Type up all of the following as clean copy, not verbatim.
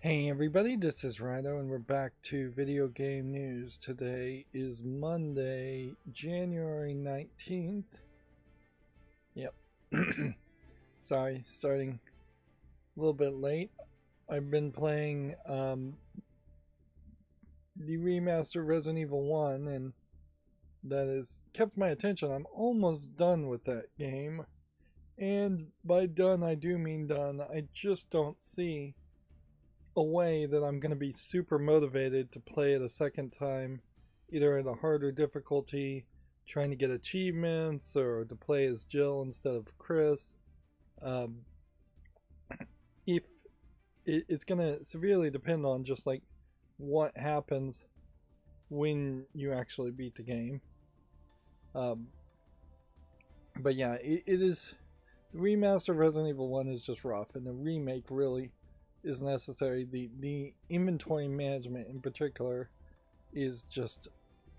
Hey everybody, this is Rydo and we're back to video game news. Today is Monday, January 19th. Yep. Sorry, starting a little bit late. I've been playing the remastered Resident Evil 1 and that has kept my attention. I'm almost done with that game. And by done, I do mean done. I just don't see a way that I'm going to be super motivated to play it a second time, either at a harder difficulty, trying to get achievements, or to play as Jill instead of Chris. If it's going to severely depend on just like what happens when you actually beat the game. But yeah, it is, the remaster of Resident Evil 1 is just rough, and the remake really is necessary. The inventory management in particular is just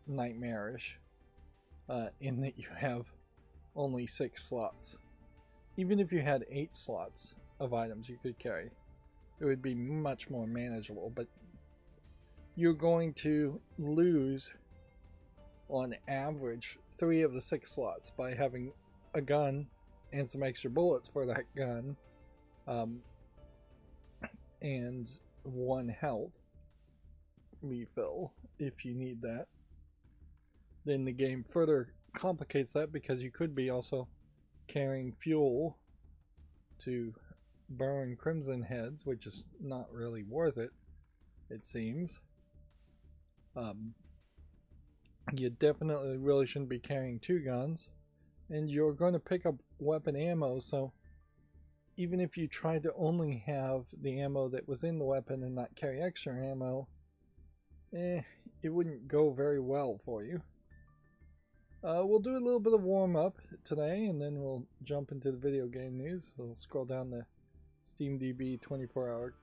nightmarish, in that you have only 6 slots. Even if you had 8 slots of items you could carry, it would be much more manageable, but you're going to lose on average 3 of the 6 slots by having a gun and some extra bullets for that gun, and 1 health refill if you need that. Then the game further complicates that because you could be also carrying fuel to burn crimson heads, which is not really worth it, it seems. You definitely really shouldn't be carrying 2 guns, and you're going to pick up weapon ammo, so even if you tried to only have the ammo that was in the weapon and not carry extra ammo, it wouldn't go very well for you. We'll do a little bit of warm-up today, and then we'll jump into the video game news. We'll scroll down the SteamDB 24-hour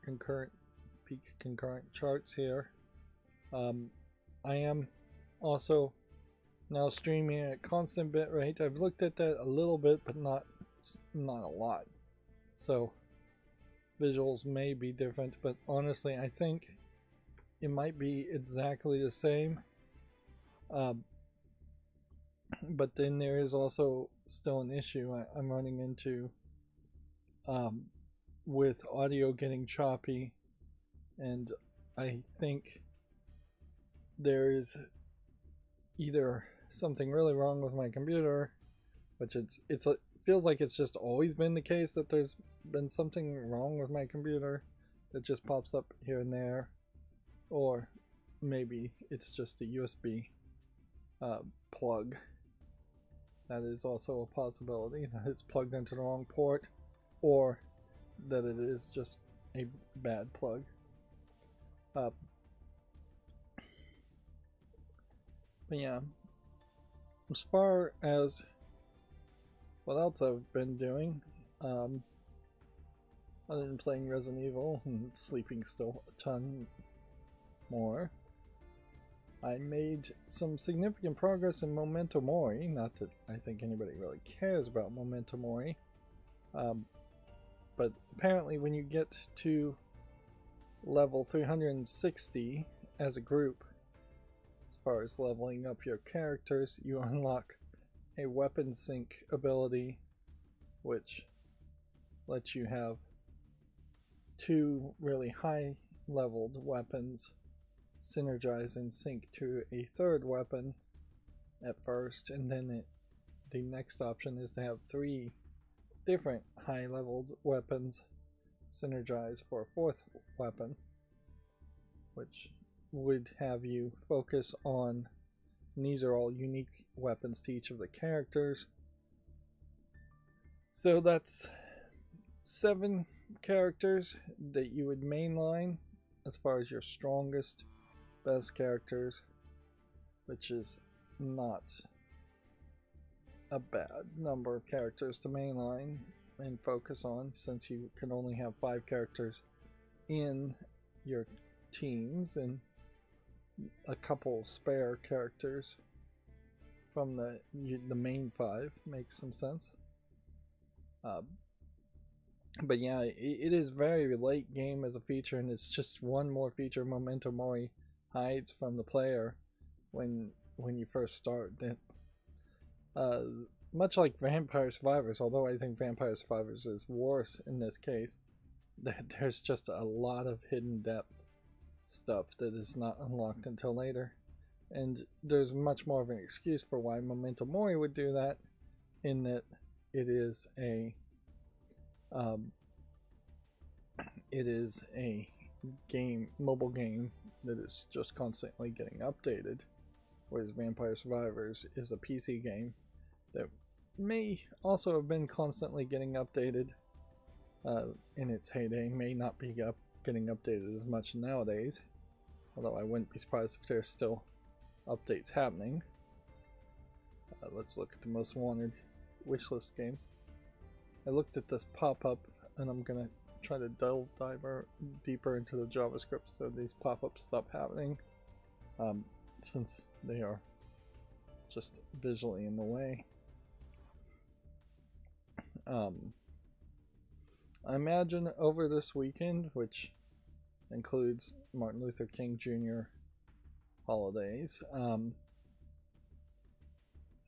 peak concurrent charts here. I am also now streaming at constant bitrate. I've looked at that a little bit, but not a lot. So visuals may be different, but honestly I think it might be exactly the same. But then there is also still an issue I'm running into with audio getting choppy, and I think there is either something really wrong with my computer, which it feels like it's just always been the case that there's been something wrong with my computer that just pops up here and there, or maybe it's just a USB plug. That is also a possibility, that it's plugged into the wrong port, or that it is just a bad plug. But yeah, as far as what else I've been doing, other than playing Resident Evil and sleeping still a ton more, I made some significant progress in Memento Mori. Not that I think anybody really cares about Memento Mori, but apparently when you get to level 360 as a group, as far as leveling up your characters, you unlock a weapon sync ability, which lets you have 2 really high leveled weapons synergize and sync to a 3rd weapon at first, and then the next option is to have 3 different high leveled weapons synergize for a 4th weapon, which would have you focus on, and these are all unique weapons to each of the characters. So that's 7 characters that you would mainline as far as your strongest, best characters, which is not a bad number of characters to mainline and focus on, since you can only have 5 characters in your teams and a couple spare characters from the main 5 makes some sense. But yeah, it is very late game as a feature, and it's just one more feature Memento Mori hides from the player when you first start. That uh, much like Vampire Survivors, although I think Vampire Survivors is worse in this case, there's just a lot of hidden depth stuff that is not unlocked until later. And there's much more of an excuse for why Memento Mori would do that, in that it is a um, mobile game that is just constantly getting updated, whereas Vampire Survivors is a PC game that may also have been constantly getting updated in its heyday, may not be getting updated as much nowadays, although I wouldn't be surprised if there's still updates happening. Let's look at the most wanted wishlist games. I looked at this pop-up, and I'm gonna try to dive deeper into the JavaScript so these pop-ups stop happening, since they are just visually in the way. I imagine over this weekend, which includes Martin Luther King Jr. holidays,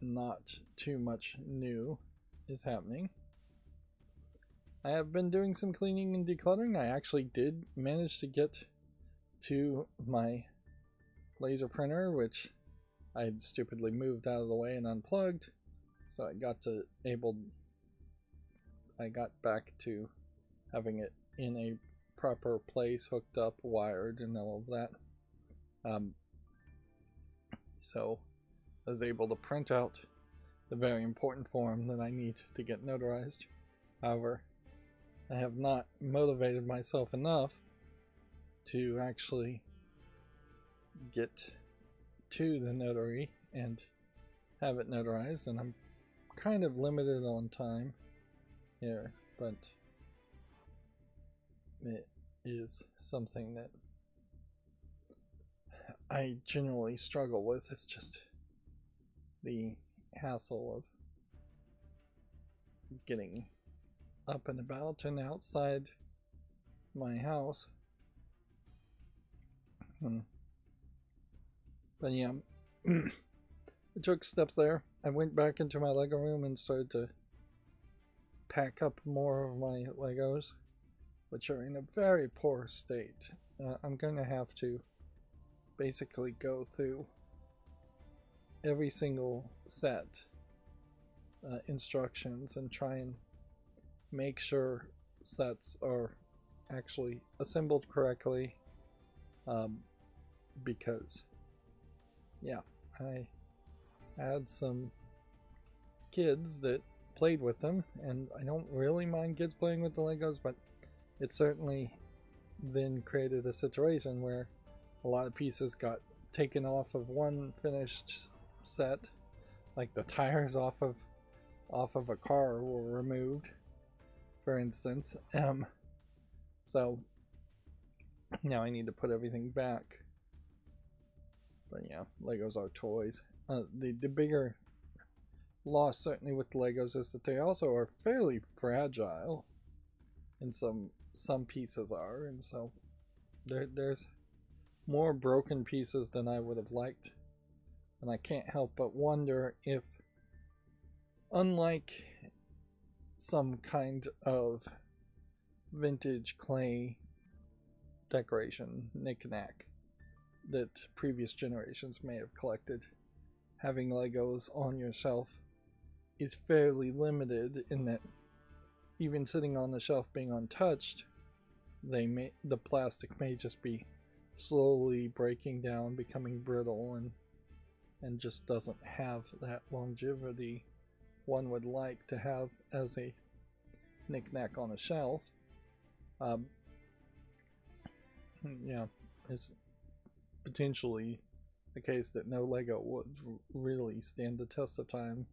not too much new is happening. I have been doing some cleaning and decluttering. I actually did manage to get to my laser printer, which I had stupidly moved out of the way and unplugged, so I got back to having it in a proper place, hooked up, wired, and all of that. So I was able to print out the very important form that I need to get notarized. However, I have not motivated myself enough to actually get to the notary and have it notarized, and I'm kind of limited on time here, but it is something that I generally struggle with. It's just the hassle of getting up and about and outside my house. But yeah, I took steps there. I went back into my Lego room and started to pack up more of my Legos, which are in a very poor state. I'm going to have to basically go through every single set instructions and try and make sure sets are actually assembled correctly, because yeah, I had some kids that played with them, and I don't really mind kids playing with the Legos, but it certainly then created a situation where a lot of pieces got taken off of one finished set, like the tires off of a car were removed, for instance. So now I need to put everything back. But yeah, Legos are toys. The bigger loss certainly with Legos is that they also are fairly fragile, and some pieces are, and so there's more broken pieces than I would have liked. And I can't help but wonder if, unlike some kind of vintage clay decoration knick-knack that previous generations may have collected, having Legos on your shelf is fairly limited, in that even sitting on the shelf being untouched, the plastic may just be slowly breaking down, becoming brittle, and just doesn't have that longevity one would like to have as a knick-knack on a shelf. Yeah, it's potentially the case that no Lego would really stand the test of time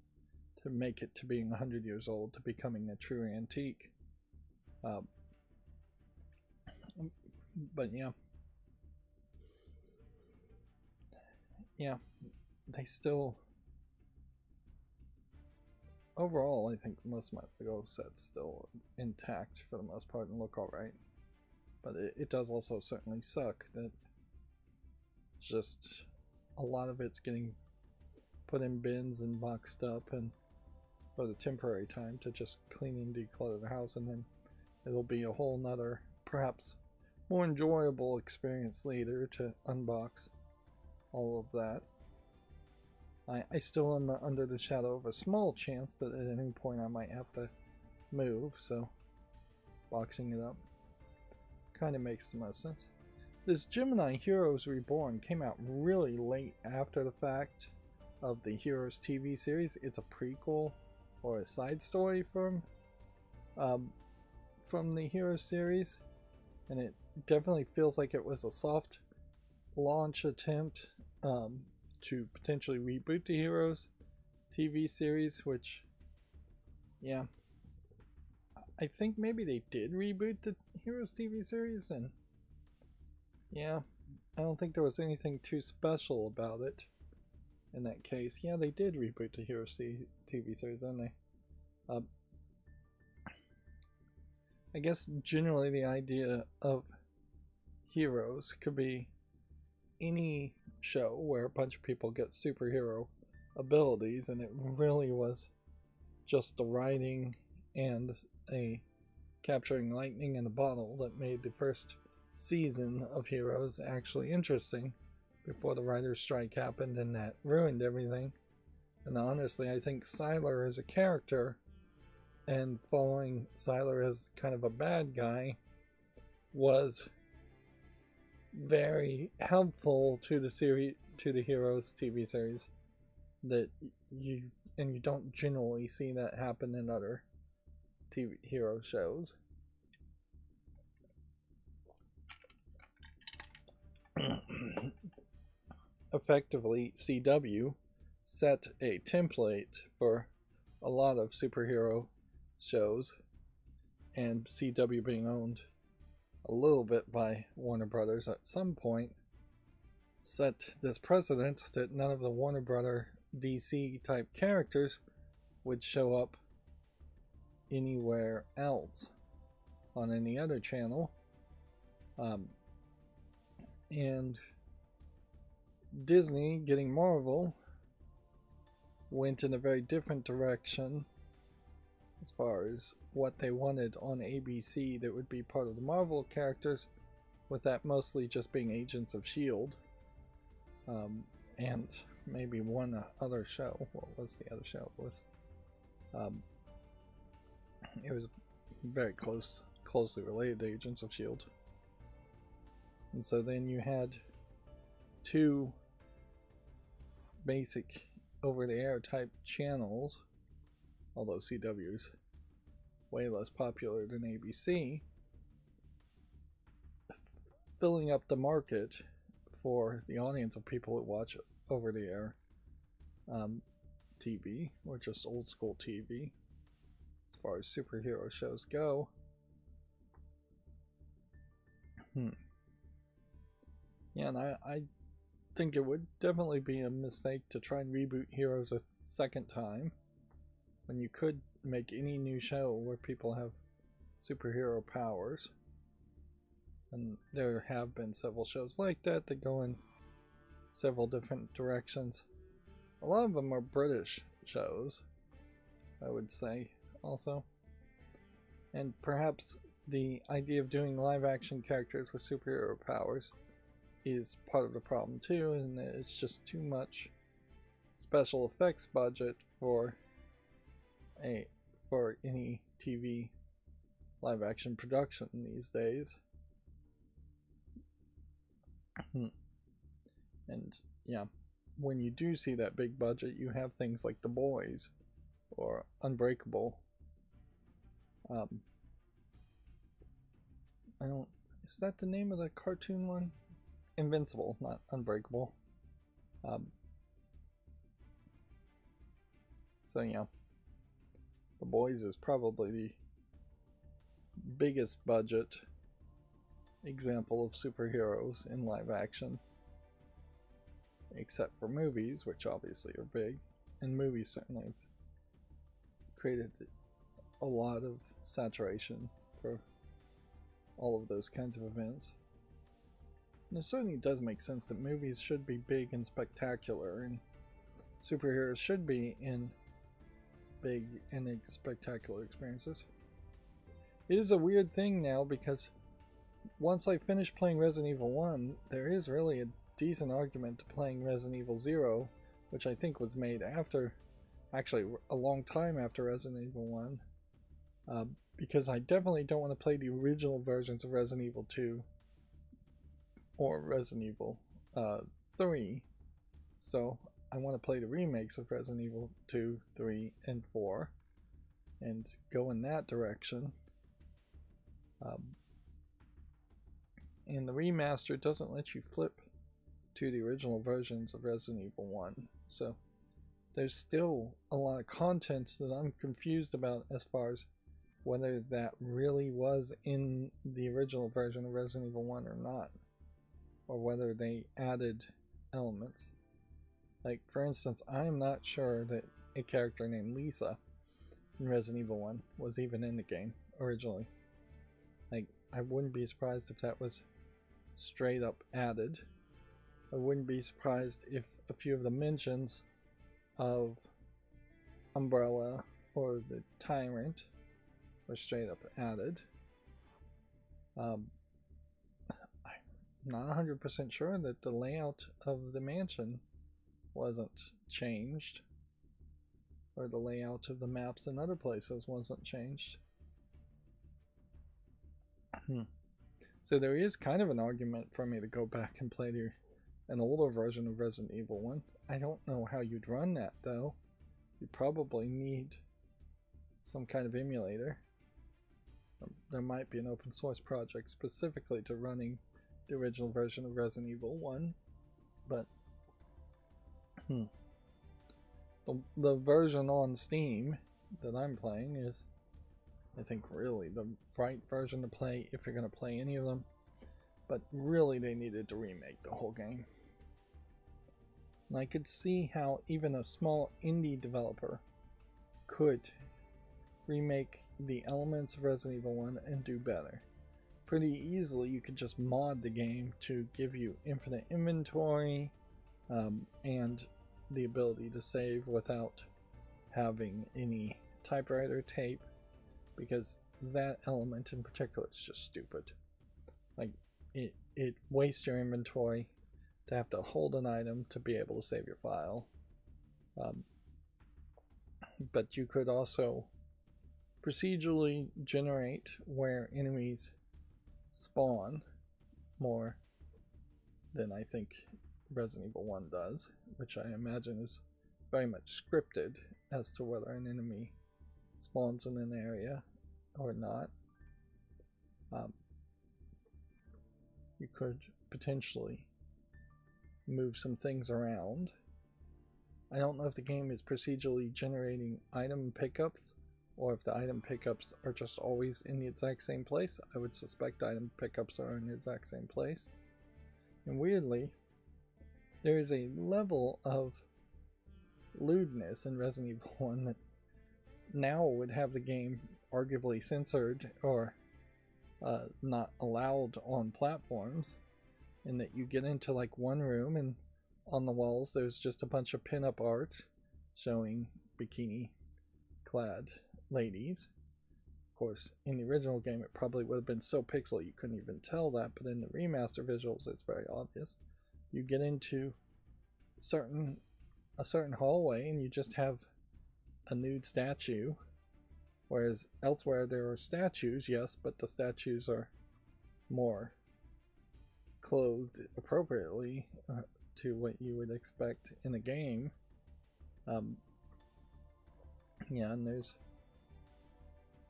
to make it to being 100 years old, to becoming a true antique. But yeah, they still overall, I think most of my Lego sets still intact for the most part and look alright. But it does also certainly suck that just a lot of it's getting put in bins and boxed up and for the temporary time to just clean and declutter the house, and then it'll be a whole nother, perhaps more enjoyable experience later to unbox all of that. I still am under the shadow of a small chance that at any point I might have to move, so boxing it up kind of makes the most sense. This Gemini Heroes Reborn came out really late after the fact of the Heroes TV series. It's a prequel or a side story from the Heroes series, and it definitely feels like it was a soft launch attempt to potentially reboot the Heroes TV series, which, yeah, I think maybe they did reboot the Heroes TV series, and yeah, I don't think there was anything too special about it in that case. Yeah, they did reboot the Heroes TV series, didn't they? I guess generally the idea of Heroes could be any show where a bunch of people get superhero abilities, and it really was just the writing and a capturing lightning in a bottle that made the first season of Heroes actually interesting before the writer's strike happened, and that ruined everything. And honestly, I think Sylar as a character and following Sylar as kind of a bad guy was very helpful to the series, to the Heroes TV series, that you don't generally see that happen in other TV hero shows. Effectively, CW set a template for a lot of superhero shows, and CW being owned a little bit by Warner Brothers at some point set this precedent that none of the Warner Brother DC type characters would show up anywhere else on any other channel. And Disney, getting Marvel, went in a very different direction as far as what they wanted on ABC that would be part of the Marvel characters, with that mostly just being Agents of S.H.I.E.L.D. And maybe one other show. What was the other show? It was very closely related to Agents of S.H.I.E.L.D. And so then you had two basic over-the-air type channels, although CW's way less popular than ABC, filling up the market for the audience of people that watch over-the-air TV, or just old school TV, as far as superhero shows go. Yeah, and I think it would definitely be a mistake to try and reboot Heroes a second time when you could make any new show where people have superhero powers. And there have been several shows like that that go in several different directions. A lot of them are British shows, I would say, also. And perhaps the idea of doing live action characters with superhero powers is part of the problem too, and it's just too much special effects budget for any TV live action production these days. And yeah, when you do see that big budget, you have things like The Boys or Unbreakable. Is that the name of the cartoon one? Invincible, not Unbreakable. So yeah, The Boys is probably the biggest budget example of superheroes in live action, except for movies, which obviously are big, and movies certainly have created a lot of saturation for all of those kinds of events. And it certainly does make sense that movies should be big and spectacular, and superheroes should be in big and spectacular experiences. It is a weird thing now because once I finish playing Resident Evil 1, there is really a decent argument to playing Resident Evil 0, which I think was made after, actually a long time after Resident Evil 1, because I definitely don't want to play the original versions of Resident Evil 2 or Resident Evil 3, so I want to play the remakes of Resident Evil 2, 3, and 4 and go in that direction. And the remaster doesn't let you flip to the original versions of Resident Evil 1, so there's still a lot of content that I'm confused about as far as whether that really was in the original version of Resident Evil 1 or not, or whether they added elements. Like, for instance, I'm not sure that a character named Lisa in Resident Evil 1 was even in the game originally. Like, I wouldn't be surprised if that was straight up added. I wouldn't be surprised if a few of the mentions of Umbrella or the Tyrant were straight up added. I'm not 100% sure that the layout of the mansion wasn't changed, or the layout of the maps in other places wasn't changed. So there is kind of an argument for me to go back and play an older version of Resident Evil 1. I don't know how you'd run that though. You probably need some kind of emulator. There might be an open source project specifically to running the original version of Resident Evil 1, but the version on Steam that I'm playing is, I think, really the right version to play if you're going to play any of them, but really they needed to remake the whole game. And I could see how even a small indie developer could remake the elements of Resident Evil 1 and do better. Pretty easily you could just mod the game to give you infinite inventory and the ability to save without having any typewriter tape, because that element in particular is just stupid. Like, it wastes your inventory to have to hold an item to be able to save your file. But you could also procedurally generate where enemies spawn more than I think Resident Evil 1 does, which I imagine is very much scripted as to whether an enemy spawns in an area or not. You could potentially move some things around. I don't know if the game is procedurally generating item pickups or if the item pickups are just always in the exact same place. I would suspect item pickups are in the exact same place. And weirdly, there is a level of lewdness in Resident Evil 1 that now would have the game arguably censored or not allowed on platforms, in that you get into like one room and on the walls there's just a bunch of pinup art showing bikini clad ladies. Of course, in the original game it probably would have been so pixely you couldn't even tell that, but in the remaster visuals it's very obvious. You get into a certain hallway and you just have a nude statue, whereas elsewhere there are statues, yes, but the statues are more clothed appropriately to what you would expect in a game. Yeah, and there's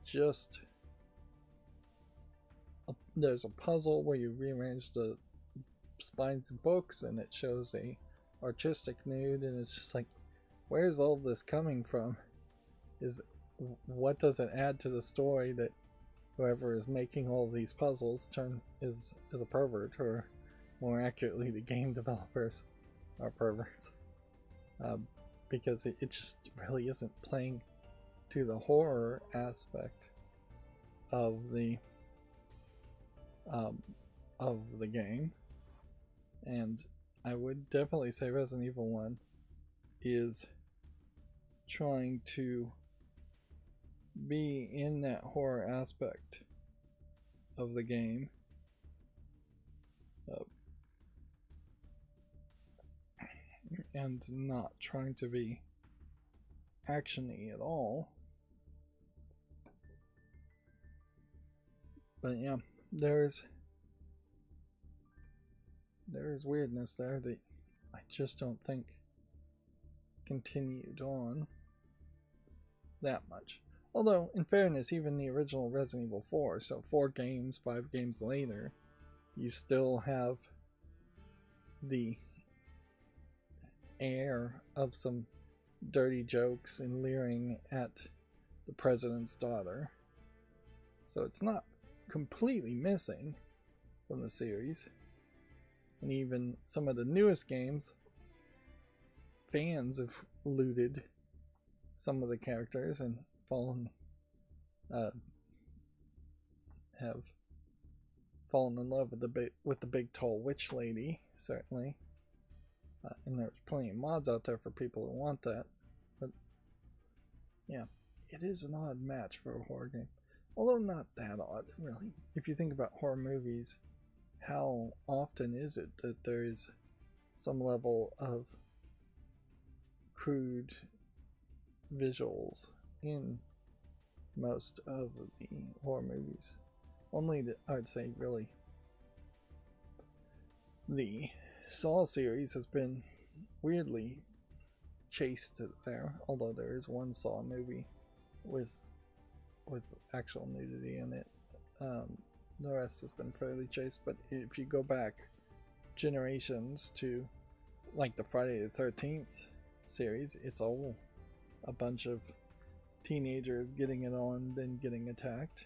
just there's a puzzle where you rearrange the spines of books and it shows a artistic nude, and it's just like, where's all this coming from? What does it add to the story that whoever is making all of these puzzles is a pervert, or more accurately the game developers are perverts? Because it just really isn't playing to the horror aspect of the game, and I would definitely say Resident Evil 1 is trying to be in that horror aspect of the game. And not trying to be action-y at all. But yeah, there's weirdness there that I just don't think continued on that much. Although, in fairness, even the original Resident Evil 4, so 4 games, 5 games later, you still have the air of some dirty jokes and leering at the president's daughter. So it's not completely missing from the series. And even some of the newest games, fans have looted some of the characters and have fallen in love with the big tall witch lady, certainly. And there's plenty of mods out there for people who want that. But yeah, it is an odd match for a horror game. Although not that odd, really. If you think about horror movies, how often is it that there is some level of crude visuals in most of the horror movies? Only, I'd say, really, the Saw series has been weirdly chased there, although there is one Saw movie with actual nudity in it. The rest has been fairly chaste, but if you go back generations to like the Friday the 13th series, it's all a bunch of teenagers getting it on, then getting attacked.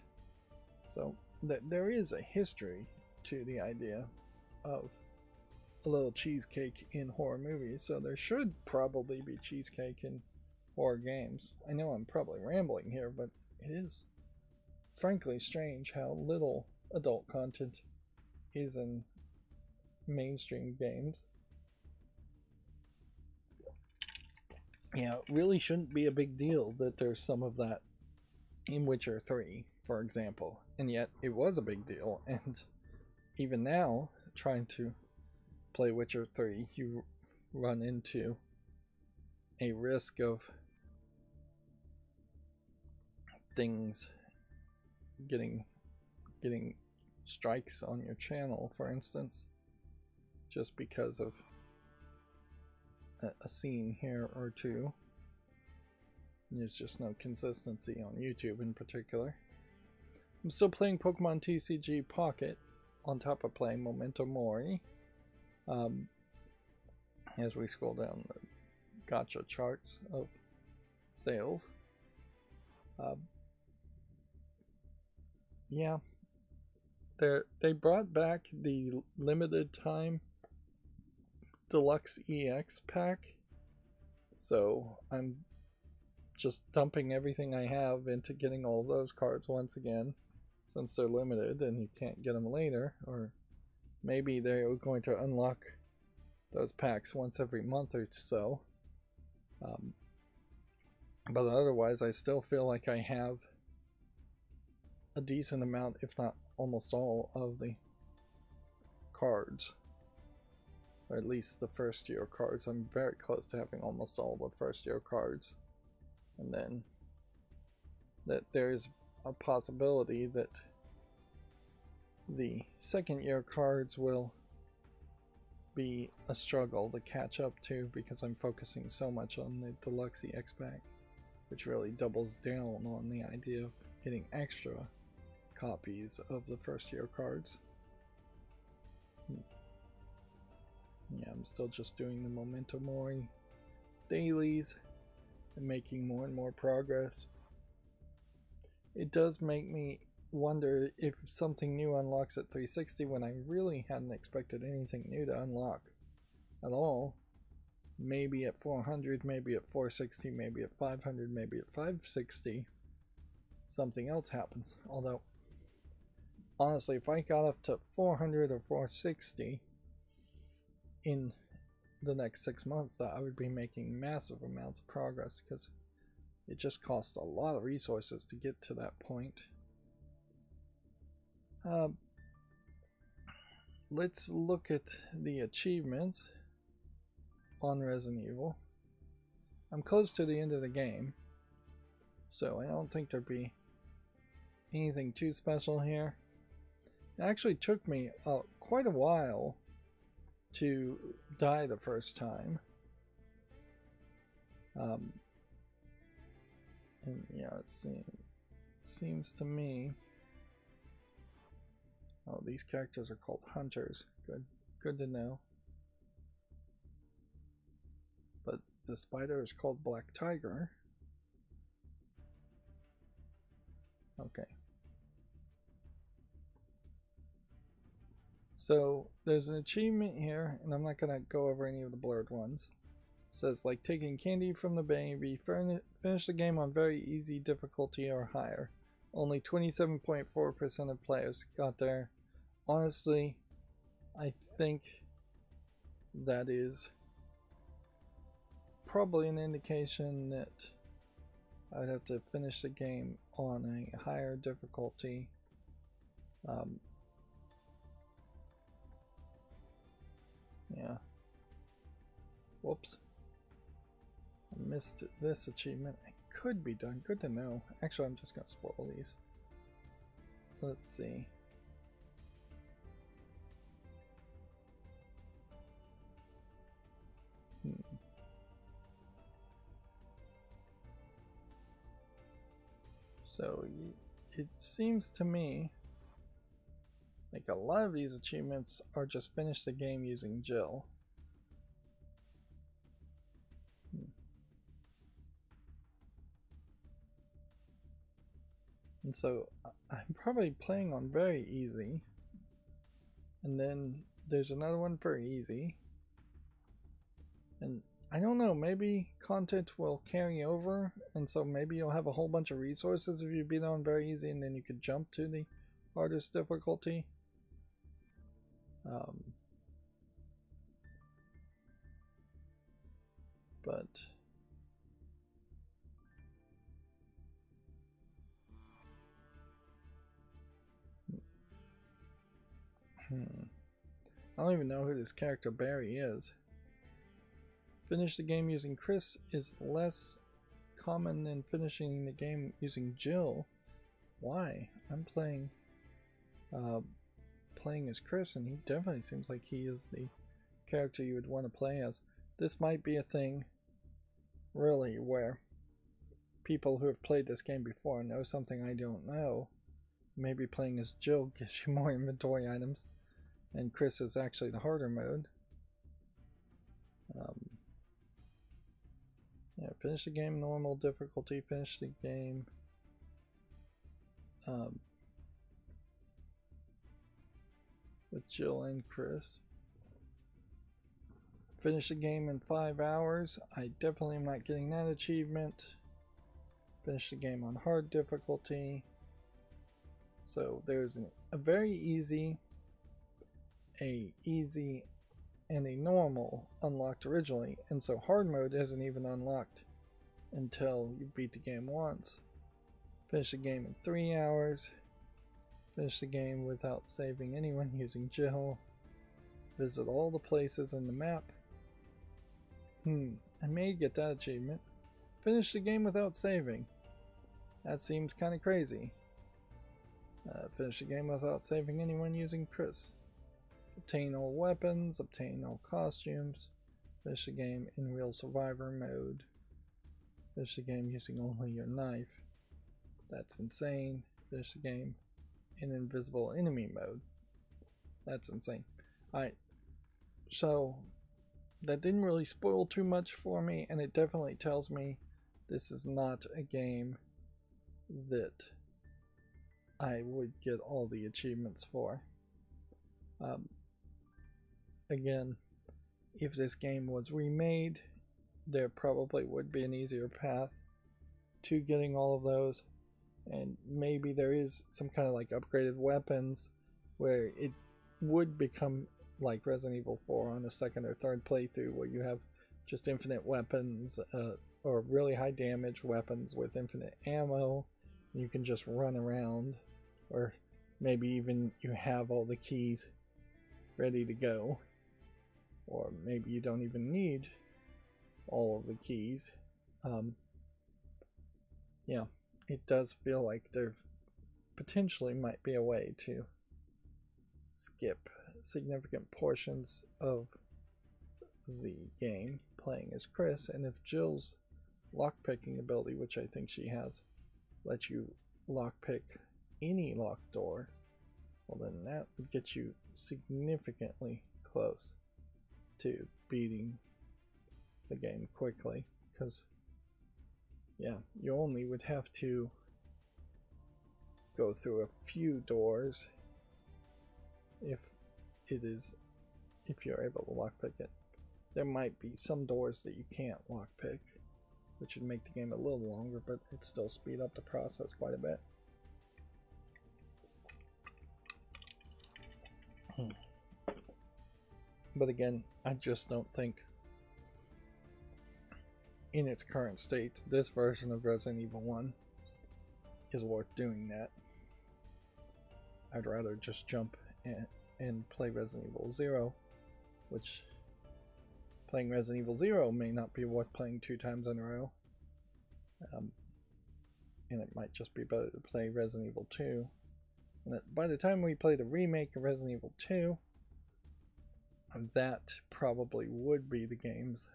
So there is a history to the idea of a little cheesecake in horror movies, so there should probably be cheesecake in horror games. I know I'm probably rambling here, but it is frankly strange how little adult content is in mainstream games. Yeah, it really shouldn't be a big deal that there's some of that in Witcher 3, for example, and yet it was a big deal. And even now, trying to play Witcher 3, you run into a risk of things getting strikes on your channel, for instance, just because of a scene here or two. And there's just no consistency on YouTube in particular. I'm still playing Pokemon TCG Pocket on top of playing Memento Mori. As we scroll down the gacha charts of sales. Yeah, they brought back the limited time Deluxe EX pack, so I'm just dumping everything I have into getting all those cards once again, since they're limited and you can't get them later. Or maybe they're going to unlock those packs once every month or so. But otherwise, I still feel like I have a decent amount, if not almost all, of the cards. Or at least the first year cards. I'm very close to having almost all the first year cards. And then that there's a possibility that the second year cards will be a struggle to catch up to, because I'm focusing so much on the Deluxe EX pack, which really doubles down on the idea of getting extra copies of the first year cards. Yeah, I'm still just doing the Memento Mori dailies and making more and more progress. It does make me wonder if something new unlocks at 360 when I really hadn't expected anything new to unlock at all. maybe at 400, maybe at 460, maybe at 500, maybe at 560, something else happens. Although, honestly, if I got up to 400 or 460 in the next 6 months, I would be making massive amounts of progress, because it just costs a lot of resources to get to that point. Let's look at the achievements on Resident Evil. I'm close to the end of the game, so I don't think there'd be anything too special here. It actually took me quite a while to die the first time. And yeah, it seems to me... Oh, these characters are called hunters. Good to know. But the spider is called Black Tiger. Okay. So there's an achievement here, and I'm not going to go over any of the blurred ones. It says, like taking candy from the baby, finish the game on very easy difficulty or higher. Only 27.4% of players got there. Honestly, I think that is probably an indication that I would have to finish the game on a higher difficulty. Yeah. Whoops. I missed this achievement. It could be done. Good to know. Actually, I'm just going to spoil these. Let's see. So it seems to me like a lot of these achievements are just finish the game using Jill. And so I'm probably playing on very easy. And then there's another one for easy. And I don't know, maybe content will carry over, and so maybe you'll have a whole bunch of resources if you beat on very easy, and then you could jump to the hardest difficulty. But I don't even know who this character Barry is. Finish the game using Chris is less common than finishing the game using Jill. Why? I'm playing as Chris, and he definitely seems like he is the character you would want to play as. This might be a thing, really, where people who have played this game before know something I don't know. Maybe playing as Jill gives you more inventory items, and Chris is actually the harder mode. Yeah, finish the game normal difficulty, finish the game with Jill and Chris. Finish the game in 5 hours. I definitely am not getting that achievement. Finish the game on hard difficulty. So there's a very easy, a easy, and a normal unlocked originally, and so hard mode isn't even unlocked until you beat the game once. Finish the game in 3 hours. Finish the game without saving anyone using Jill. Visit all the places in the map. I may get that achievement. Finish the game without saving. That seems kind of crazy. Finish the game without saving anyone using Chris. Obtain all weapons, obtain all costumes. Finish the game in real survivor mode. Finish the game using only your knife. That's insane. Finish the game in invisible enemy mode. That's insane. Alright, so that didn't really spoil too much for me, and it definitely tells me this is not a game that I would get all the achievements for. Again, if this game was remade, there probably would be an easier path to getting all of those. And maybe there is some kind of like upgraded weapons where it would become like Resident Evil 4 on a second or third playthrough, where you have just infinite weapons, or really high damage weapons with infinite ammo. You can just run around, or maybe even you have all the keys ready to go, or maybe you don't even need all of the keys. Yeah, it does feel like there potentially might be a way to skip significant portions of the game playing as Chris, and if Jill's lockpicking ability, which I think she has, lets you lockpick any locked door, well then that would get you significantly close to beating the game quickly, because yeah, you only would have to go through a few doors if you're able to lockpick it. There might be some doors that you can't lockpick, which would make the game a little longer, but it'd still speed up the process quite a bit. But again, I just don't think in its current state this version of Resident Evil 1 is worth doing that. I'd rather just jump and play Resident Evil 0, which playing Resident Evil 0 may not be worth playing 2 times in a row. And it might just be better to play Resident Evil 2. And by the time we play the remake of Resident Evil 2, that probably would be the games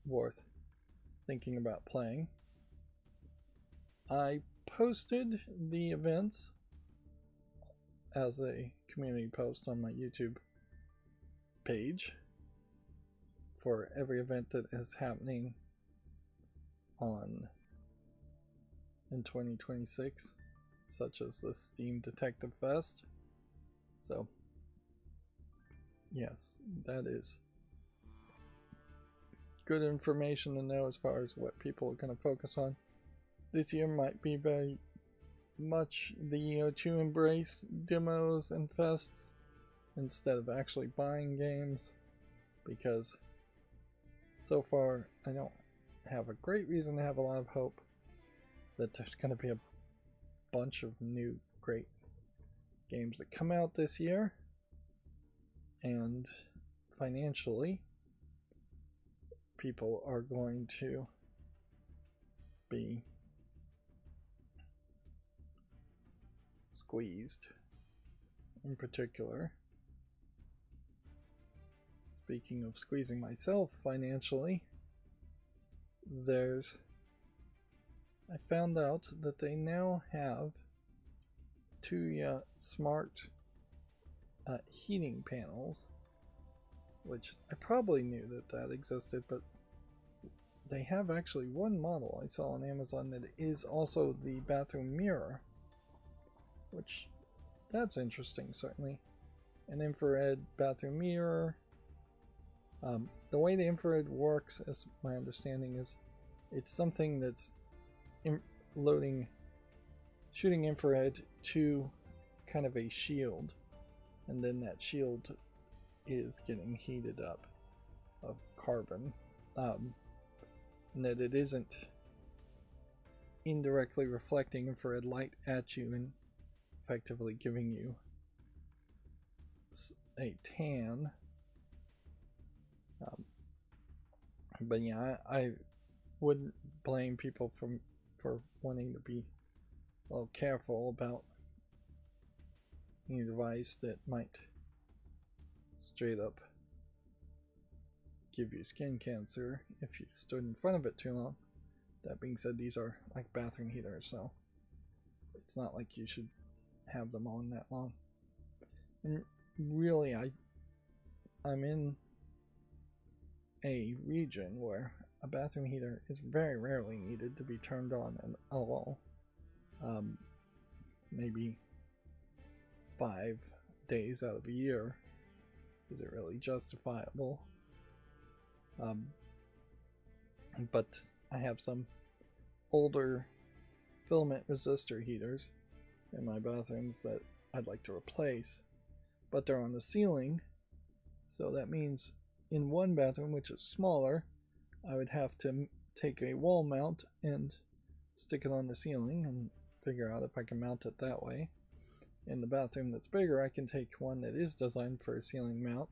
worth thinking about playing. I posted the events as a community post on my YouTube page for every event that is happening in 2026, such as the Steam Detective Fest. So yes, that is good information to know as far as what people are going to focus on. This year might be very much the year to embrace demos and fests instead of actually buying games, because so far I don't have a great reason to have a lot of hope that there's going to be a bunch of new great games that come out this year. And financially, people are going to be squeezed. In particular, speaking of squeezing myself financially, I found out that they now have two smart heating panels, which I probably knew that existed, but they have actually one model I saw on Amazon that is also the bathroom mirror, which that's interesting, certainly. An infrared bathroom mirror. The way the infrared works, as my understanding is, it's something that's shooting infrared to kind of a shield, and then that shield is getting heated up of carbon, and that it isn't indirectly reflecting infrared light at you and effectively giving you a tan. But yeah, I wouldn't blame people for wanting to be a little careful about any device that might straight up give you skin cancer if you stood in front of it too long. That being said, these are like bathroom heaters, so it's not like you should have them on that long. And really, I'm in a region where a bathroom heater is very rarely needed to be turned on at all. Maybe 5 days out of a year is it really justifiable Um, but I have some older filament resistor heaters in my bathrooms that I'd like to replace, but they're on the ceiling, so that means in one bathroom, which is smaller, I would have to take a wall mount and stick it on the ceiling and figure out if I can mount it that way. In the bathroom that's bigger, I can take one that is designed for a ceiling mount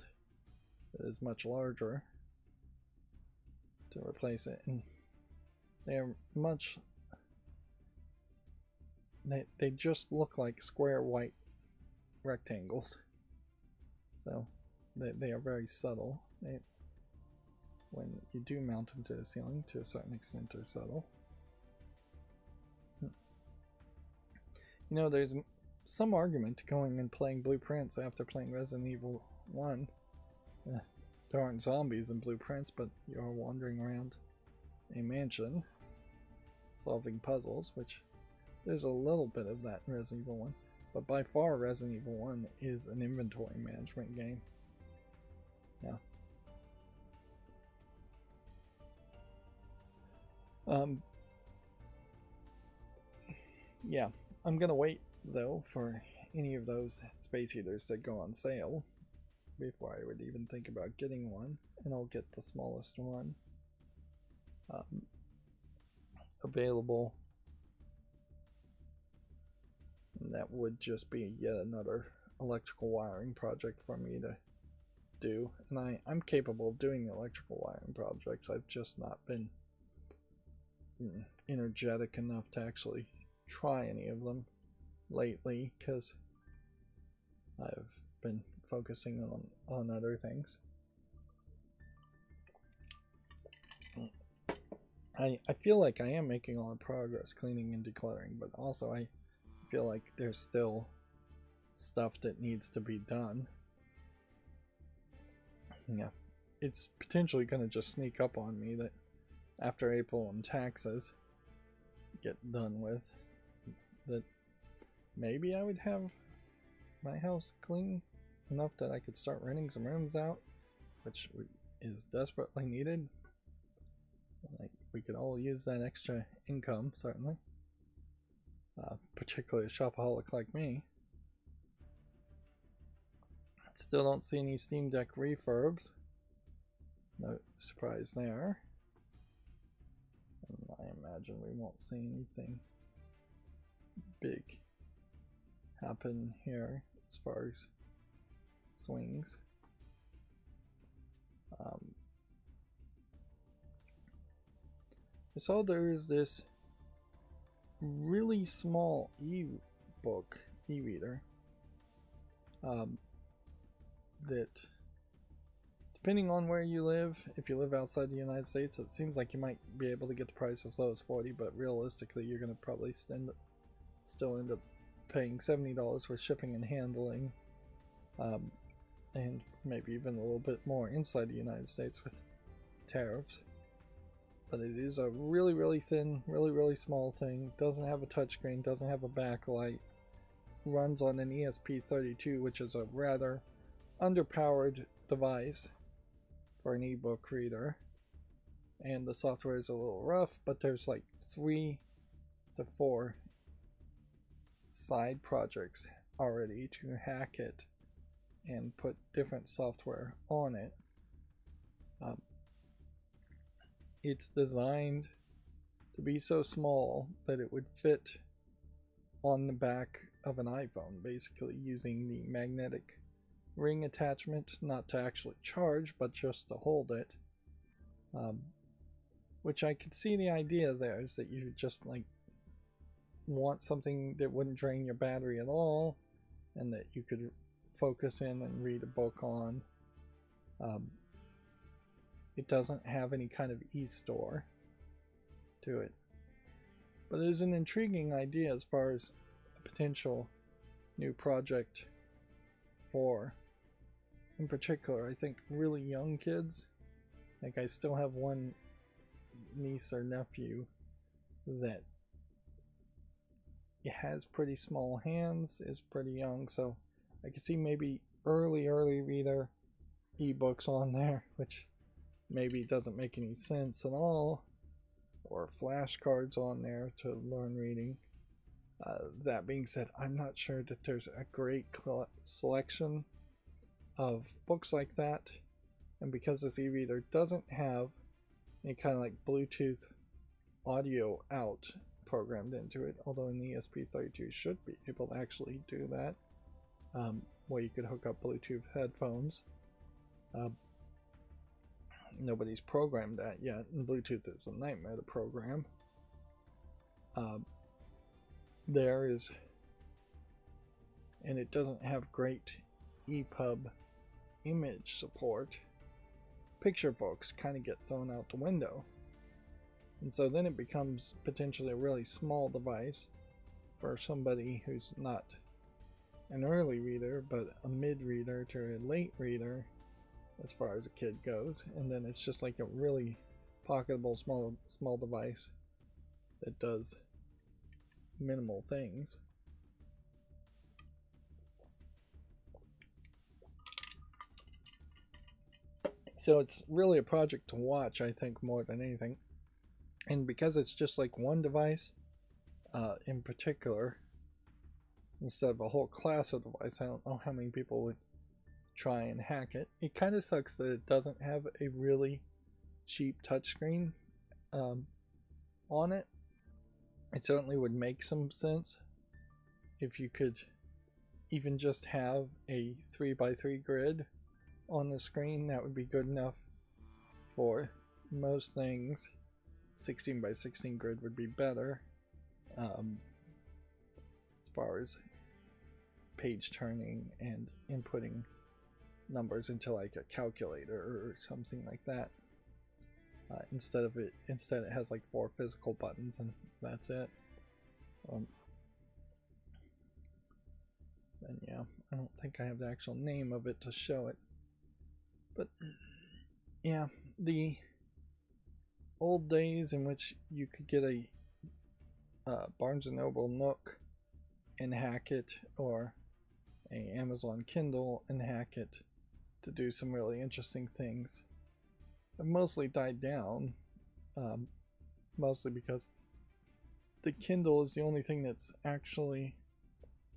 that is much larger to replace it, and they're much, they just look like square white rectangles, so they are very subtle. When you do mount them to the ceiling, to a certain extent, they're subtle. You know, there's some argument to going and playing Blueprints after playing Resident Evil 1. There aren't zombies in Blueprints, but you're wandering around a mansion solving puzzles, which there's a little bit of that in Resident Evil 1. But by far, Resident Evil 1 is an inventory management game. Yeah. Yeah, I'm gonna wait though for any of those space heaters that go on sale before I would even think about getting one, and I'll get the smallest one available. And that would just be yet another electrical wiring project for me to do, and I'm capable of doing electrical wiring projects. I've just not been energetic enough to actually try any of them lately because I've been focusing on other things. I feel like I am making a lot of progress cleaning and decluttering, but also I feel like there's still stuff that needs to be done. Yeah, it's potentially going to just sneak up on me that after April and taxes get done with, that maybe I would have my house clean enough that I could start renting some rooms out, which is desperately needed. Like, we could all use that extra income, certainly. Particularly a shopaholic like me. Still don't see any Steam Deck refurbs. No surprise there. And I imagine we won't see anything big happen here as far as swings. I saw there's this really small e-book, e-reader, that, depending on where you live, if you live outside the United States, it seems like you might be able to get the price as low as $40, but realistically you're going to probably still end up paying $70 for shipping and handling, and maybe even a little bit more inside the United States with tariffs. But it is a really, really thin, really small thing. Doesn't have a touchscreen, doesn't have a backlight. Runs on an ESP32, which is a rather underpowered device for an ebook reader. And the software is a little rough, but there's like 3 to 4 side projects already to hack it and put different software on it. It's designed to be so small that it would fit on the back of an iPhone, basically using the magnetic ring attachment, not to actually charge, but just to hold it. Which I could see the idea there is that you just like want something that wouldn't drain your battery at all, and that you could focus in and read a book on. It doesn't have any kind of e-store to it, but it is an intriguing idea as far as a potential new project for, in particular, I think really young kids. Like, I still have one niece or nephew that has pretty small hands, is pretty young, so I could see maybe early reader ebooks on there, which maybe doesn't make any sense at all, or flashcards on there to learn reading. That being said, I'm not sure that there's a great selection of books like that, and because this e-reader doesn't have any kind of like Bluetooth audio out programmed into it, although an ESP32 should be able to actually do that, where you could hook up Bluetooth headphones. Nobody's programmed that yet, and Bluetooth is a nightmare to program. There is, and it doesn't have great EPUB image support. Picture books kind of get thrown out the window, and so then it becomes potentially a really small device for somebody who's not an early reader but a mid reader to a late reader as far as a kid goes, and then it's just like a really pocketable small device that does minimal things. So it's really a project to watch, I think, more than anything. And because it's just like one device in particular, instead of a whole class of device, I don't know how many people would try and hack it. It kind of sucks that it doesn't have a really cheap touchscreen on it. It certainly would make some sense if you could even just have a 3x3 grid on the screen. That would be good enough for most things. 16x16 grid would be better as far as page turning and inputting numbers into like a calculator or something like that. Instead it has like 4 physical buttons and that's it. And yeah, I don't think I have the actual name of it to show it. But yeah, the old days in which you could get a Barnes & Noble Nook and hack it, or a Amazon Kindle and hack it to do some really interesting things, have mostly died down, mostly because the Kindle is the only thing that's actually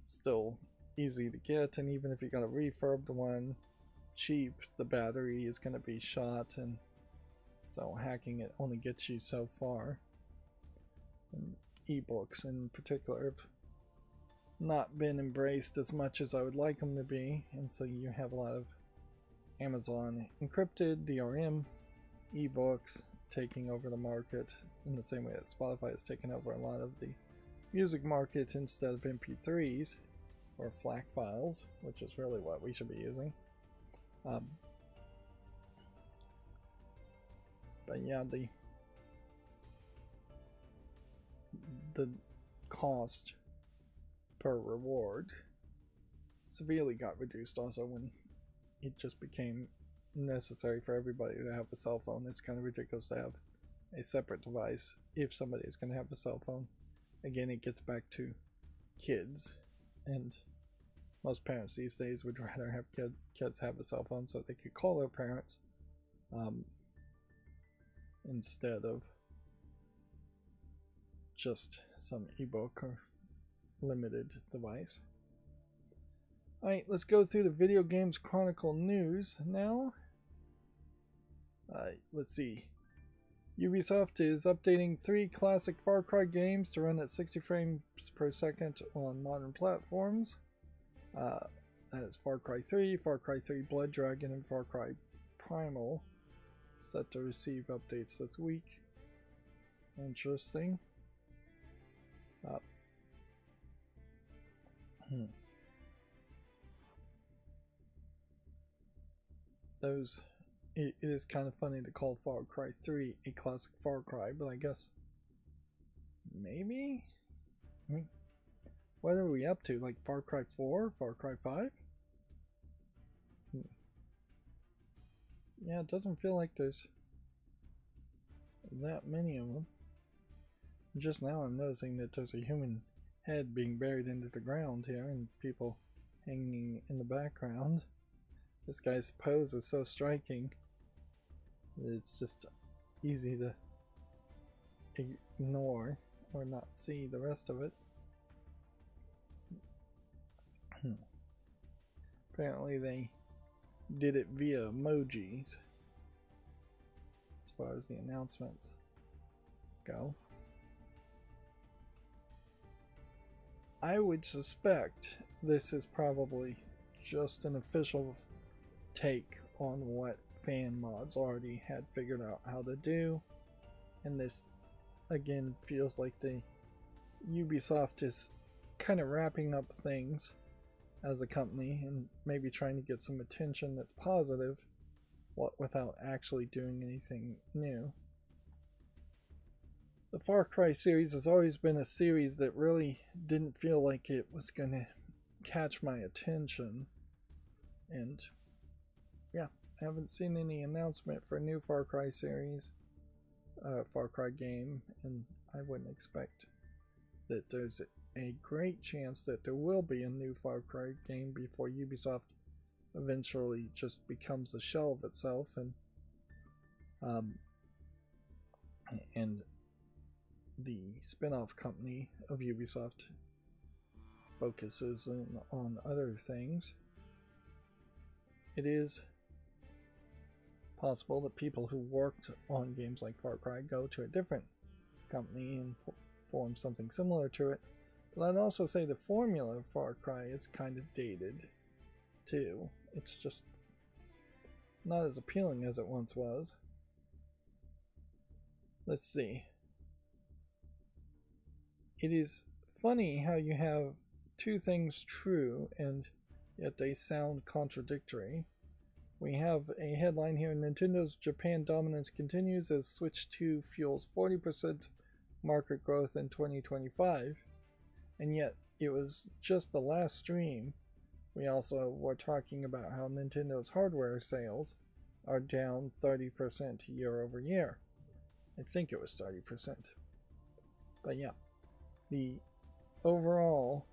still easy to get, and even if you got a refurbed one cheap, the battery is going to be shot, and so hacking it only gets you so far. And ebooks in particular have not been embraced as much as I would like them to be, and so you have a lot of Amazon encrypted DRM ebooks taking over the market in the same way that Spotify has taken over a lot of the music market instead of MP3s or FLAC files, which is really what we should be using. But yeah, the cost per reward severely got reduced also when it just became necessary for everybody to have a cell phone. It's kind of ridiculous to have a separate device if somebody is going to have a cell phone. Again, it gets back to kids, and most parents these days would rather have kids have a cell phone so they could call their parents instead of just some ebook or limited device. Alright, let's go through the Video Games Chronicle news now. Let's see. Ubisoft is updating 3 classic Far Cry games to run at 60 frames per second on modern platforms. That is Far Cry 3, Far Cry 3 Blood Dragon, and Far Cry Primal, set to receive updates this week. Interesting. It is kind of funny to call Far Cry 3 a classic Far Cry, but I guess maybe? I mean, what are we up to? Like Far Cry 4? Far Cry 5? Yeah, it doesn't feel like there's that many of them. Just now I'm noticing that there's a human head being buried into the ground here and people hanging in the background. This guy's pose is so striking. It's just easy to ignore or not see the rest of it. Apparently they did it via emojis as far as the announcements go. I would suspect this is probably just an official take on what fan mods already had figured out how to do, and this again feels like the Ubisoft is kind of wrapping up things as a company and maybe trying to get some attention that's positive without actually doing anything new. The Far Cry series has always been a series that really didn't feel like it was going to catch my attention, and yeah, I haven't seen any announcement for a new Far Cry series, Far Cry game, and I wouldn't expect that there's a great chance that there will be a new Far Cry game before Ubisoft eventually just becomes a shell of itself, and the spin-off company of Ubisoft focuses on other things. It is possible that people who worked on games like Far Cry go to a different company and form something similar to it. But I'd also say the formula of Far Cry is kind of dated too. It's just not as appealing as it once was. Let's see. It is funny how you have two things true and yet they sound contradictory. We have a headline here: Nintendo's Japan dominance continues as Switch 2 fuels 40% market growth in 2025. And yet, it was just the last stream. We also were talking about how Nintendo's hardware sales are down 30% year over year. I think it was 30%. But yeah, the overall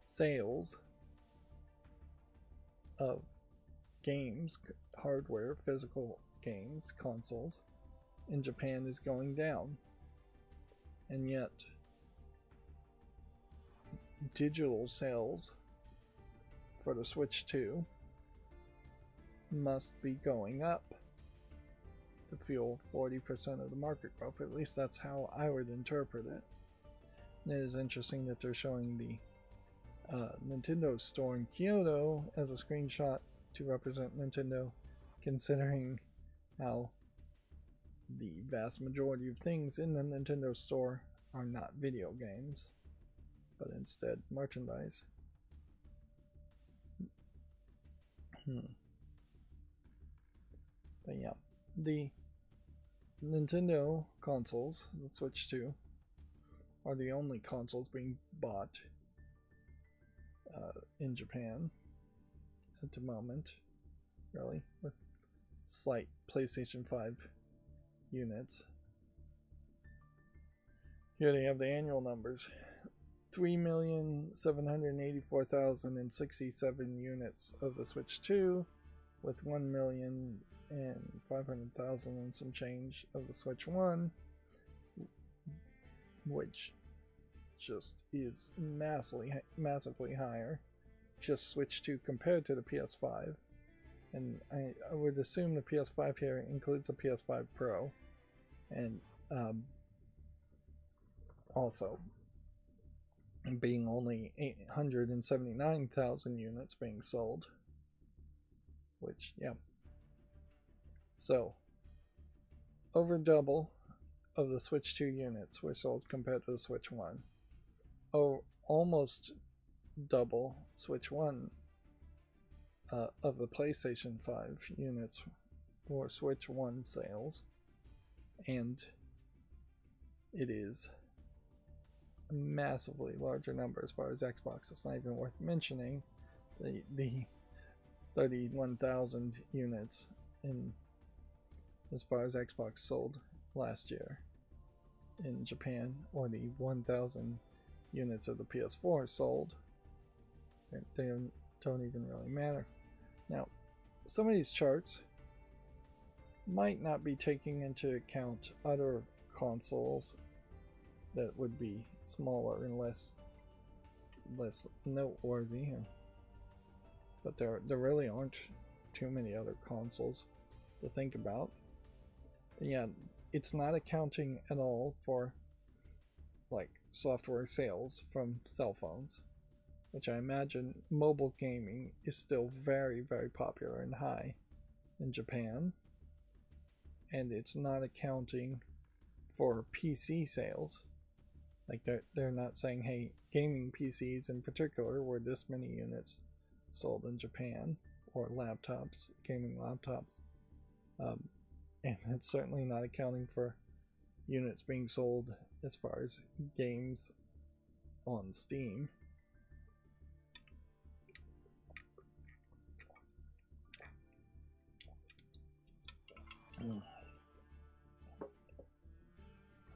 sales of games, hardware, physical games, consoles in Japan is going down. And yet, digital sales for the Switch 2 must be going up to fuel 40% of the market growth. At least that's how I would interpret it. And it is interesting that they're showing the Nintendo store in Kyoto as a screenshot to represent Nintendo, considering how the vast majority of things in the Nintendo store are not video games, but instead merchandise. But yeah, the Nintendo consoles, the Switch 2, are the only consoles being bought in Japan at the moment, really, with slight PlayStation 5 units. Here they have the annual numbers: 3,784,067 units of the Switch 2, with 1,500,000 and some change of the Switch 1, which just is massively higher, just Switch 2 compared to the PS5. And I would assume the PS5 here includes the PS5 Pro, and also being only 879,000 units being sold, which, yeah. So, over double of the Switch 2 units were sold compared to the Switch 1. Oh, almost double Switch 1 of the PlayStation 5 units were Switch 1 sales. And it is a massively larger number as far as Xbox. It's not even worth mentioning the 31,000 units in as far as Xbox sold last year in Japan, or the 1,000 units of the PS4 sold. They don't even really matter. Now, some of these charts might not be taking into account other consoles that would be smaller and less noteworthy. But there really aren't too many other consoles to think about. And yeah, it's not accounting at all for like software sales from cell phones, which I imagine mobile gaming is still very, very popular and high in Japan. And it's not accounting for PC sales. Like they're not saying, hey, gaming PCs in particular were this many units sold in Japan, or laptops, gaming laptops. And it's certainly not accounting for units being sold as far as games on Steam.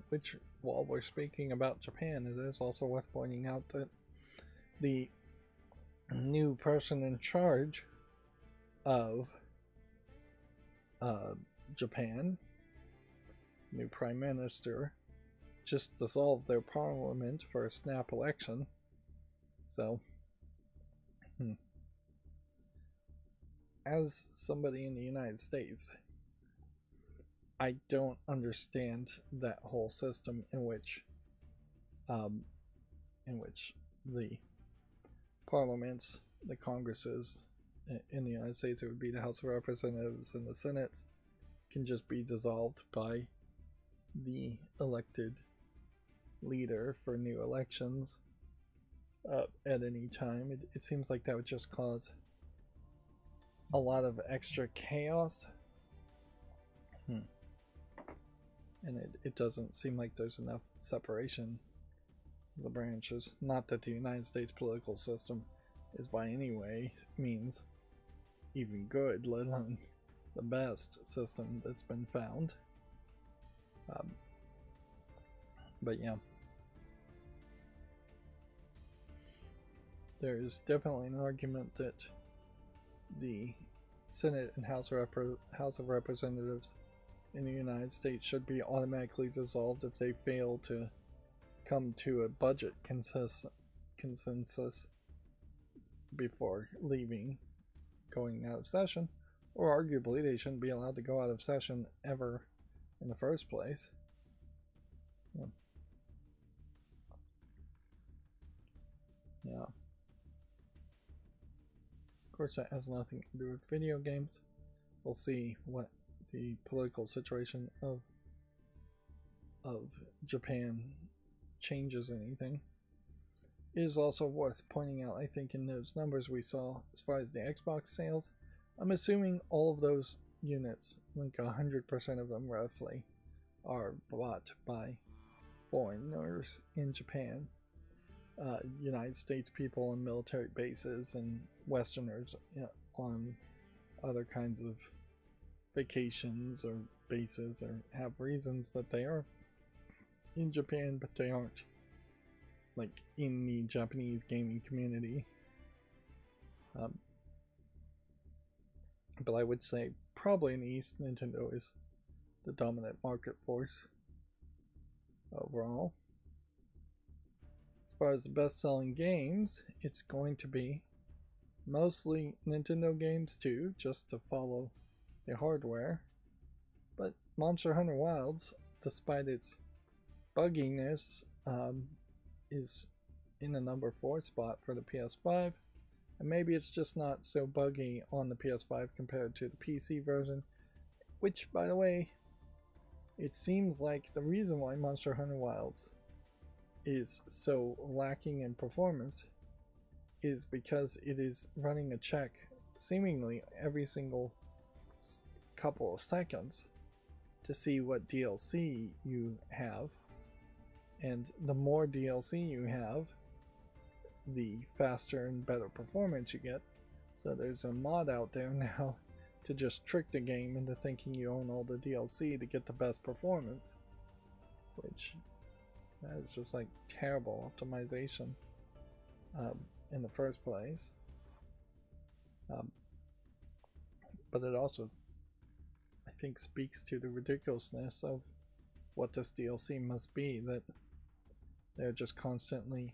Which, while we're speaking about Japan, it is also worth pointing out that the new person in charge of Japan, new prime minister, just dissolved their parliament for a snap election. So, as somebody in the United States, I don't understand that whole system in which the parliaments, the Congresses in the United States, it would be the House of Representatives and the Senate, can just be dissolved by the elected leader for new elections at any time. It seems like that would just cause a lot of extra chaos. And it doesn't seem like there's enough separation of the branches. Not that the United States political system is by any way means even good, let alone the best system that's been found. But yeah, there is definitely an argument that the Senate and House of Representatives in the United States should be automatically dissolved if they fail to come to a budget consensus before going out of session, or arguably they shouldn't be allowed to go out of session ever in the first place. Yeah. Of course, that has nothing to do with video games. We'll see what the political situation of Japan changes anything. It is also worth pointing out, I think, in those numbers we saw as far as the Xbox sales, I'm assuming all of those units, like 100% of them roughly, are bought by foreigners in Japan. United States people on military bases and Westerners on other kinds of vacations or bases, or have reasons that they are in Japan, but they aren't like in the Japanese gaming community. But I would say probably in the East, Nintendo is the dominant market force overall. As far as the best-selling games, it's going to be mostly Nintendo games too, just to follow the hardware. But Monster Hunter Wilds, despite its bugginess, is in the number 4 spot for the PS5. And maybe it's just not so buggy on the PS5 compared to the PC version, which, by the way, it seems like the reason why Monster Hunter Wilds is so lacking in performance is because it is running a check seemingly every single couple of seconds to see what DLC you have, and the more DLC you have, the faster and better performance you get. So there's a mod out there now to just trick the game into thinking you own all the DLC to get the best performance, which that is just like terrible optimization in the first place. But it also, I think speaks to the ridiculousness of what this DLC must be, that they're just constantly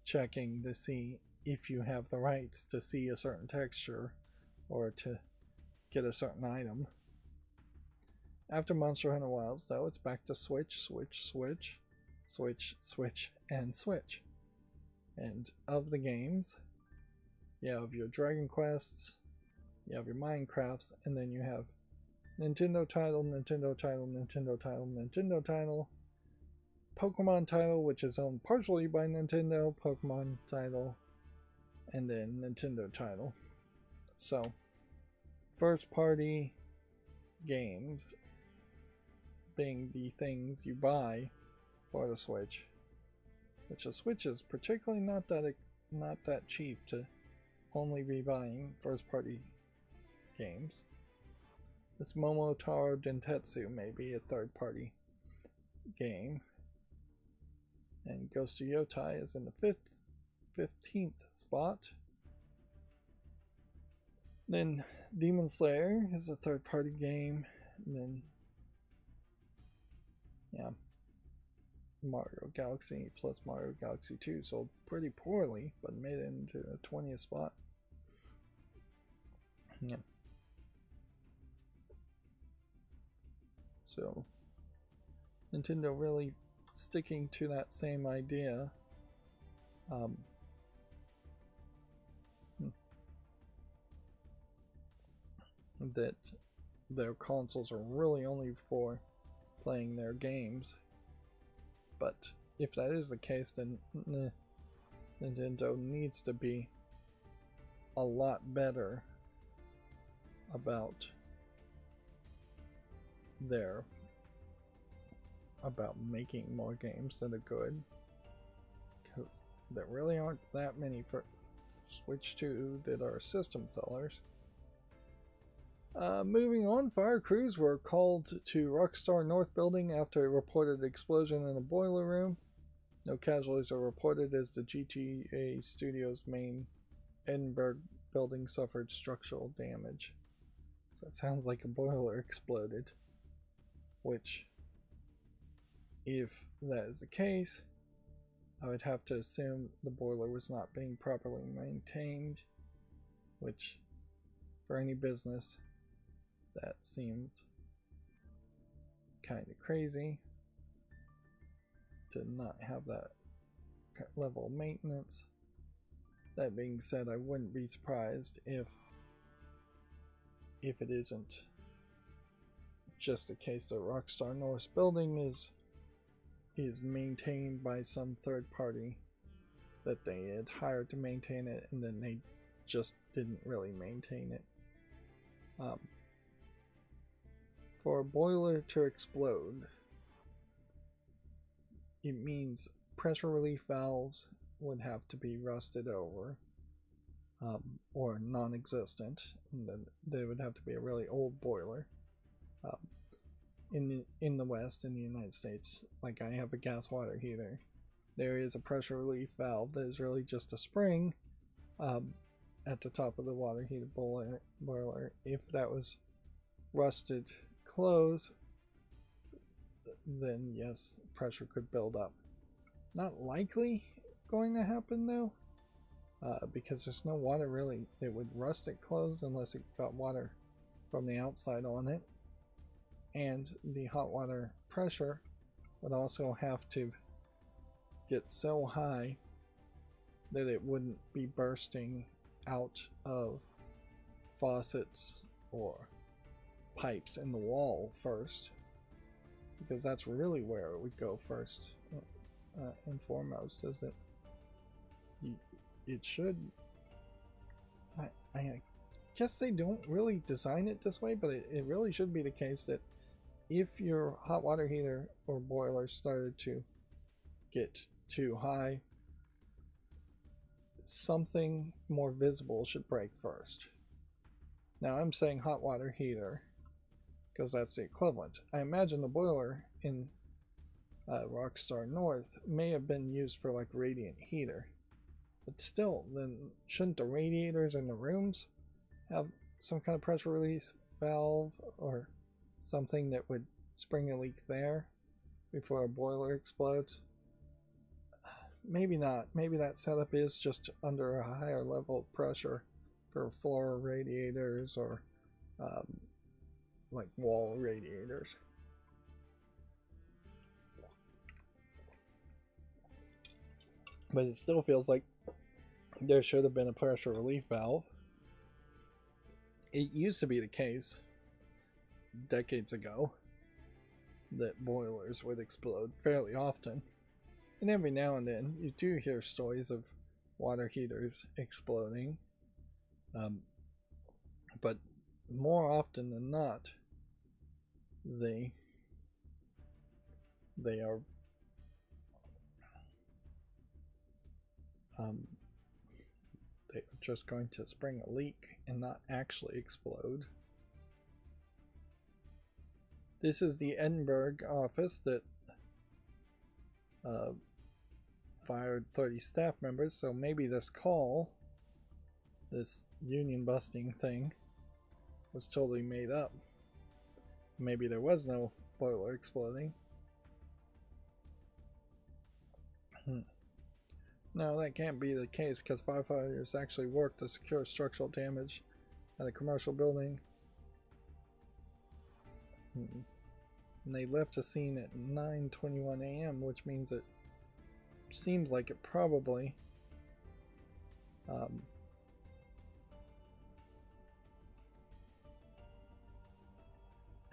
checking to see if you have the rights to see a certain texture or to get a certain item. After Monster Hunter Wilds, though, it's back to switch, switch, switch, switch, switch, and switch. And of the games, you have your Dragon Quests, you have your Minecrafts, and then you have Nintendo title, Nintendo title, Nintendo title, Nintendo title, Pokemon title, which is owned partially by Nintendo, Pokemon title, and then Nintendo title. So, first party games being the things you buy for the Switch, which the Switch is particularly not that cheap to only be buying first party games. This Momotaro Dentetsu may be a third party game, and Ghost of Yotai is in the 15th spot. Then Demon Slayer is a third party game, and then Mario Galaxy plus Mario Galaxy 2 sold pretty poorly, but made it into the 20th spot. Yeah. So Nintendo really sticking to that same idea. That their consoles are really only for playing their games. But if that is the case, then Nintendo needs to be a lot better about making more games that are good, because there really aren't that many for Switch 2 that are system sellers. Moving on, fire crews were called to Rockstar North building after a reported explosion in a boiler room. No casualties are reported as the GTA Studios main Edinburgh building suffered structural damage. So it sounds like a boiler exploded, which, if that is the case, I would have to assume the boiler was not being properly maintained, which, for any business, that seems kind of crazy to not have that level of maintenance. That being said, I wouldn't be surprised if it isn't just the case that Rockstar North's building is maintained by some third party that they had hired to maintain it, and then they just didn't really maintain it. For a boiler to explode, it means pressure relief valves would have to be rusted over, or non-existent, and then there would have to be a really old boiler. In the West, in the United States, like I have a gas water heater, there is a pressure relief valve that is really just a spring at the top of the water heater boiler. If that was rusted close, then yes, pressure could build up. Not likely going to happen though, because there's no water really that would rust it closed unless it got water from the outside on it, and the hot water pressure would also have to get so high that it wouldn't be bursting out of faucets or pipes in the wall first, because that's really where it would go first and foremost. Is that it should, I guess they don't really design it this way, but it really should be the case that if your hot water heater or boiler started to get too high, something more visible should break first. Now I'm saying hot water heater because that's the equivalent. I imagine the boiler in Rockstar North may have been used for like radiant heater, but still, then shouldn't the radiators in the rooms have some kind of pressure release valve or something that would spring a leak there before a boiler explodes. Maybe not. Maybe that setup is just under a higher level of pressure for floor radiators or like wall radiators. But it still feels like there should have been a pressure relief valve. It used to be the case decades ago that boilers would explode fairly often. And every now and then you do hear stories of water heaters exploding. But more often than not, they are they're just going to spring a leak and not actually explode. This is the Edinburgh office that fired 30 staff members, so maybe this call, this union busting thing, was totally made up. Maybe there was no boiler exploding. No, that can't be the case because firefighters actually worked to secure structural damage at a commercial building. And they left the scene at 9:21 a.m., which means it seems like it probably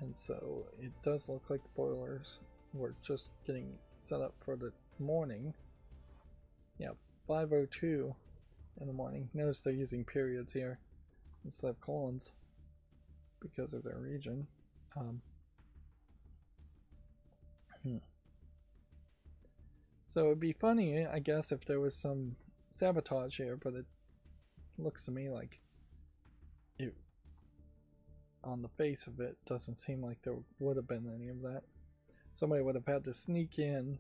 and so it does look like the boilers were just getting set up for the morning. Yeah, 5:02 in the morning. Notice they're using periods here instead of colons because of their region. So it'd be funny, I guess, if there was some sabotage here, but it looks to me like it, on the face of it, doesn't seem like there would have been any of that. Somebody would have had to sneak in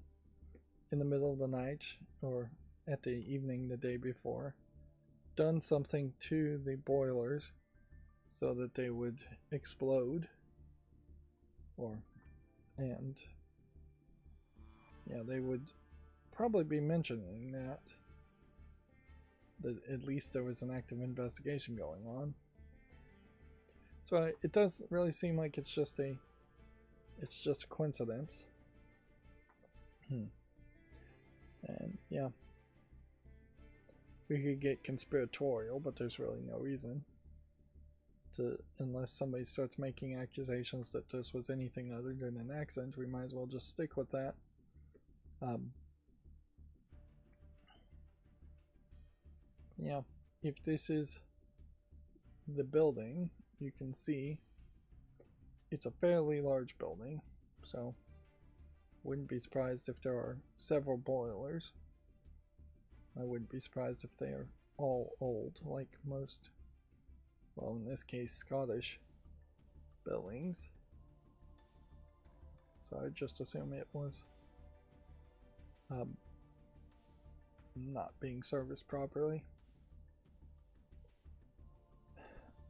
the middle of the night or at the evening the day before, done something to the boilers so that they would explode, and yeah, they would probably be mentioning that at least there was an active investigation going on. So it does really seem like it's just a coincidence. And yeah, we could get conspiratorial, but there's really no reason to, unless somebody starts making accusations that this was anything other than an accident. We might as well just stick with that. Yeah, if this is the building, you can see it's a fairly large building, so wouldn't be surprised if there are several boilers. I wouldn't be surprised if they are all old, like most, well, in this case, Scottish buildings. So I'd just assume it was not being serviced properly.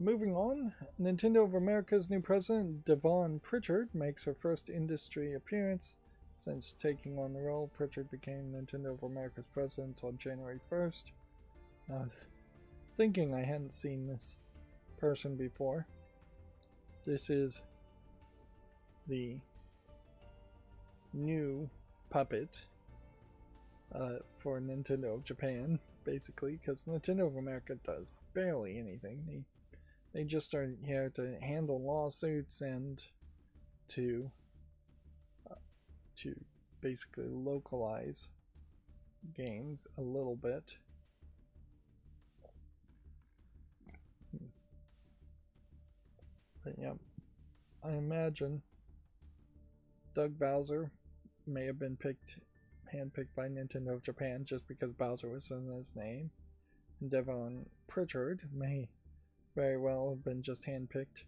Moving on, Nintendo of America's new president, Devon Pritchard, makes her first industry appearance since taking on the role. Pritchard became Nintendo of America's president on January 1st. I was thinking I hadn't seen this person before. This is the new puppet for Nintendo of Japan, basically, because Nintendo of America does barely anything. They just are here to handle lawsuits and to basically localize games a little bit. But yeah, I imagine Doug Bowser may have been handpicked by Nintendo of Japan just because Bowser was in his name. And Devon Pritchard may very well have been just handpicked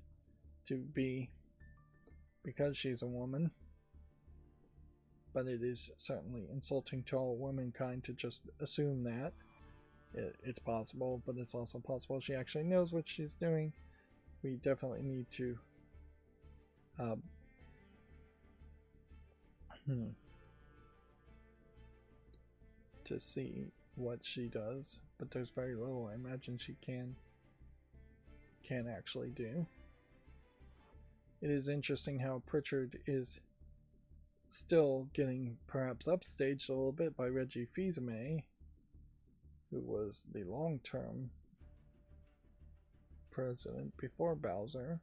to be because she's a woman. But it is certainly insulting to all womankind to just assume that. It's possible, but it's also possible she actually knows what she's doing. We definitely need to Um, to see what she does, but there's very little I imagine she can actually do. It is interesting how Pritchard is still getting perhaps upstaged a little bit by Reggie Fils-Aimé, who was the long-term president before Bowser.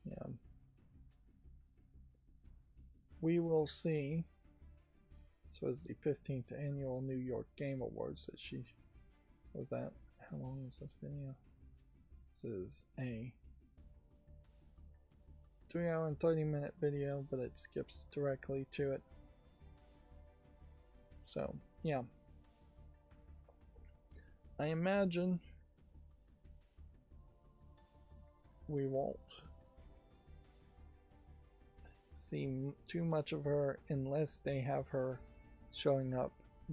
Yeah. We will see. So it's the 15th annual New York Game Awards that she was at. How long is this video? This is a 3-hour and 30-minute video, but it skips directly to it. So, yeah. I imagine we won't see too much of her unless they have her showing up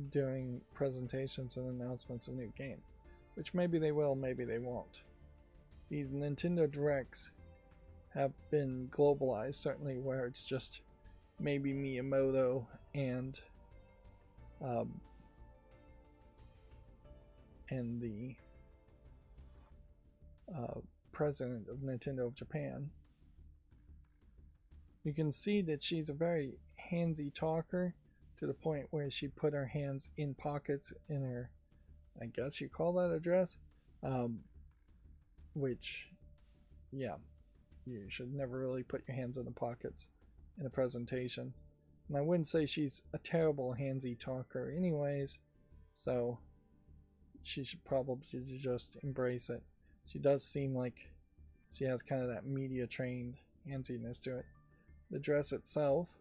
during presentations and announcements of new games, which maybe they will, maybe they won't. These Nintendo Directs have been globalized, certainly, where it's just maybe Miyamoto and the president of Nintendo of Japan. You can see that she's a very handsy talker, to the point where she put her hands in pockets in her, I guess you call that a dress, which, yeah, you should never really put your hands in the pockets in a presentation. And I wouldn't say she's a terrible handsy talker anyways, so she should probably just embrace it. She does seem like she has kind of that media trained handsiness to it. The dress itself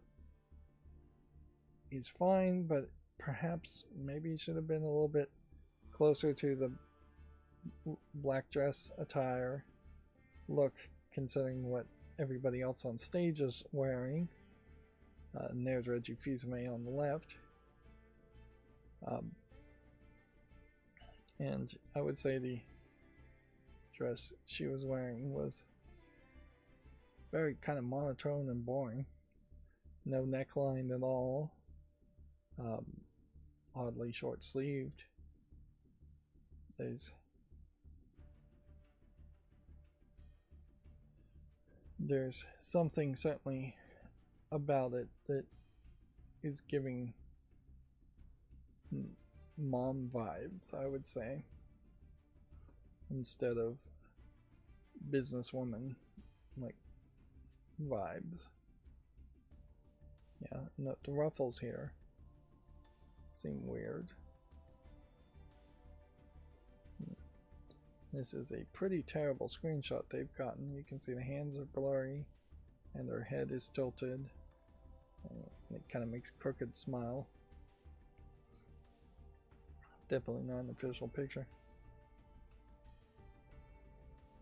is fine, but perhaps maybe it should have been a little bit closer to the black dress attire look, considering what everybody else on stage is wearing. And there's Reggie Fils-Aimé on the left. And I would say the dress she was wearing was very kind of monotone and boring. No neckline at all. Oddly short sleeved. There's something certainly about it that is giving mom vibes, I would say, instead of businesswoman like vibes. Yeah, no, the ruffles here seem weird. This is a pretty terrible screenshot they've gotten. You can see the hands are blurry and her head is tilted. It kind of makes a crooked smile. Definitely not an official picture.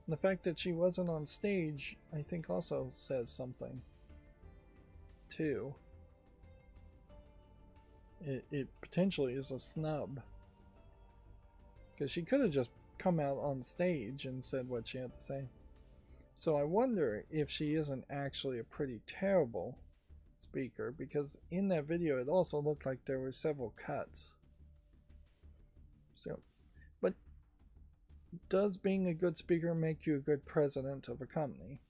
And the fact that she wasn't on stage, I think, also says something too. It potentially is a snub, because she could have just come out on stage and said what she had to say. So I wonder if she isn't actually a pretty terrible speaker, because in that video it also looked like there were several cuts. So, but does being a good speaker make you a good president of a company?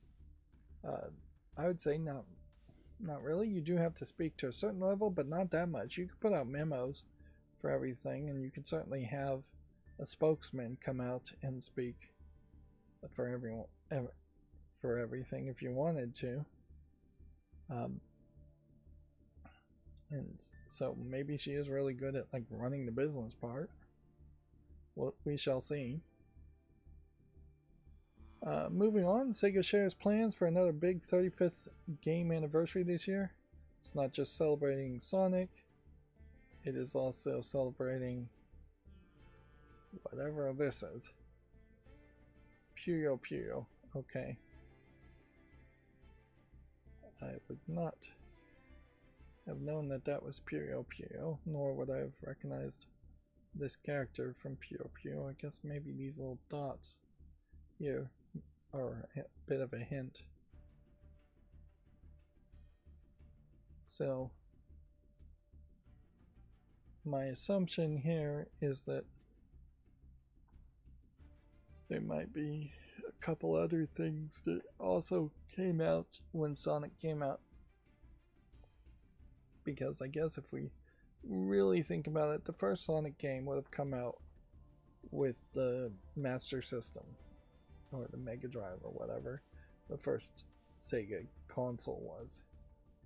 I would say no. Not really. You do have to speak to a certain level, but not that much. You can put out memos for everything, and you can certainly have a spokesman come out and speak for everyone, for everything if you wanted to. And so maybe she is really good at like running the business part. Well, we shall see. Moving on, Sega shares plans for another big 35th game anniversary this year. It's not just celebrating Sonic, it is also celebrating whatever this is. Puyo Puyo. Okay. I would not have known that that was Puyo Puyo, nor would I have recognized this character from Puyo Puyo. I guess maybe these little dots here or a bit of a hint. So my assumption here is that there might be a couple other things that also came out when Sonic came out. Because I guess if we really think about it, the first Sonic game would have come out with the Master System, or the Mega Drive, or whatever the first Sega console was.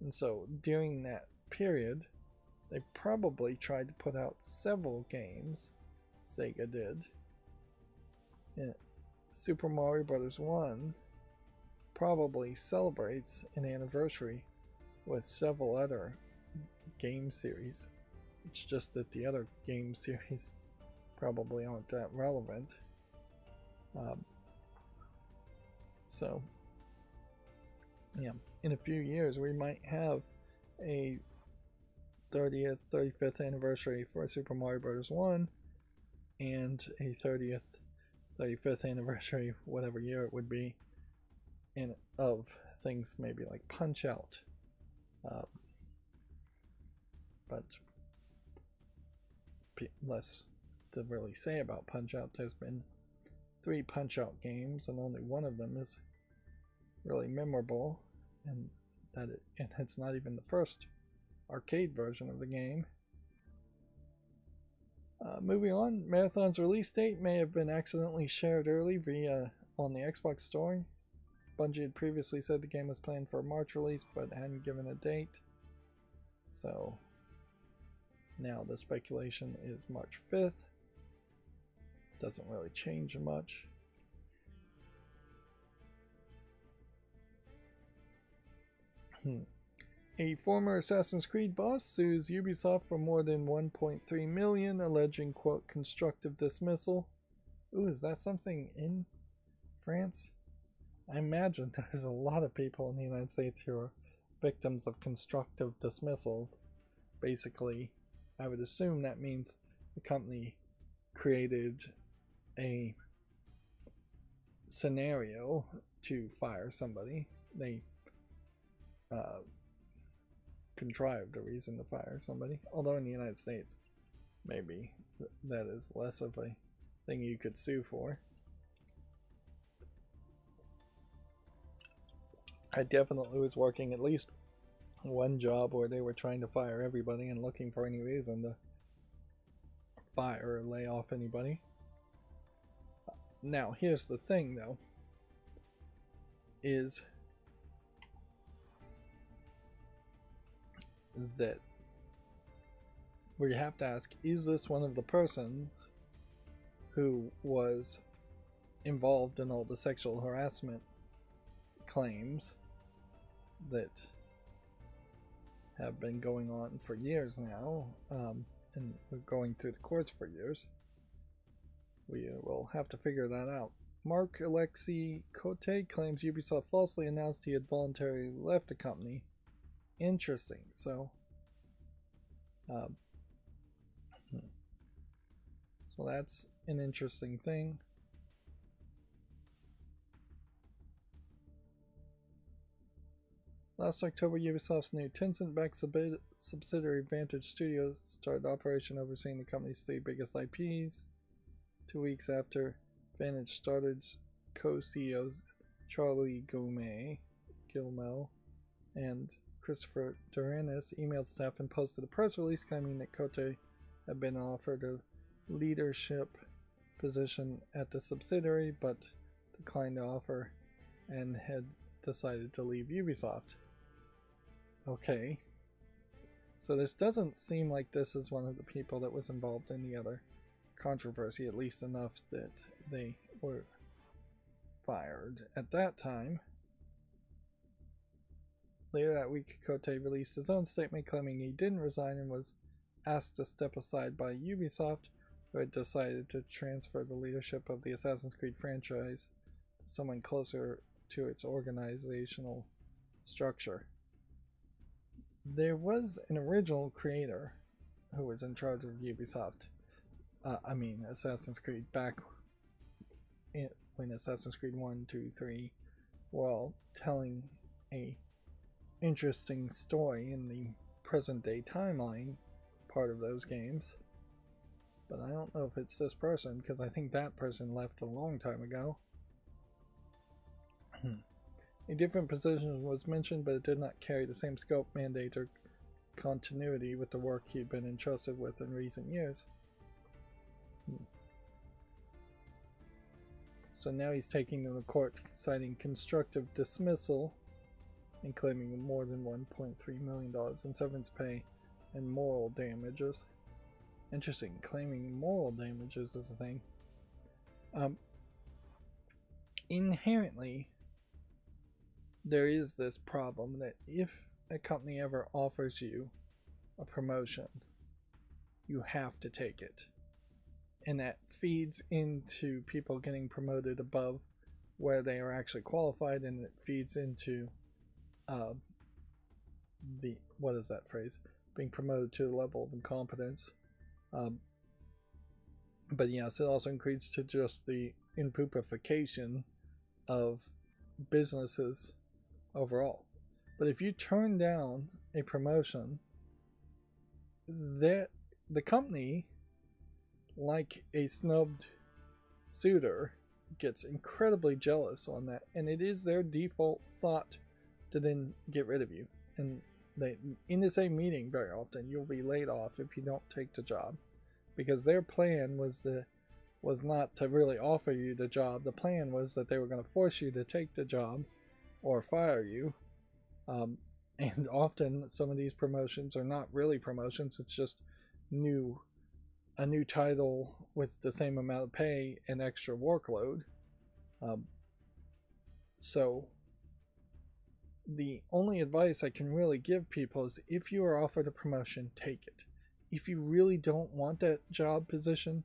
And so during that period, they probably tried to put out several games. Sega did. And Super Mario Bros. 1 probably celebrates an anniversary with several other game series. It's just that the other game series probably aren't that relevant. So, yeah, in a few years we might have a 30th, 35th anniversary for Super Mario Bros. 1 and a 30th, 35th anniversary, whatever year it would be, of things maybe like Punch-Out. But less to really say about Punch-Out. There's been 3 Punch-Out games, and only one of them is really memorable, and it's not even the first arcade version of the game. Moving on, Marathon's release date may have been accidentally shared early on the Xbox store. Bungie had previously said the game was planned for a March release, but hadn't given a date. So now the speculation is March 5th. Doesn't really change much. A former Assassin's Creed boss sues Ubisoft for more than $1.3 million, alleging, quote, constructive dismissal. Ooh, is that something in France? I imagine there's a lot of people in the United States who are victims of constructive dismissals. Basically, I would assume that means the company created a scenario to fire somebody. They contrived a reason to fire somebody. Although in the United States, maybe that is less of a thing you could sue for. I definitely was working at least one job where they were trying to fire everybody and looking for any reason to fire or lay off anybody. Now, here's the thing, though, is that we have to ask, is this one of the persons who was involved in all the sexual harassment claims that have been going on for years now, and we're going through the courts for years? We will have to figure that out. Mark Alexei Cote claims Ubisoft falsely announced he had voluntarily left the company. Interesting. So that's an interesting thing. Last October, Ubisoft's new Tencent-backed subsidiary Vantage Studios started operation overseeing the company's 3 biggest IPs. 2 weeks after Vantage started, co-CEOs Charlie Gilmo and Christopher Duranis emailed staff and posted a press release claiming that Cote had been offered a leadership position at the subsidiary but declined the offer and had decided to leave Ubisoft. Okay, so this doesn't seem like this is one of the people that was involved in the other controversy, at least enough that they were fired at that time. Later that week, Cote released his own statement claiming he didn't resign and was asked to step aside by Ubisoft, who had decided to transfer the leadership of the Assassin's Creed franchise to someone closer to its organizational structure. There was an original creator who was in charge of Ubisoft, Assassin's Creed, back when Assassin's Creed 1, 2, 3 were all telling a interesting story in the present day timeline part of those games. But I don't know if it's this person, because I think that person left a long time ago. A different position was mentioned, but it did not carry the same scope, mandate, or continuity with the work he'd been entrusted with in recent years. So now he's taking them to court, citing constructive dismissal and claiming more than $1.3 million in severance pay and moral damages. Interesting, claiming moral damages is a thing. Inherently, there is this problem that if a company ever offers you a promotion, you have to take it. And that feeds into people getting promoted above where they are actually qualified, and it feeds into what is that phrase? Being promoted to the level of incompetence. But yes, it also increases to just the impoopification of businesses overall. But if you turn down a promotion, the company, like a snubbed suitor, gets incredibly jealous on that, and it is their default thought to then get rid of you. And they, in the same meeting, very often you'll be laid off if you don't take the job, because their plan was not to really offer you the job. The plan was that they were going to force you to take the job or fire you. And often some of these promotions are not really promotions, it's just a new title with the same amount of pay and extra workload. So the only advice I can really give people is, if you are offered a promotion, take it. If you really don't want that job position,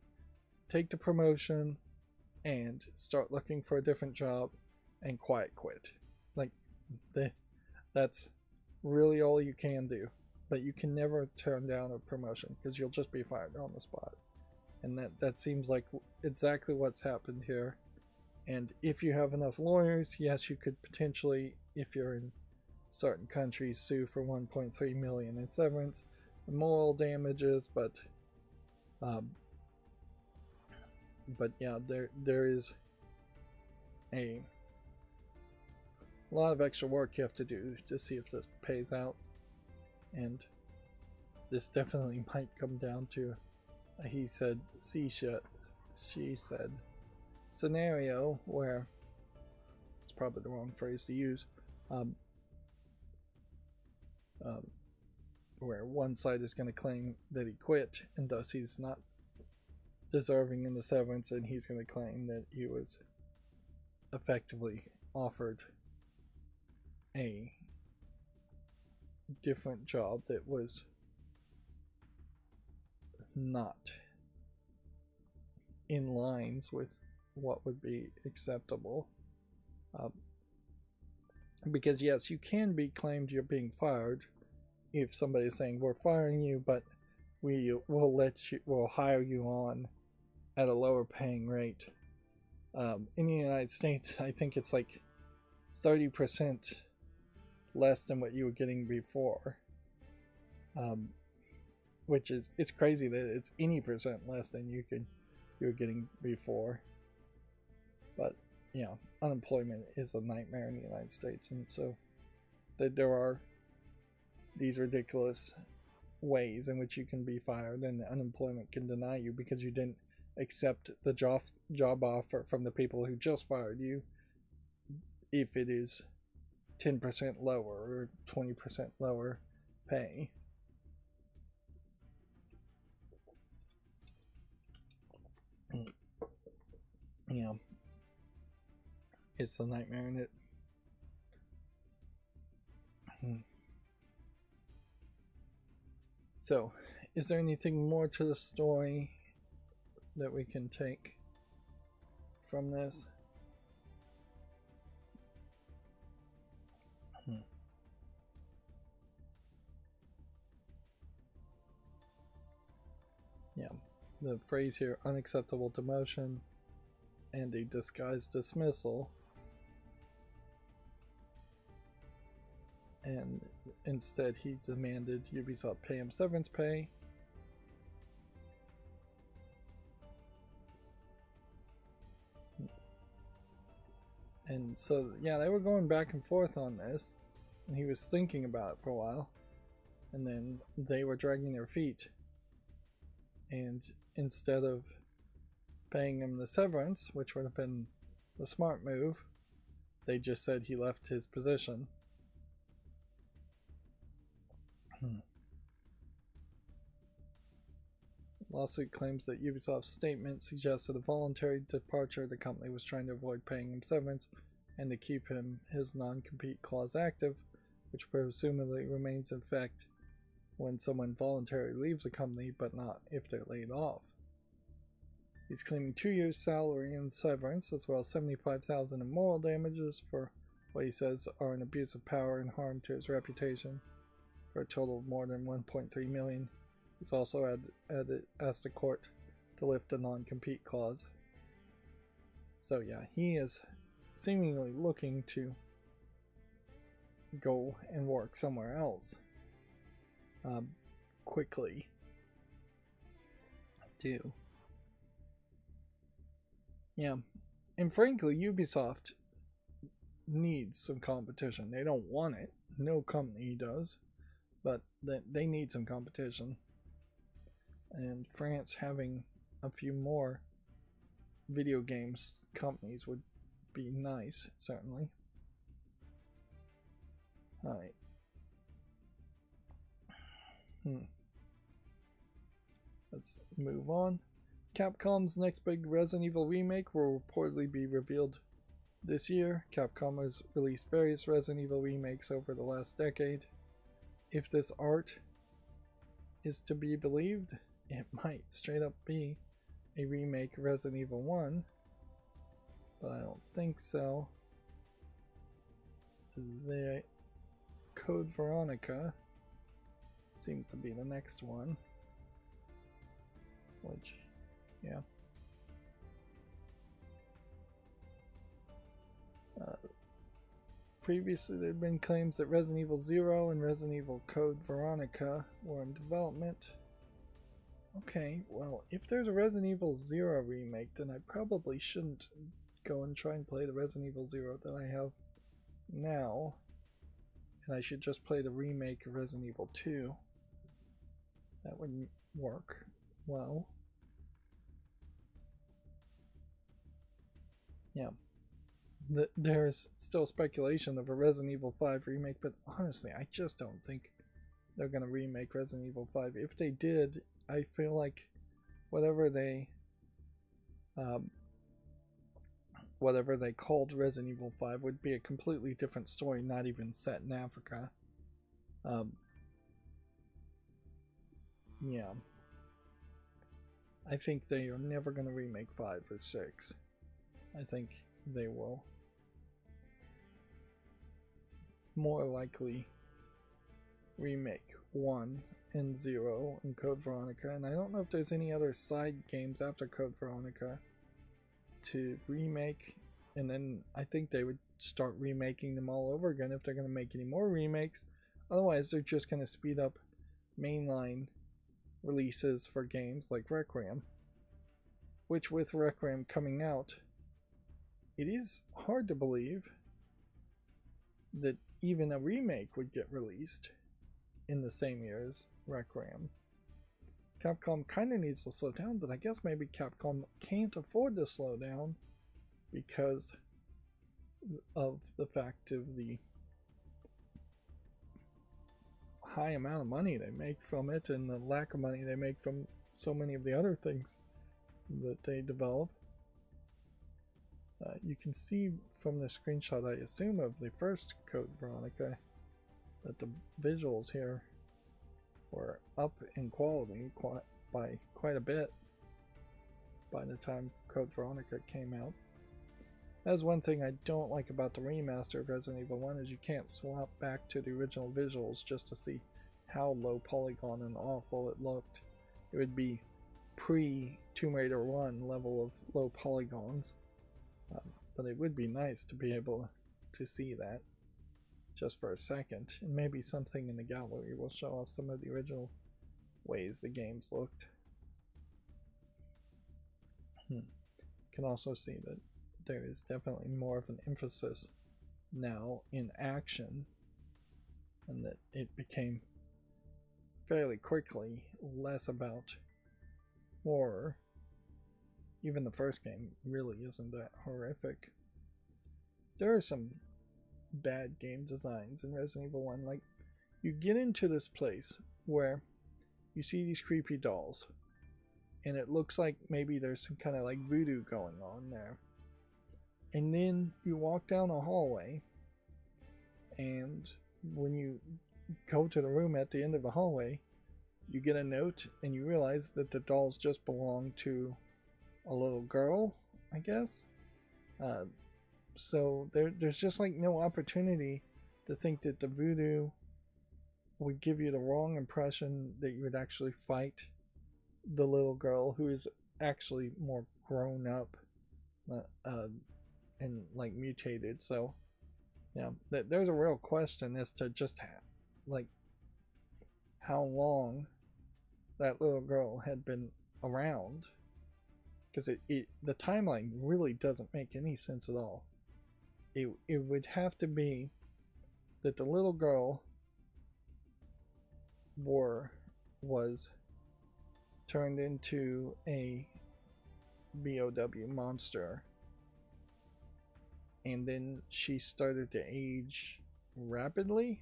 take the promotion and start looking for a different job and quiet quit. Like, that's really all you can do. But you can never turn down a promotion, because you'll just be fired on the spot. And that seems like exactly what's happened here. And if you have enough lawyers, yes, you could potentially, if you're in certain countries, sue for $1.3 million in severance and moral damages. But yeah, there is a lot of extra work you have to do to see if this pays out, and this definitely might come down to a he said, she said scenario, where it's probably the wrong phrase to use, where one side is going to claim that he quit and thus he's not deserving in the severance, and he's going to claim that he was effectively offered a different job that was not in lines with what would be acceptable. Because yes, you can be claimed you're being fired if somebody is saying, we're firing you, but we'll hire you on at a lower paying rate. In the United States, I think it's like 30% less than what you were getting before, which is, it's crazy that it's any percent less than you were getting before. But you know, unemployment is a nightmare in the United States, and so there are these ridiculous ways in which you can be fired, and unemployment can deny you because you didn't accept the job offer from the people who just fired you, if it is 10% lower or 20% lower pay. You know, it's a nightmare, isn't it? So, is there anything more to the story that we can take from this? Yeah, the phrase here, unacceptable demotion, and a disguised dismissal. And instead he demanded Ubisoft pay him severance pay. And so, yeah, they were going back and forth on this, and he was thinking about it for a while, and then they were dragging their feet. And instead of paying him the severance, which would have been the smart move, they just said he left his position. Lawsuit claims that Ubisoft's statement suggested a voluntary departure. The company was trying to avoid paying him severance and to keep his non-compete clause active, which presumably remains in effect when someone voluntarily leaves a company, but not if they're laid off. He's claiming 2 years' salary and severance, as well as $75,000 in moral damages for what he says are an abuse of power and harm to his reputation, for a total of more than $1.3 million. He's also asked the court to lift the non-compete clause. So yeah, he is seemingly looking to go and work somewhere else quickly too. Yeah, and frankly, Ubisoft needs some competition. They don't want it. No company does, but they need some competition. And France having a few more video games companies would be nice, certainly. Alright. Let's move on. Capcom's next big Resident Evil remake will reportedly be revealed this year. Capcom has released various Resident Evil remakes over the last decade. If this art is to be believed, it might straight up be a remake of Resident Evil 1, but I don't think so. The Code Veronica seems to be the next one, which, yeah. Previously, there had been claims that Resident Evil 0 and Resident Evil Code Veronica were in development. Okay, well, if there's a Resident Evil 0 remake, then I probably shouldn't go and try and play the Resident Evil 0 that I have now. And I should just play the remake of Resident Evil 2. That would work well. Yeah. There's still speculation of a Resident Evil 5 remake, but honestly, I just don't think they're going to remake Resident Evil 5. If they did, I feel like whatever they called Resident Evil 5 would be a completely different story, not even set in Africa. Yeah. I think they are never going to remake 5 or 6. I think they will more likely remake 1 and 0 and Code Veronica, and I don't know if there's any other side games after Code Veronica to remake, and then I think they would start remaking them all over again if they're going to make any more remakes. Otherwise, they're just going to speed up mainline releases for games like Requiem, which with Requiem coming out, it is hard to believe that even a remake would get released in the same year as Requiem. Capcom kind of needs to slow down, but I guess maybe Capcom can't afford to slow down because of the fact of the high amount of money they make from it and the lack of money they make from so many of the other things that they develop. You can see from the screenshot, I assume, of the first Code Veronica, that the visuals here were up in quality by quite a bit by the time Code Veronica came out. That's one thing I don't like about the remaster of Resident Evil 1 is you can't swap back to the original visuals just to see how low polygon and awful it looked. It would be pre-Tomb Raider 1 level of low polygons but it would be nice to be able to see that just for a second, and maybe something in the gallery will show us some of the original ways the games looked. You can also see that there is definitely more of an emphasis now in action, and that it became fairly quickly less about horror. Even the first game really isn't that horrific. There are some bad game designs in Resident Evil 1. Like, you get into this place where you see these creepy dolls, and it looks like maybe there's some kind of like voodoo going on there. And then you walk down a hallway, and when you go to the room at the end of the hallway, you get a note and you realize that the dolls just belong to a little girl, I guess. So there's just like no opportunity to think that the voodoo would give you the wrong impression that you would actually fight the little girl, who is actually more grown up and like mutated. So yeah, there's a real question as to just like how long that little girl had been around, because the timeline really doesn't make any sense at all. It would have to be that the little girl was turned into a BOW monster, and then she started to age rapidly,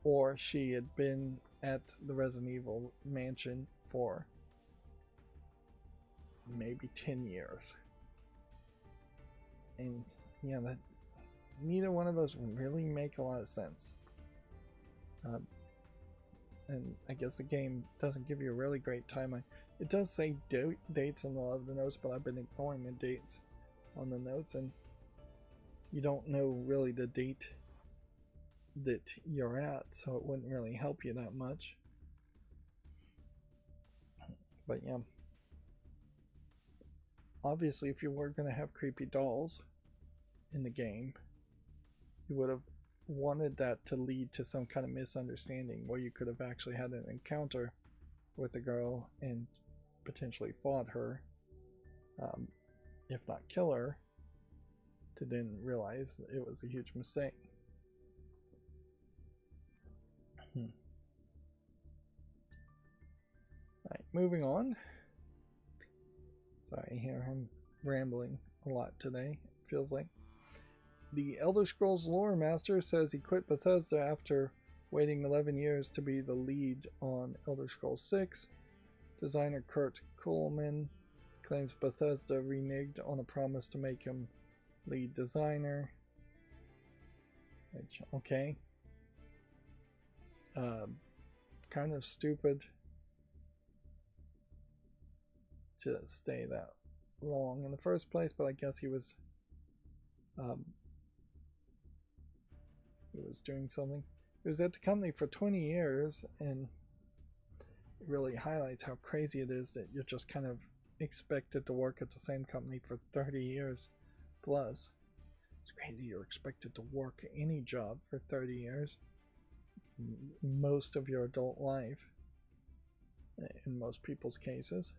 or she had been at the Resident Evil mansion for maybe 10 years. And yeah, that neither one of those really make a lot of sense. And I guess the game doesn't give you a really great timeline. It does say dates on a lot of the notes, but I've been ignoring the dates on the notes, and you don't know really the date that you're at, so it wouldn't really help you that much. But yeah, obviously if you were going to have creepy dolls in the game, you would have wanted that to lead to some kind of misunderstanding where you could have actually had an encounter with the girl and potentially fought her, if not kill her, to then realize it was a huge mistake. Alright, moving on. Sorry, here I'm rambling a lot today, it feels like. The Elder Scrolls lore master says he quit Bethesda after waiting 11 years to be the lead on Elder Scrolls 6. Designer Kurt Coleman claims Bethesda reneged on a promise to make him lead designer. Which, okay. Kind of stupid to stay that long in the first place, but I guess he was doing something. He was at the company for 20 years, and it really highlights how crazy it is that you're just kind of expected to work at the same company for 30 years plus. It's crazy you're expected to work any job for 30 years, most of your adult life, in most people's cases.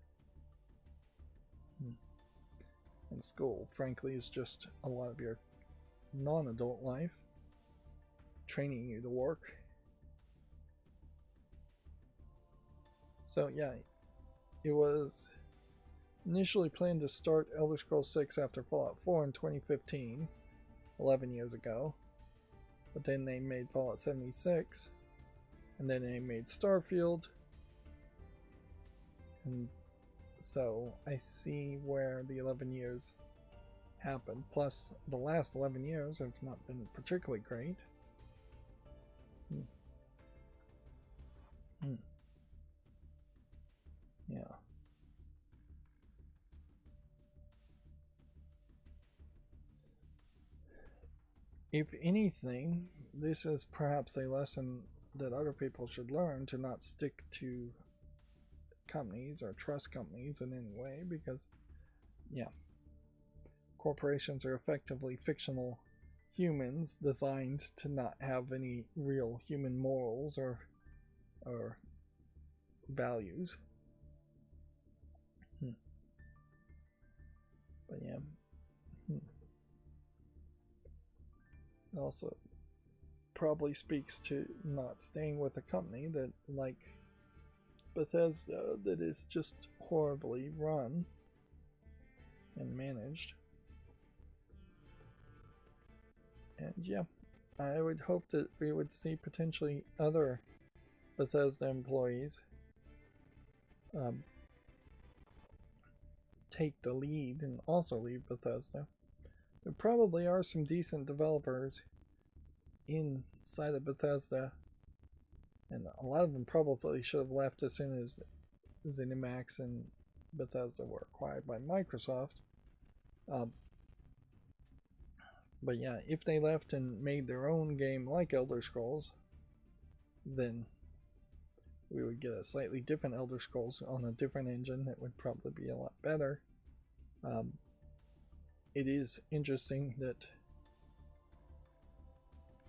And school, frankly, is just a lot of your non-adult life, training you to work. So yeah, it was initially planned to start Elder Scrolls 6 after Fallout 4 in 2015, 11 years ago. But then they made Fallout 76, and then they made Starfield. And so I see where the 11 years happened. Plus, the last 11 years have not been particularly great. Yeah. If anything, this is perhaps a lesson that other people should learn, to not stick to companies or trust companies in any way, because yeah, corporations are effectively fictional humans designed to not have any real human morals or values. But yeah. It also probably speaks to not staying with a company that, like Bethesda, that is just horribly run and managed. And yeah, I would hope that we would see potentially other Bethesda employees take the lead and also leave Bethesda. There probably are some decent developers inside of Bethesda, and a lot of them probably should have left as soon as ZeniMax and Bethesda were acquired by Microsoft. But yeah, if they left and made their own game like Elder Scrolls, then we would get a slightly different Elder Scrolls on a different engine that would probably be a lot better. It is interesting that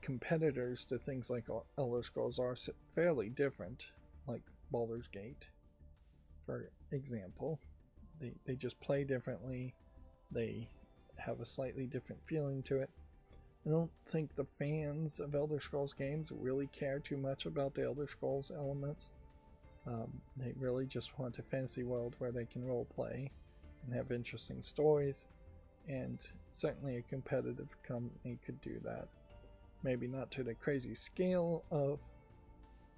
competitors to things like Elder Scrolls are fairly different, like Baldur's Gate, for example. They just play differently. They have a slightly different feeling to it. I don't think the fans of Elder Scrolls games really care too much about the Elder Scrolls elements. They really just want a fantasy world where they can role play and have interesting stories, and certainly a competitive company could do that. Maybe not to the crazy scale of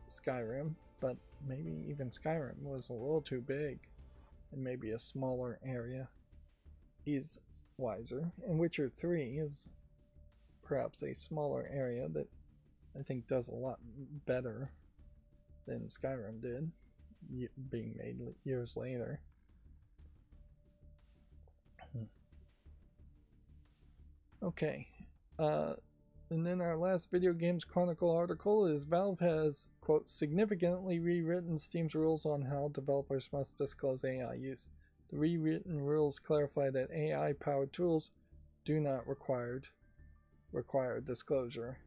Skyrim, but maybe even Skyrim was a little too big, and maybe a smaller area is wiser. And Witcher 3 is perhaps a smaller area that I think does a lot better than Skyrim did, being made years later. Okay, and then our last Video Games Chronicle article is Valve has, quote, significantly rewritten Steam's rules on how developers must disclose AI use. The rewritten rules clarify that AI-powered tools do not require disclosure.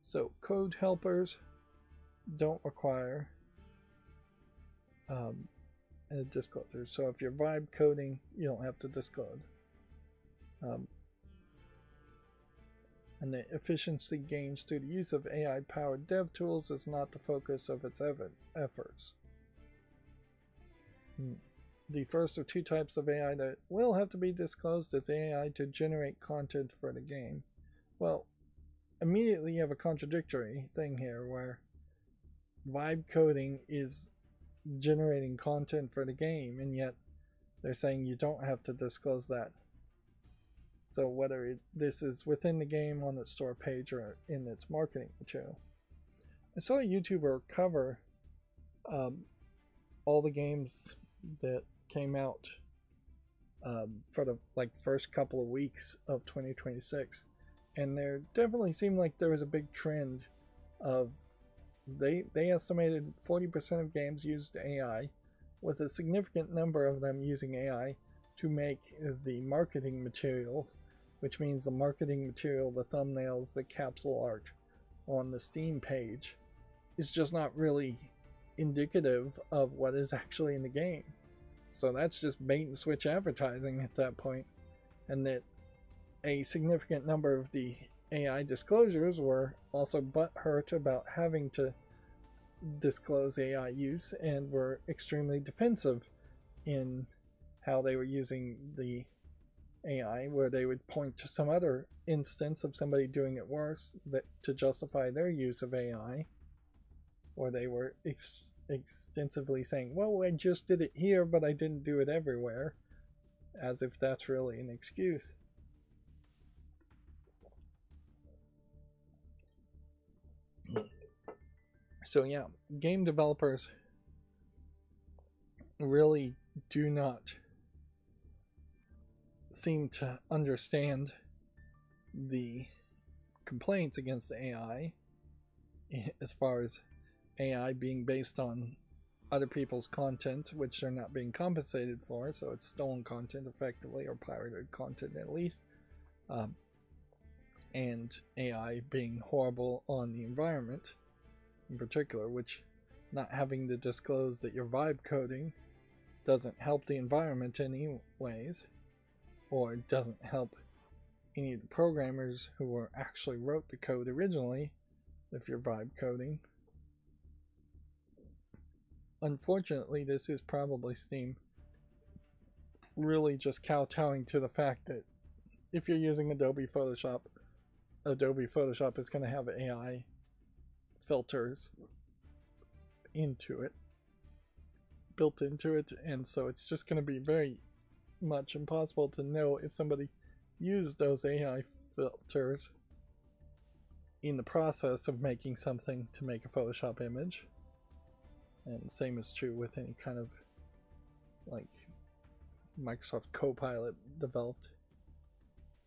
So code helpers don't require a disclosure. So if you're vibe coding, you don't have to disclose. And the efficiency gains through the use of AI-powered dev tools is not the focus of its efforts. The first of two types of AI that will have to be disclosed is AI to generate content for the game. Well, immediately you have a contradictory thing here where vibe coding is generating content for the game, and yet they're saying you don't have to disclose that. So whether this is within the game on its store page or in its marketing material. I saw a YouTuber cover all the games that came out for the first couple of weeks of 2026, and there definitely seemed like there was a big trend of they estimated 40% of games used AI, with a significant number of them using AI to make the marketing material, which means the marketing material, the thumbnails, the capsule art on the Steam page is just not really indicative of what is actually in the game. So that's just bait and switch advertising at that point, and that a significant number of the AI disclosures were also butthurt about having to disclose AI use and were extremely defensive in how they were using the AI, where they would point to some other instance of somebody doing it worse to justify their use of AI, or they were extensively saying, well, I just did it here, but I didn't do it everywhere, as if that's really an excuse. So yeah, game developers really do not seem to understand the complaints against AI as far as AI being based on other people's content, which they're not being compensated for, so it's stolen content effectively, or pirated content at least, and AI being horrible on the environment in particular, which not having to disclose that you're vibe coding doesn't help the environment any ways, or it doesn't help any of the programmers who actually wrote the code originally if you're vibe coding. Unfortunately, this is probably Steam really just kowtowing to the fact that if you're using Adobe Photoshop is going to have AI filters built into it, and so it's just going to be very much impossible to know if somebody used those AI filters in the process of making something to make a Photoshop image. And the same is true with any kind of like Microsoft Copilot developed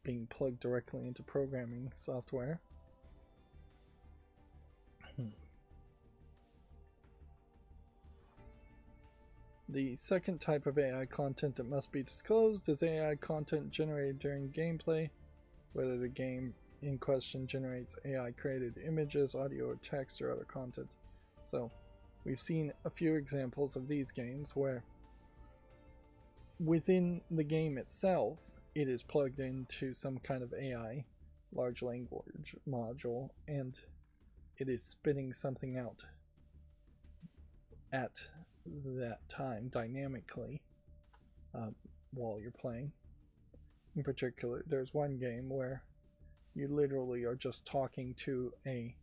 being plugged directly into programming software. The second type of AI content that must be disclosed is AI content generated during gameplay, whether the game in question generates AI created images, audio, or text, or other content. So we've seen a few examples of these games where within the game itself it is plugged into some kind of AI large language module, and it is spitting something out at that time dynamically while you're playing. In particular, there's one game where you literally are just talking to a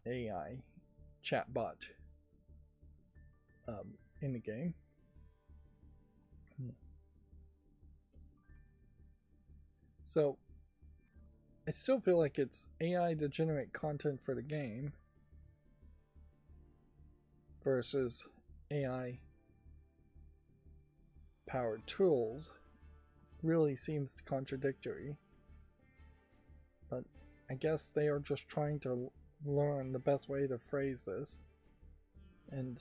AI chatbot in the game. So I still feel like it's AI to generate content for the game versus AI powered tools. Really seems contradictory, but I guess they are just trying to learn the best way to phrase this and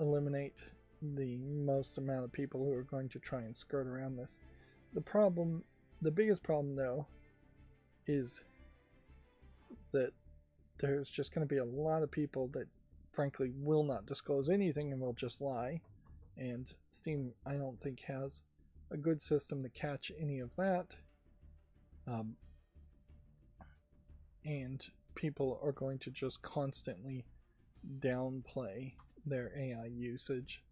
eliminate the most amount of people who are going to try and skirt around this. The biggest problem though, is that there's just going to be a lot of people that frankly will not disclose anything and will just lie, and Steam I don't think has a good system to catch any of that, and people are going to just constantly downplay their AI usage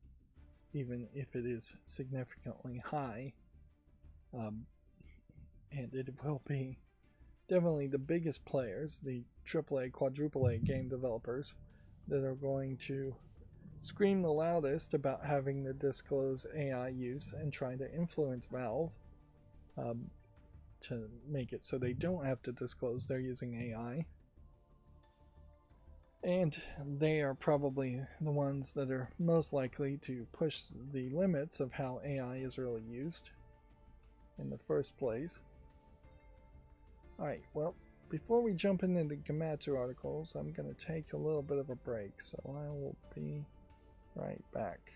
even if it is significantly high, and it will be definitely the biggest players, the AAA, quadruple A game developers, that are going to scream the loudest about having to disclose AI use and trying to influence Valve to make it so they don't have to disclose they're using AI. And they are probably the ones that are most likely to push the limits of how AI is really used in the first place. Alright, well, before we jump into the Gematsu articles, I'm going to take a little bit of a break, so I will be right back.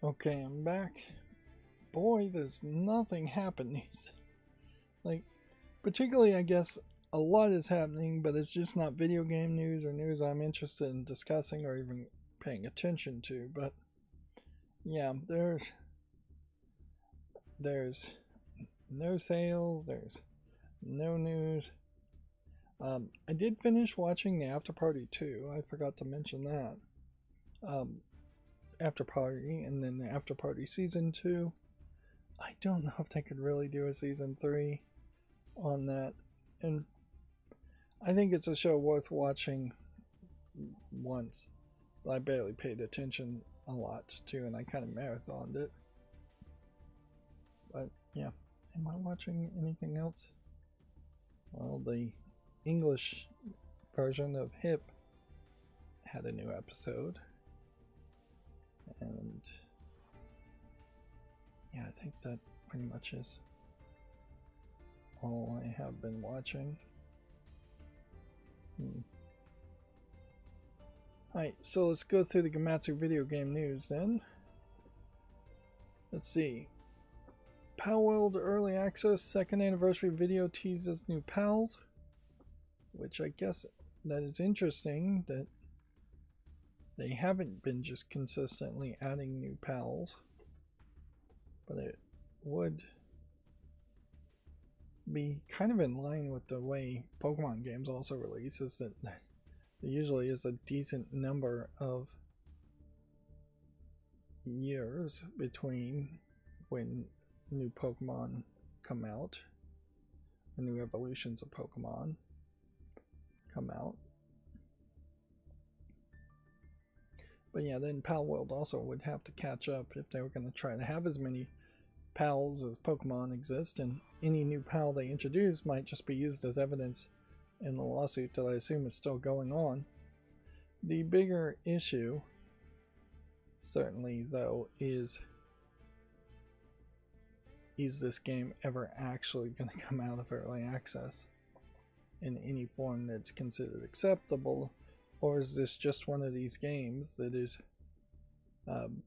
Okay, I'm back. Boy, does nothing happen these days. Like, particularly, I guess, a lot is happening, but it's just not video game news or news I'm interested in discussing or even paying attention to. But, yeah, there's no sales, there's no news. I did finish watching the After Party 2. I forgot to mention that. After Party, and then the After Party Season 2. I don't know if they could really do a Season 3 on that. And I think it's a show worth watching once. I barely paid attention a lot to, and I kind of marathoned it. But yeah, am I watching anything else? Well, the English version of Hip had a new episode. And yeah, I think that pretty much is all I have been watching. Alright, so let's go through the Gematsu video game news then. Let's see. Palworld Early Access 2nd Anniversary video teases new pals, which I guess that is interesting that they haven't been just consistently adding new pals, but it would be kind of in line with the way Pokemon games also release, is that there usually is a decent number of years between when new Pokemon come out, or new evolutions of Pokemon come out. But yeah, then Palworld also would have to catch up if they were going to try to have as many pals as Pokemon exist, and any new pal they introduce might just be used as evidence in the lawsuit that I assume is still going on. The bigger issue, certainly though, is this game ever actually going to come out of early access in any form that's considered acceptable? Or is this just one of these games that is going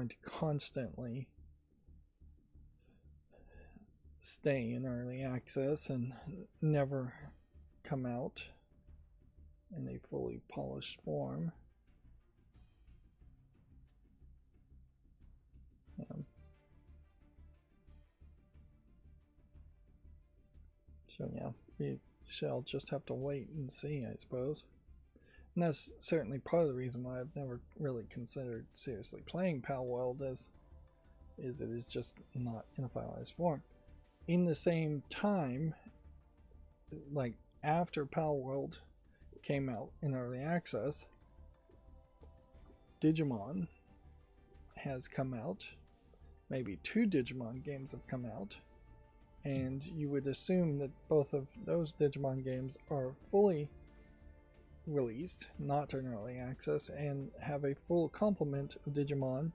to constantly stay in early access and never come out in a fully polished form? So yeah, we shall just have to wait and see, I suppose. And that's certainly part of the reason why I've never really considered seriously playing Palworld, is it is just not in a finalized form. In the same time, like after Palworld came out in early access, Digimon has come out. Maybe 2 Digimon games have come out. And you would assume that both of those Digimon games are fully released, not in early access, and have a full complement of Digimon,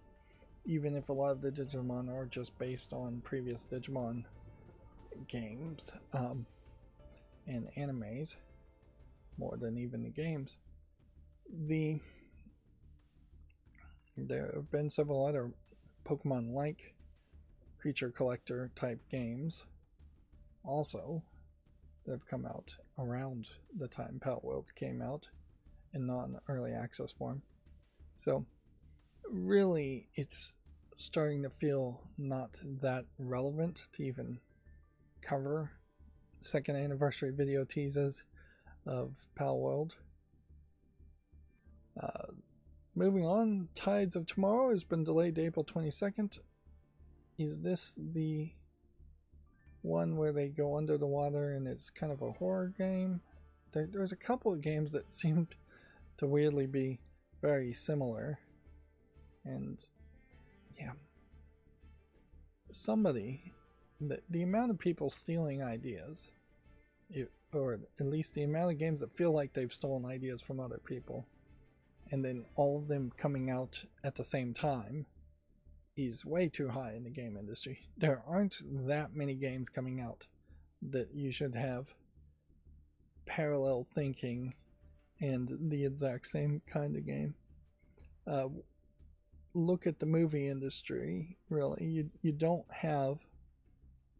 even if a lot of the Digimon are just based on previous Digimon games and animes, more than even the games. There have been several other Pokemon-like creature collector type games also that have come out around the time Palworld came out in non-early access form. So really it's starting to feel not that relevant to even cover 2nd anniversary video teases of Palworld. Moving on, Tides of Tomorrow has been delayed to April 22nd. Is this the one where they go under the water and it's kind of a horror game? There's a couple of games that seemed to weirdly be very similar. And yeah, the amount of people stealing ideas, or at least the amount of games that feel like they've stolen ideas from other people, and then all of them coming out at the same time, is way too high in the game industry. There aren't that many games coming out that you should have parallel thinking and the exact same kind of game. look at the movie industry, really, you don't have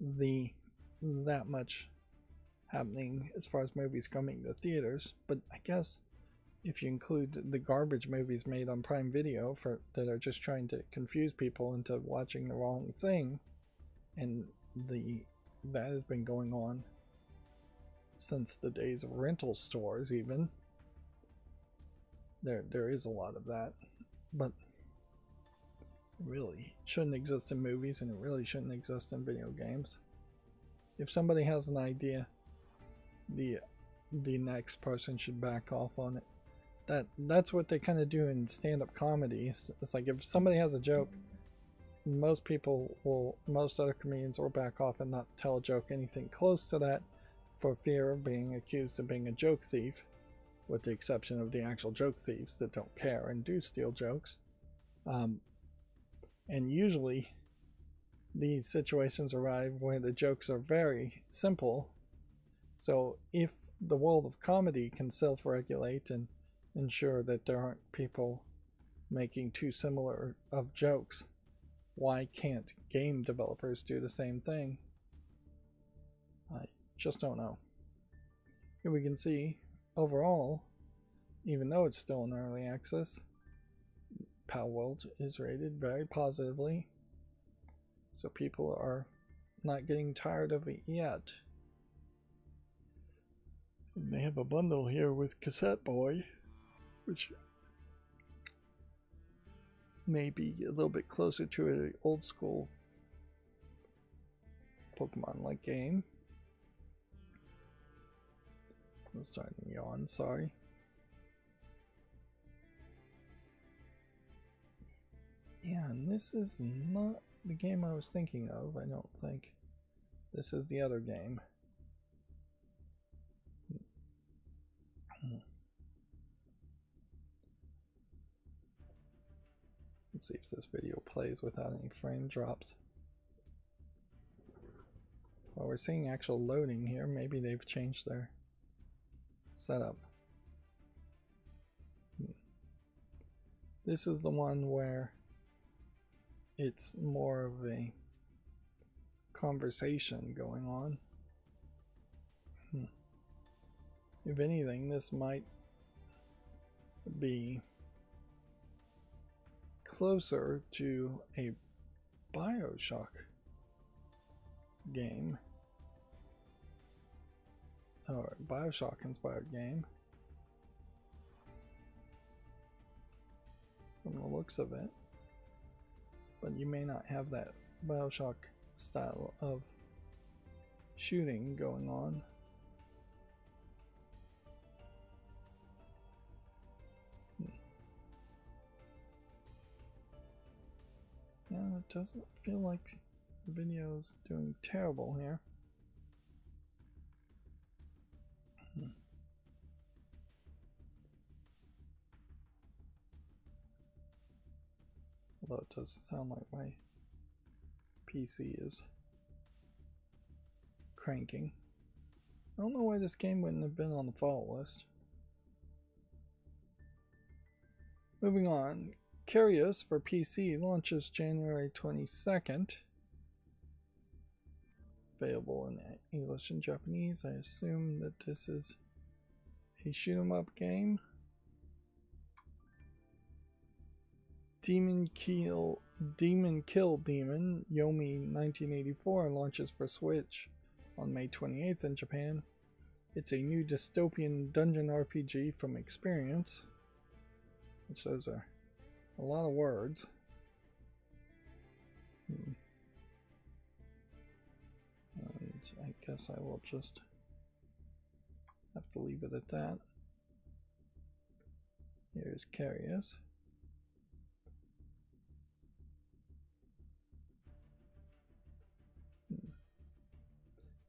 that much happening as far as movies coming to theaters. But I guess if you include the garbage movies made on Prime Video that are just trying to confuse people into watching the wrong thing, and that has been going on since the days of rental stores. Even there is a lot of that, but it really shouldn't exist in movies, and it really shouldn't exist in video games. If somebody has an idea, the next person should back off on it. That's what they kind of do in stand-up comedy. It's like if somebody has a joke, most other comedians will back off and not tell a joke anything close to that for fear of being accused of being a joke thief, with the exception of the actual joke thieves that don't care and do steal jokes. And usually these situations arrive where the jokes are very simple. So if the world of comedy can self-regulate and ensure that there aren't people making too similar of jokes, why can't game developers do the same thing? I just don't know. Here we can see overall, even though it's still in early access, Palworld is rated very positively, so people are not getting tired of it yet. And they have a bundle here with Cassette Boy, which may be a little bit closer to an old school Pokemon-like game. I'm starting to yawn, sorry. Yeah, and this is not the game I was thinking of, I don't think. This is the other game. Let's see if this video plays without any frame drops. Well, we're seeing actual loading here. Maybe they've changed their setup. This is the one where it's more of a conversation going on. If anything, this might be closer to a BioShock game, or a BioShock inspired game, from the looks of it. But you may not have that BioShock style of shooting going on. Yeah, it doesn't feel like the video is doing terrible here. Although it does sound like my PC is cranking. I don't know why this game wouldn't have been on the fault list. Moving on, Curious for PC launches January 22nd. Available in English and Japanese. I assume that this is a shoot 'em up game. Demon Kill Demon Yomi 1984 launches for Switch on May 28th in Japan. It's a new dystopian dungeon RPG from Experience, which those are a lot of words. And I guess I will just have to leave it at that. Here's Curious.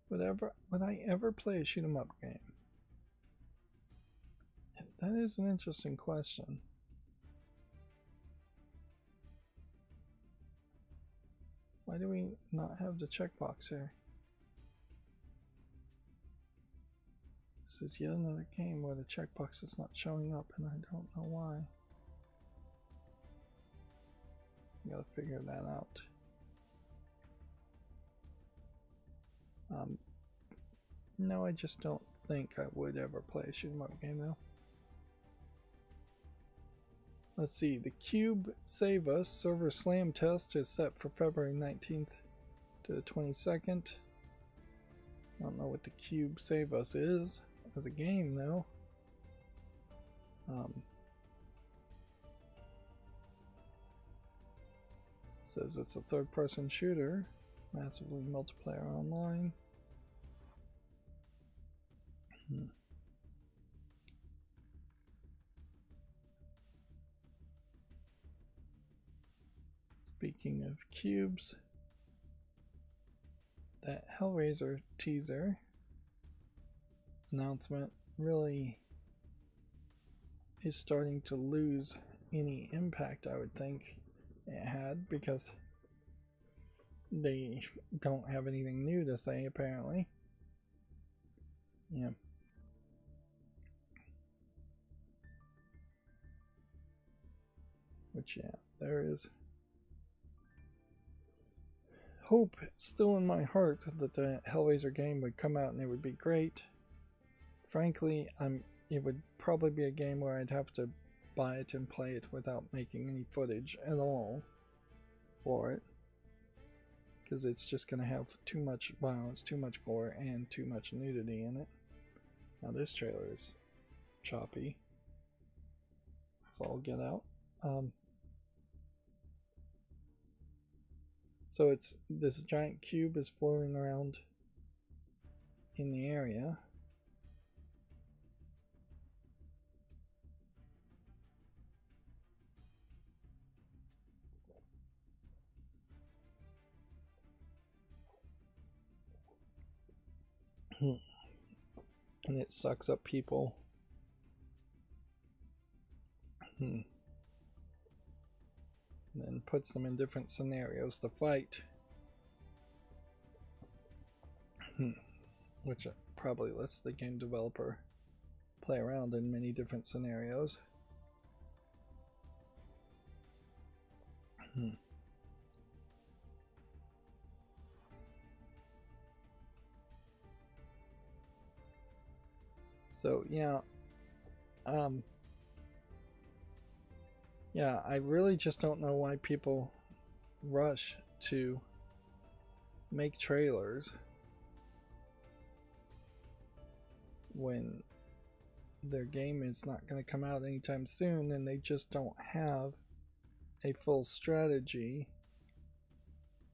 Would I ever play a shoot 'em up game? That is an interesting question. Why do we not have the checkbox here? This is yet another game where the checkbox is not showing up, and I don't know why. Gotta figure that out. No, I just don't think I would ever play a shoot 'em up game though. Let's see, the Cube Save Us server slam test is set for February 19th to the 22nd. I don't know what the Cube Save Us is as a game though. Says it's a third-person shooter, massively multiplayer online. Speaking of cubes, that Hellraiser teaser announcement really is starting to lose any impact, I would think it had, because they don't have anything new to say apparently. Yeah. Which, yeah, there is hope still in my heart that the Hellraiser game would come out and it would be great. Frankly, it would probably be a game where I'd have to buy it and play it without making any footage at all for it, because it's just going to have too much violence, too much gore, and too much nudity in it. Now this trailer is choppy, so I'll get out. So it's this giant cube is floating around in the area. And it sucks up people. And then puts them in different scenarios to fight. Which probably lets the game developer play around in many different scenarios. So yeah, yeah, I really just don't know why people rush to make trailers when their game is not going to come out anytime soon and they just don't have a full strategy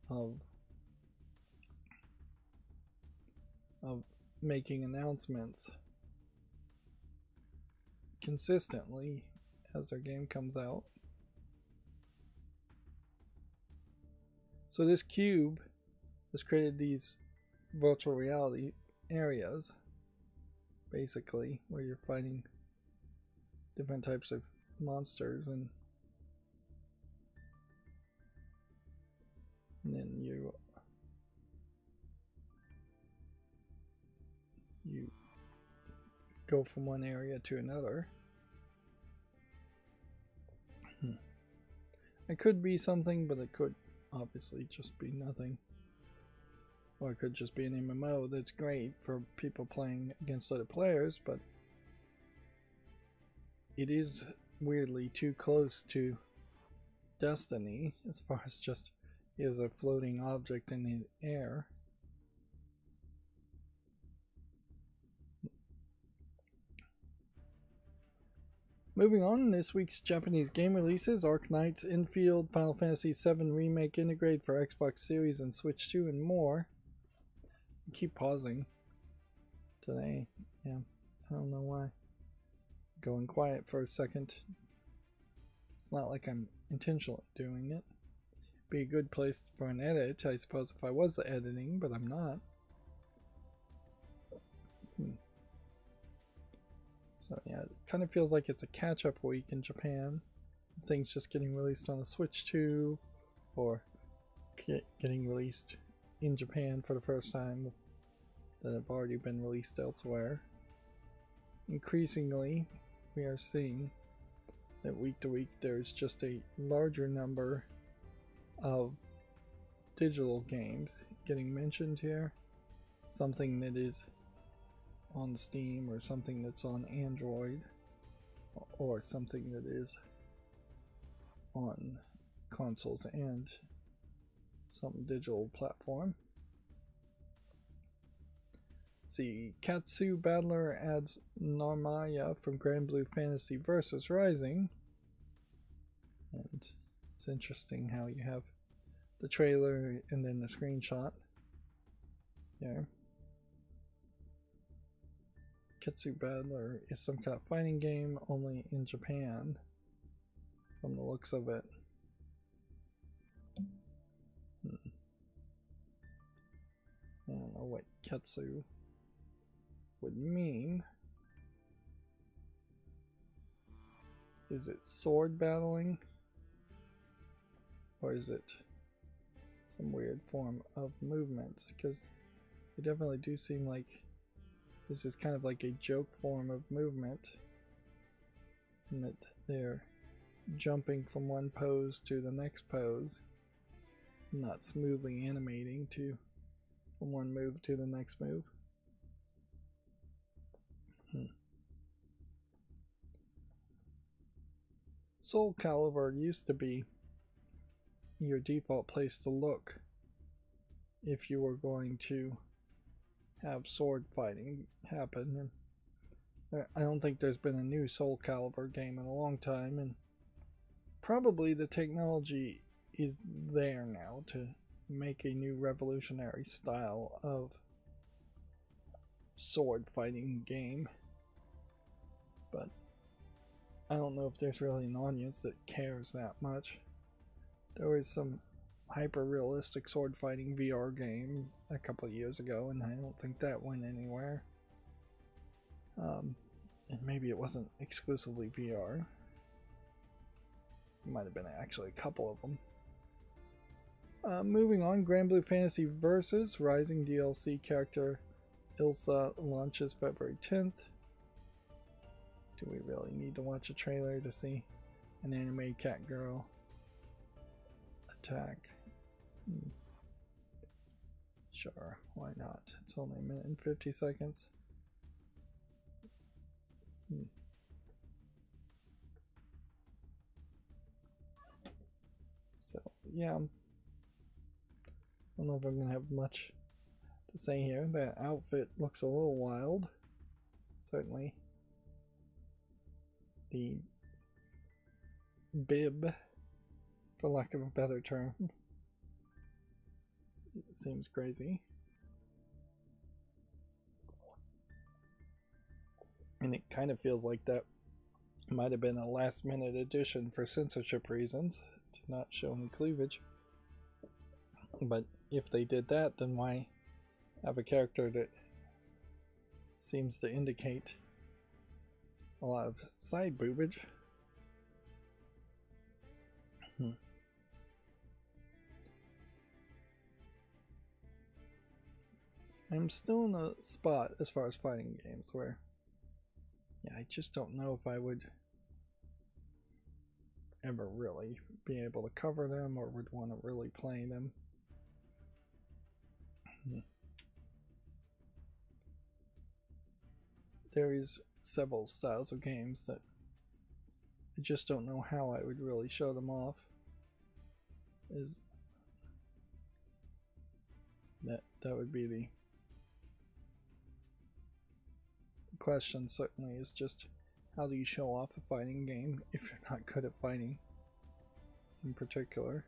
of making announcements consistently as their game comes out. So this cube has created these virtual reality areas, basically, where you're fighting different types of monsters, and then you go from one area to another. It could be something, but it could obviously just be nothing. Or it could just be an MMO that's great for people playing against other players, but it is weirdly too close to Destiny as far as just is a floating object in the air. Moving on, this week's Japanese game releases: Arknights, Infield, Final Fantasy VII Remake integrated for Xbox Series and Switch 2, and more. I keep pausing today. Yeah, I don't know why. Going quiet for a second. It's not like I'm intentionally doing it. Be a good place for an edit, I suppose, if I was editing, but I'm not. So yeah, it kind of feels like it's a catch-up week in Japan. Things just getting released on the Switch 2, or getting released in Japan for the first time that have already been released elsewhere. Increasingly, we are seeing that week to week there's just a larger number of digital games getting mentioned here. Something that is on Steam, or something that's on Android, or something that is on consoles and some digital platform. See, Katsu Battler adds Narmaya from Granblue Fantasy vs. Rising. And it's interesting how you have the trailer and then the screenshot there. Katsu Battler is some kind of fighting game only in Japan, from the looks of it. I don't know what Katsu would mean. Is it sword battling? Or is it some weird form of movements? Because they definitely do seem like this is kind of like a joke form of movement, and that they're jumping from one pose to the next pose, not smoothly animating to from one move to the next move. Soul Calibur used to be your default place to look if you were going to have sword fighting happen. And I don't think there's been a new Soul Calibur game in a long time, and probably the technology is there now to make a new revolutionary style of sword fighting game. But I don't know if there's really an audience that cares that much. There was some hyper-realistic sword fighting VR game a couple of years ago, and I don't think that went anywhere. And maybe it wasn't exclusively VR. It might have been actually a couple of them. Moving on, Granblue Fantasy vs. Rising DLC character Ilsa launches February 10th. Do we really need to watch a trailer to see an anime cat girl attack? Sure, why not? It's only a minute and 50 seconds. So, yeah. I don't know if I'm going to have much to say here. That outfit looks a little wild. Certainly. The bib, for lack of a better term, it seems crazy. And it kind of feels like that might have been a last minute addition for censorship reasons, to not show any cleavage. But if they did that, then why have a character that seems to indicate a lot of side boobage? I'm still in a spot as far as fighting games where, yeah, I just don't know if I would ever really be able to cover them or would want to really play them. There is several styles of games that I just don't know how I would really show them off. That would be the question. Certainly is just, how do you show off a fighting game if you're not good at fighting in particular?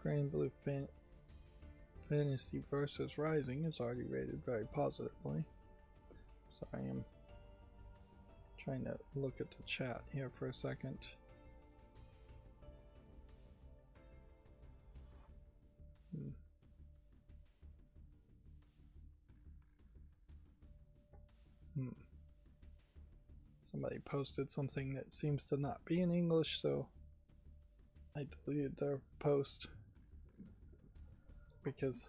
Granblue Fantasy vs. Rising is already rated very positively. So I am trying to look at the chat here for a second. Somebody posted something that seems to not be in English, so I deleted their post because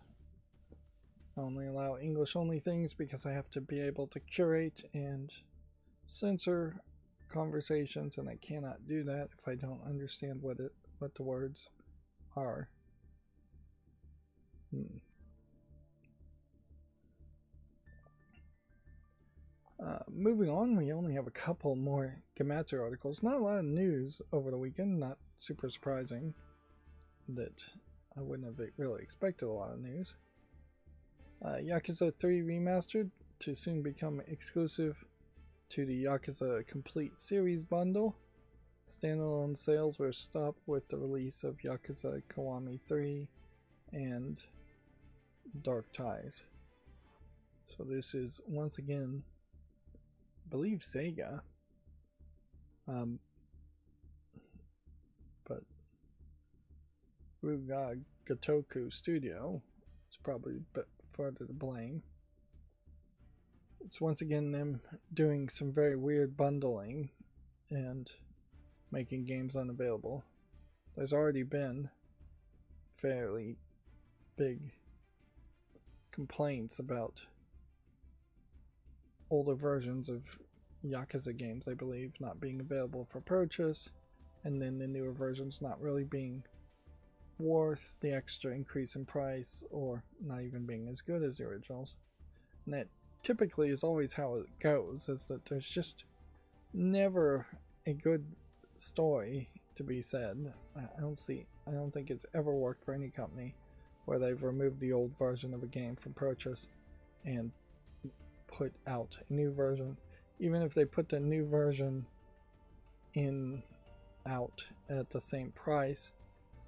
I only allow English only things because I have to be able to curate and censor conversations, and I cannot do that if I don't understand what the words are. Moving on, we only have a couple more Gematsu articles. Not a lot of news over the weekend, not super surprising that I wouldn't have really expected a lot of news. Yakuza 3 Remastered to soon become exclusive to the Yakuza Complete Series bundle. Standalone sales were stopped with the release of Yakuza Kiwami 3 and Dark Ties. So this is once again, I believe, Sega, but Ruga Gotoku Studio is probably a bit further to blame. It's once again them doing some very weird bundling and making games unavailable. There's already been fairly big complaints about older versions of Yakuza games, I believe, not being available for purchase, and then the newer versions not really being worth the extra increase in price or not even being as good as the originals. And that typically is always how it goes, is that there's just never a good story to be said. I don't think it's ever worked for any company where they've removed the old version of a game from purchase and put out a new version. Even if they put the new version out at the same price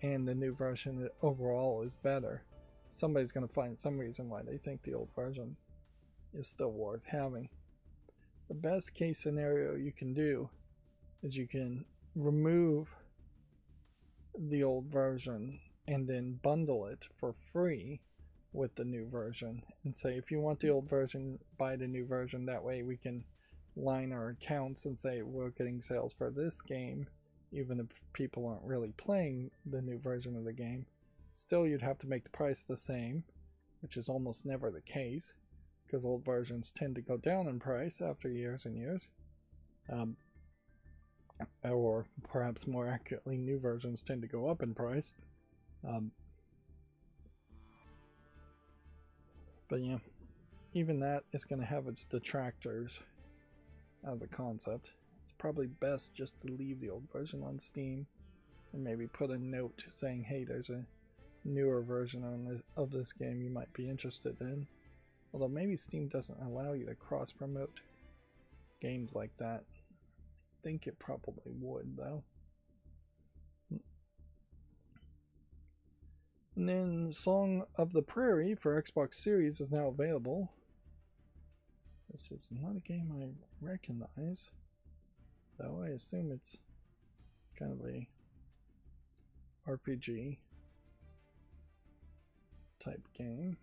and the new version overall is better, somebody's going to find some reason why they think the old version is still worth having. The best case scenario you can do is you can remove the old version and then bundle it for free with the new version and say, if you want the old version, buy the new version. That way we can line our accounts and say we're getting sales for this game even if people aren't really playing the new version of the game. Still, you'd have to make the price the same, which is almost never the case because old versions tend to go down in price after years and years, or perhaps more accurately, new versions tend to go up in price. But yeah, even that is going to have its detractors as a concept. It's probably best just to leave the old version on Steam and maybe put a note saying, hey, there's a newer version of this game you might be interested in. Although maybe Steam doesn't allow you to cross-promote games like that. I think it probably would, though. And then Song of the Prairie for Xbox Series is now available. This is not a game I recognize, though I assume it's kind of a RPG type game.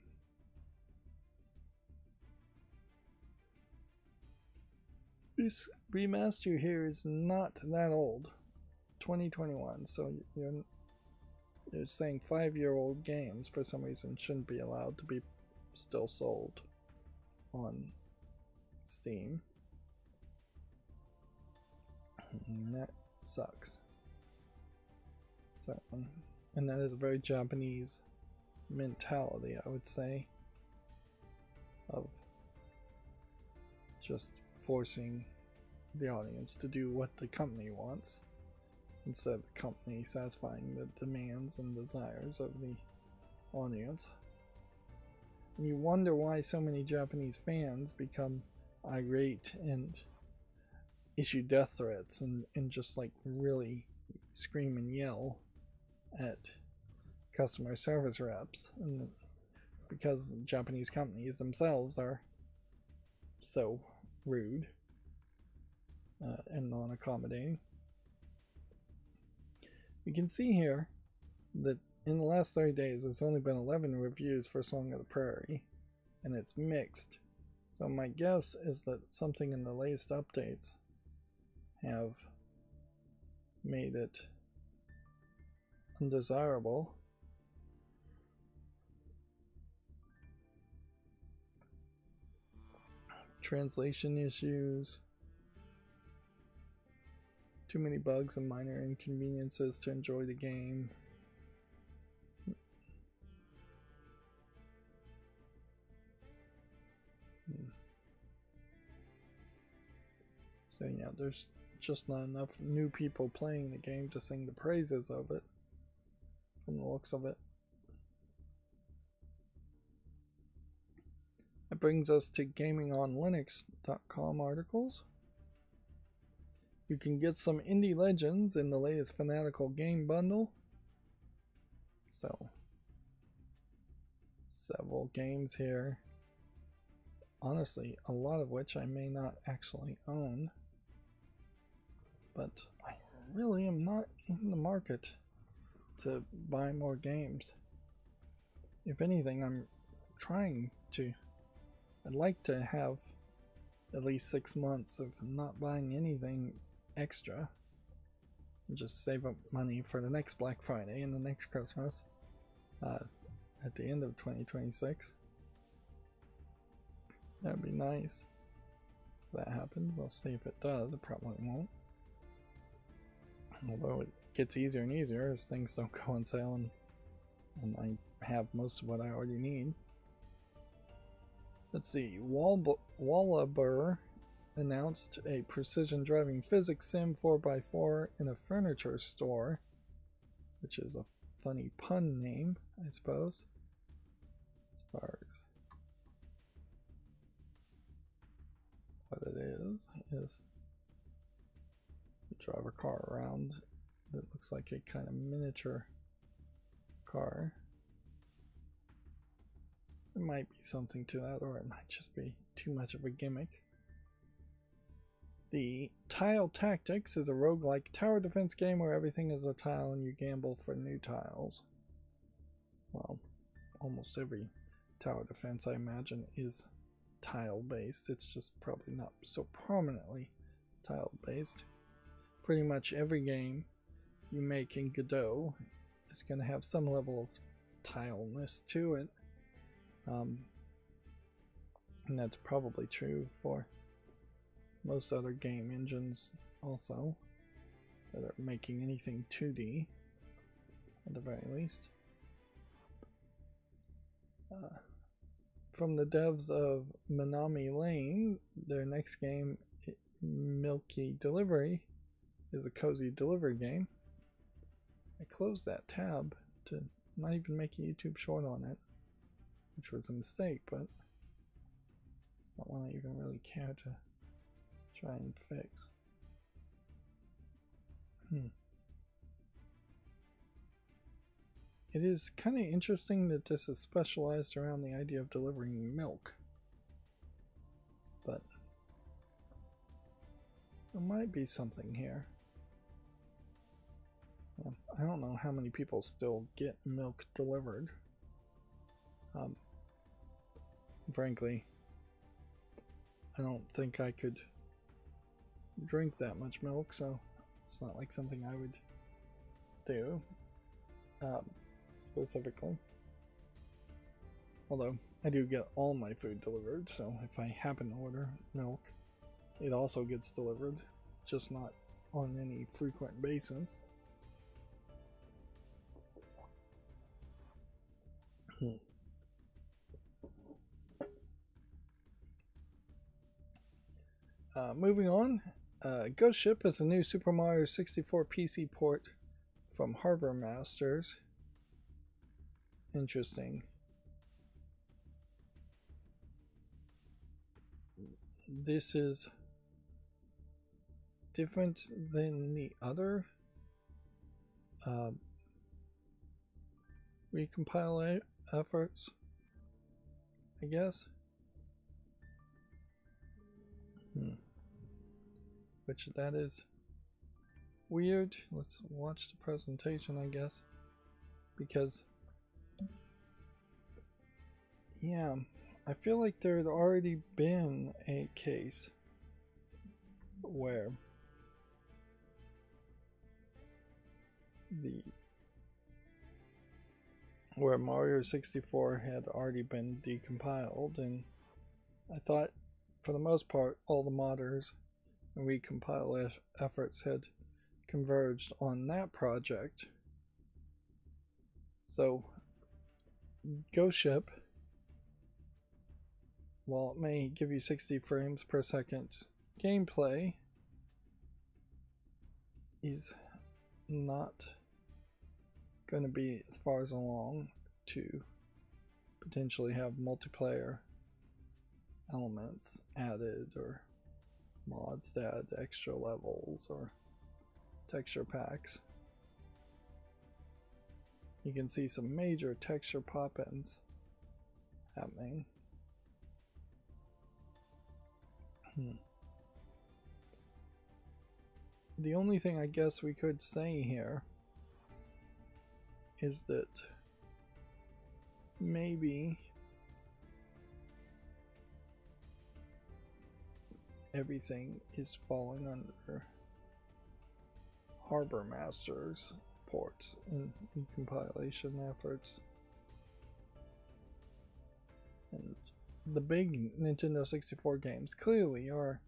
This remaster here is not that old, 2021, so you're saying 5-year-old games for some reason shouldn't be allowed to be still sold on Steam. And that sucks. So, and that is a very Japanese mentality, I would say, of just forcing the audience to do what the company wants instead of the company satisfying the demands and desires of the audience. And you wonder why so many Japanese fans become irate and issue death threats and just like really scream and yell at customer service reps, and because Japanese companies themselves are so rude and non-accommodating. You can see here that in the last 30 days there's only been 11 reviews for Song of the Prairie, and it's mixed. So my guess is that something in the latest updates have made it undesirable. Translation issues, too many bugs and minor inconveniences to enjoy the game. So yeah, there's just not enough new people playing the game to sing the praises of it, from the looks of it. That brings us to GamingOnLinux.com articles. You can get some indie legends in the latest Fanatical game bundle. So, several games here. Honestly, a lot of which I may not actually own. But I really am not in the market to buy more games. If anything, I'm trying to. I'd like to have at least 6 months of not buying anything extra and just save up money for the next Black Friday and the next Christmas at the end of 2026. That'd be nice if that happened. We'll see if it does. It probably won't. Although it gets easier and easier as things don't go on sale and I have most of what I already need. Let's see, Wallaber announced a precision driving physics sim 4x4 in a furniture store, which is a funny pun name, I suppose. As far as what it is you drive a car around that looks like a kind of miniature car. There might be something to that, or it might just be too much of a gimmick. The Tile Tactics is a roguelike tower defense game where everything is a tile and you gamble for new tiles. Well, almost every tower defense, I imagine, is tile based. It's just probably not so prominently tile based. Pretty much every game you make in Godot is going to have some level of tileness to it. And that's probably true for most other game engines also that are making anything 2D at the very least. From the devs of Minami Lane, their next game, Milky Delivery, is a cozy delivery game. I closed that tab to not even make a YouTube short on it, which was a mistake, but it's not one I even really care to try and fix. It is kind of interesting that this is specialized around the idea of delivering milk, but there might be something here. I don't know how many people still get milk delivered. Frankly, I don't think I could drink that much milk, so it's not like something I would do specifically. Although I do get all my food delivered, so if I happen to order milk, it also gets delivered, just not on any frequent basis. Moving on, Ghost Ship is a new Super Mario 64 PC port from Harbor Masters. Interesting. This is different than the other recompile efforts, I guess. Which that is weird. Let's watch the presentation, I guess, because yeah, I feel like there had already been a case where the where Mario 64 had already been decompiled, and I thought for the most part all the modders and recompile efforts had converged on that project. So Ghost Ship, while it may give you 60 frames per second gameplay, is not going to be as far as along to potentially have multiplayer elements added or mods to add extra levels or texture packs. You can see some major texture pop-ins happening. The only thing I guess we could say here is that maybe everything is falling under Harbor Master's ports and compilation efforts. And the big Nintendo 64 games clearly are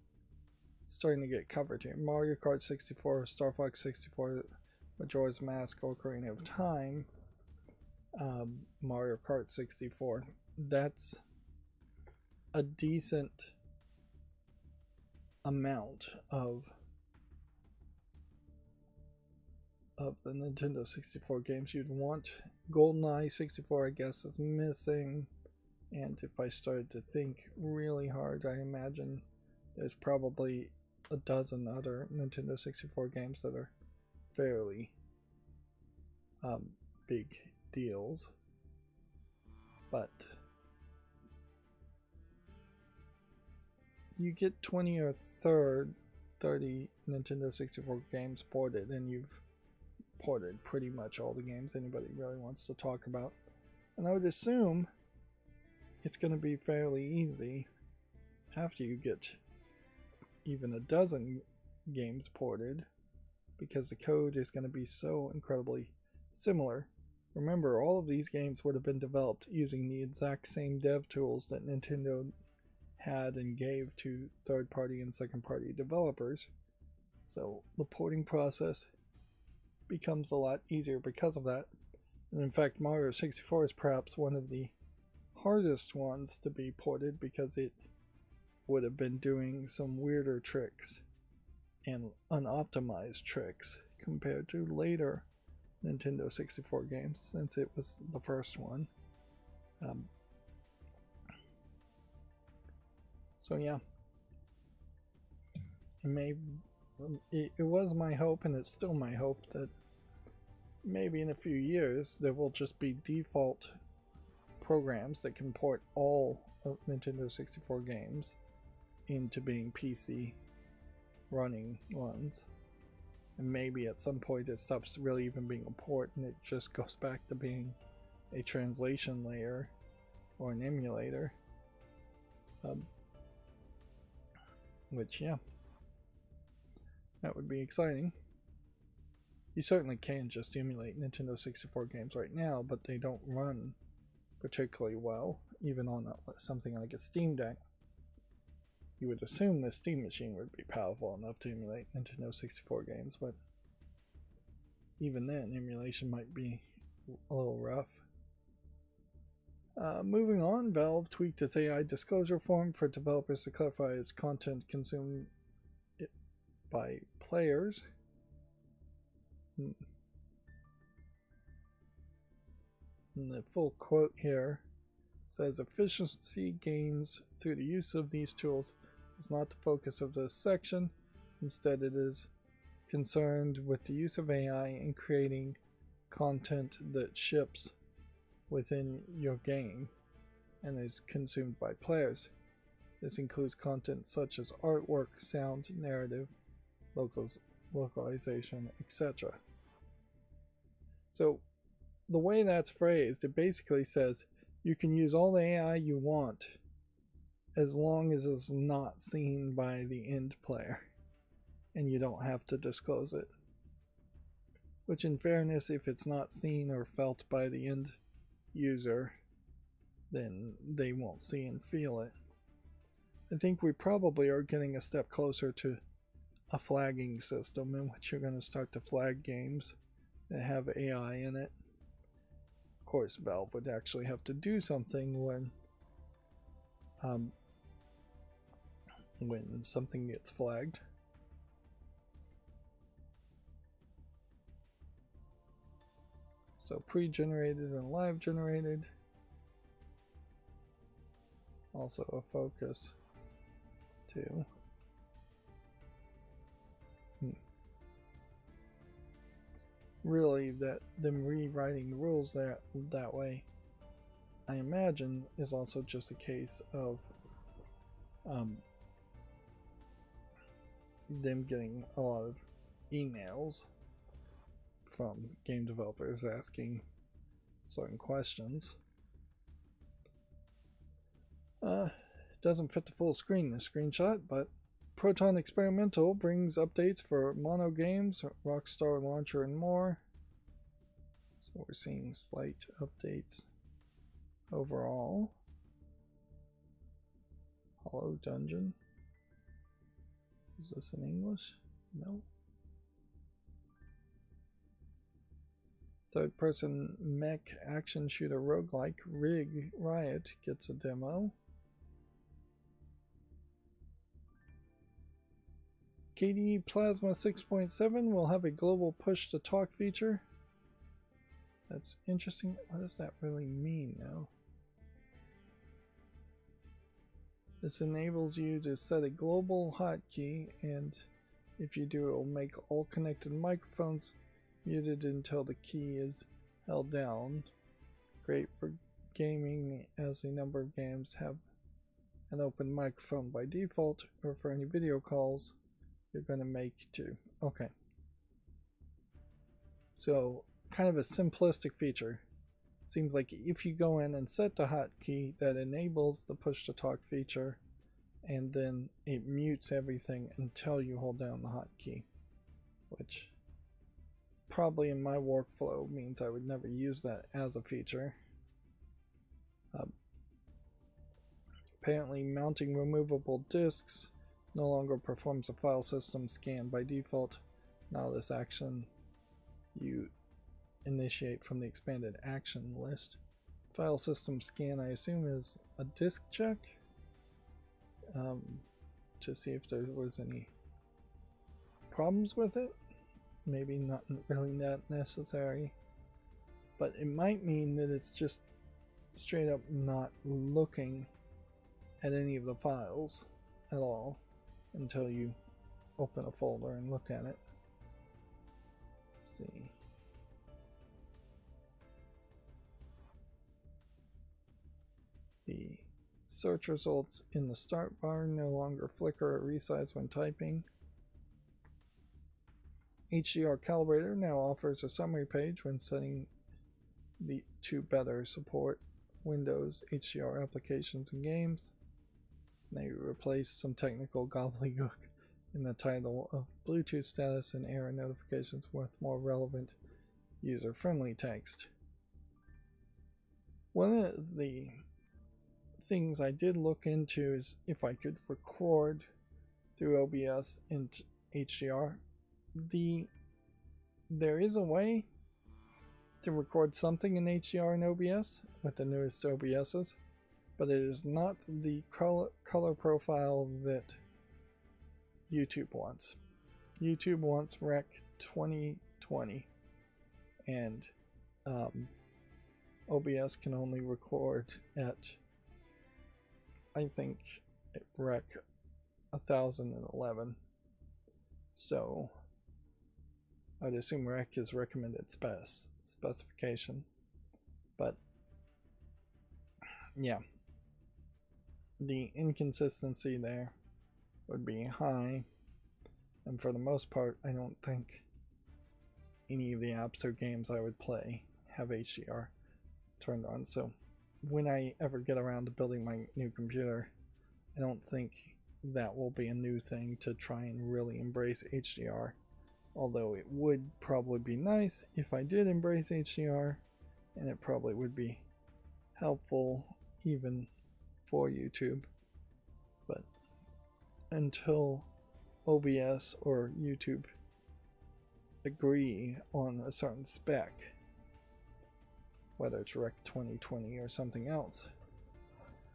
starting to get covered here. Mario Kart 64, Star Fox 64, Majora's Mask, Ocarina of Time, Mario Kart 64. That's a decent amount of the Nintendo 64 games you'd want. GoldenEye 64 I guess is missing, and if I started to think really hard, I imagine there's probably a dozen other Nintendo 64 games that are fairly big deals. But you get 20 or 30 Nintendo 64 games ported, and you've ported pretty much all the games anybody really wants to talk about. And I would assume it's going to be fairly easy after you get even a dozen games ported, because the code is going to be so incredibly similar. Remember, all of these games would have been developed using the exact same dev tools that Nintendo had and gave to third-party and second-party developers. So the porting process becomes a lot easier because of that. And in fact, Mario 64 is perhaps one of the hardest ones to be ported, because it would have been doing some weirder tricks and unoptimized tricks compared to later Nintendo 64 games, since it was the first one. So yeah, it was my hope, and it's still my hope, that maybe in a few years there will just be default programs that can port all of Nintendo 64 games into being PC running ones. And maybe at some point it stops really even being a port and it just goes back to being a translation layer or an emulator. Which, yeah, that would be exciting. You certainly can just emulate Nintendo 64 games right now, but they don't run particularly well, even on something like a Steam Deck. You would assume the Steam machine would be powerful enough to emulate Nintendo 64 games, but even then, emulation might be a little rough. Moving on, Valve tweaked its AI disclosure form for developers to clarify its content consumed by players. And the full quote here says, "Efficiency gains through the use of these tools is not the focus of this section. Instead, it is concerned with the use of AI in creating content that ships within your game and is consumed by players. This includes content such as artwork, sound, narrative, localization, etc." So the way that's phrased, it basically says you can use all the AI you want as long as it's not seen by the end player and you don't have to disclose it. which in fairness, if it's not seen or felt by the end user, then they won't see and feel it. I think we probably are getting a step closer to a flagging system in which you're going to start to flag games that have AI in it. Of course, Valve would actually have to do something when something gets flagged. So pre-generated and live generated. Also a focus too. Really, that them rewriting the rules that way, I imagine, is also just a case of them getting a lot of emails from game developers asking certain questions. Doesn't fit the full screen in the screenshot, but Proton Experimental brings updates for Mono Games, Rockstar Launcher, and more. So we're seeing slight updates overall. Hollow Dungeon. Is this in English? No. Third-person mech action shooter roguelike Rig Riot gets a demo. KDE Plasma 6.7 will have a global push-to-talk feature. That's interesting. What does that really mean now? This enables you to set a global hotkey, and if you do, it will make all connected microphones muted until the key is held down. Great for gaming, as a number of games have an open microphone by default, or for any video calls you're going to make too. Okay. So, kind of a simplistic feature. Seems like if you go in and set the hotkey, that enables the push-to-talk feature, and then it mutes everything until you hold down the hotkey, which probably in my workflow means I would never use that as a feature. Apparently, mounting removable disks no longer performs a file system scan by default. Now this action you initiate from the expanded action list. File system scan, I assume, is a disk check to see if there was any problems with it. Maybe not really that necessary, but it might mean that it's just straight up not looking at any of the files at all until you open a folder and look at it. Let's see. The search results in the start bar no longer flicker or resize when typing. HDR Calibrator now offers a summary page when setting to better support Windows HDR applications and games. They replace some technical gobbledygook in the title of Bluetooth status and error notifications with more relevant, user-friendly text. One of the things I did look into is if I could record through OBS into HDR. There is a way to record something in HDR and OBS with the newest OBSs, but it is not the color profile that YouTube wants. YouTube wants Rec 2020, and OBS can only record at, I think, Rec 1011. So I'd assume Rec is recommended specification, but yeah, the inconsistency there would be high, and for the most part I don't think any of the apps or games I would play have HDR turned on. So when I ever get around to building my new computer, I don't think that will be a new thing to try and really embrace HDR. Although it would probably be nice if I did embrace HDR, and it probably would be helpful even for YouTube. But until OBS or YouTube agree on a certain spec, whether it's Rec 2020 or something else,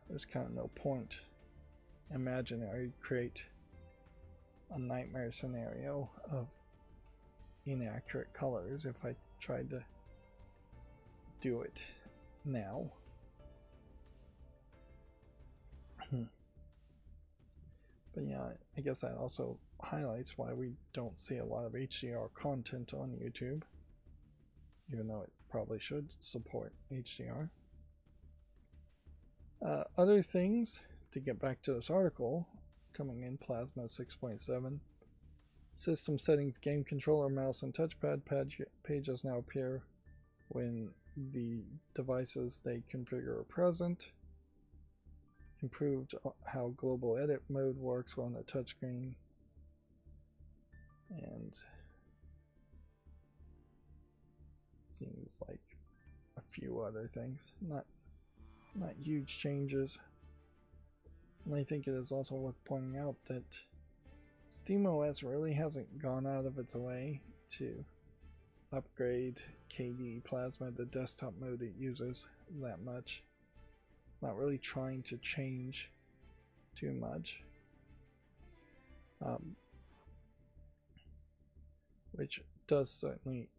there's kind of no point. Imagine I create a nightmare scenario of inaccurate colors if I tried to do it now. But yeah, I guess that also highlights why we don't see a lot of HDR content on YouTube, even though it probably should support HDR. Other things, to get back to this article, coming in Plasma 6.7. System settings, game controller, mouse, and touchpad pages now appear when the devices they configure are present. Improved how global edit mode works on the touchscreen. And seems like a few other things. Not huge changes. And I think it is also worth pointing out that SteamOS really hasn't gone out of its way to upgrade KD Plasma, the desktop mode it uses, that much. It's not really trying to change too much. Which does certainly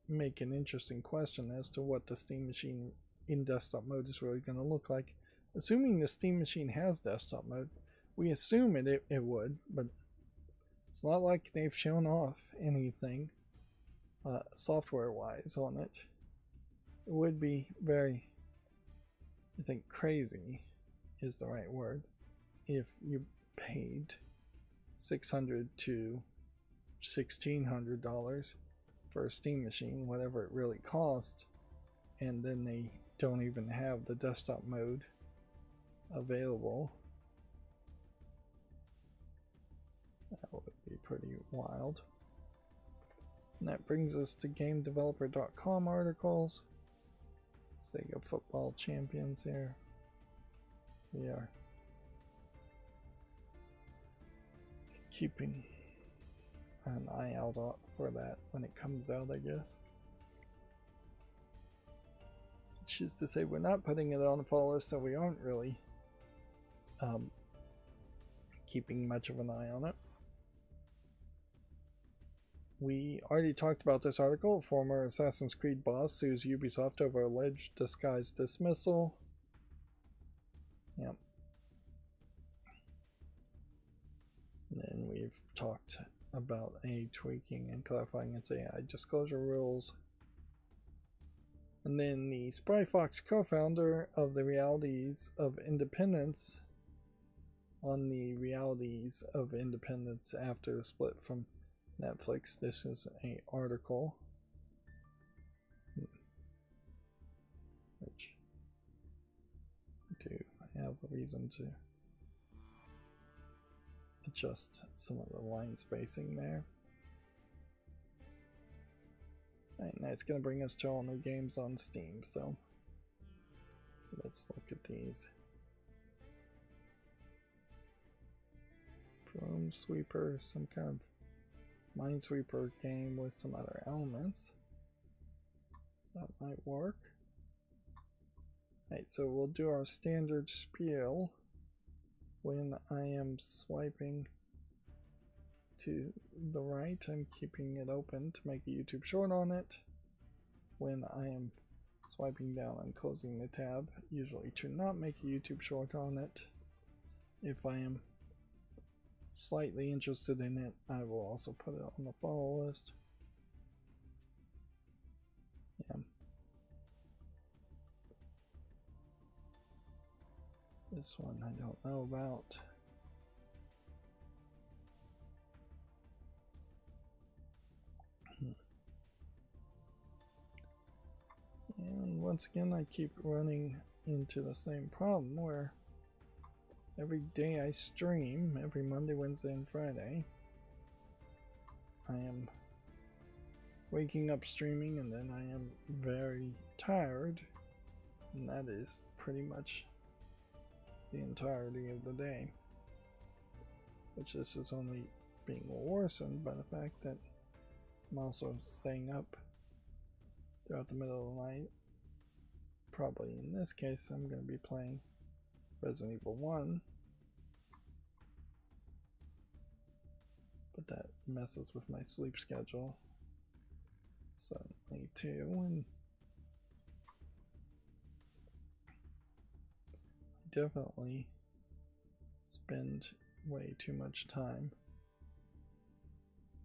make an interesting question as to what the Steam Machine in desktop mode is really going to look like. Assuming the Steam Machine has desktop mode, we assume it would, but it's not like they've shown off anything software-wise on it. It would be very, I think, crazy is the right word, if you paid $600 to $1,600 for a Steam Machine, whatever it really cost, and then they don't even have the desktop mode available. That would be pretty wild. And that brings us to GameDeveloper.com articles. Sega football champions here. We are keeping an eye out for that when it comes out, I guess. Which is to say, we're not putting it on the fall list, so we aren't really keeping much of an eye on it. We already talked about this article. Former Assassin's Creed boss sues Ubisoft over alleged disguised dismissal. Yep. And then we've talked about tweaking and clarifying its AI disclosure rules. And then the Spry Fox co-founder of the Realities of Independence on the Realities of Independence after the split from Netflix. This is an article which do have a reason to adjust some of the line spacing there. Alright, now it's going to bring us to all new games on Steam, so let's look at these. Broom Sweeper, some kind of Minesweeper game with some other elements. That might work. Alright, so we'll do our standard spiel when I am swiping to the right. I'm keeping it open to make a YouTube short on it. When I am swiping down, I'm closing the tab, usually to not make a YouTube short on it. If I am slightly interested in it, I will also put it on the follow list. Yeah. This one I don't know about. And once again, I keep running into the same problem where every day I stream, every Monday, Wednesday, and Friday, I am waking up streaming and then I am very tired, and that is pretty much the entirety of the day, which this is only being worsened by the fact that I'm also staying up throughout the middle of the night. Probably in this case I'm going to be playing Resident Evil 1, but that messes with my sleep schedule suddenly too, and I definitely spend way too much time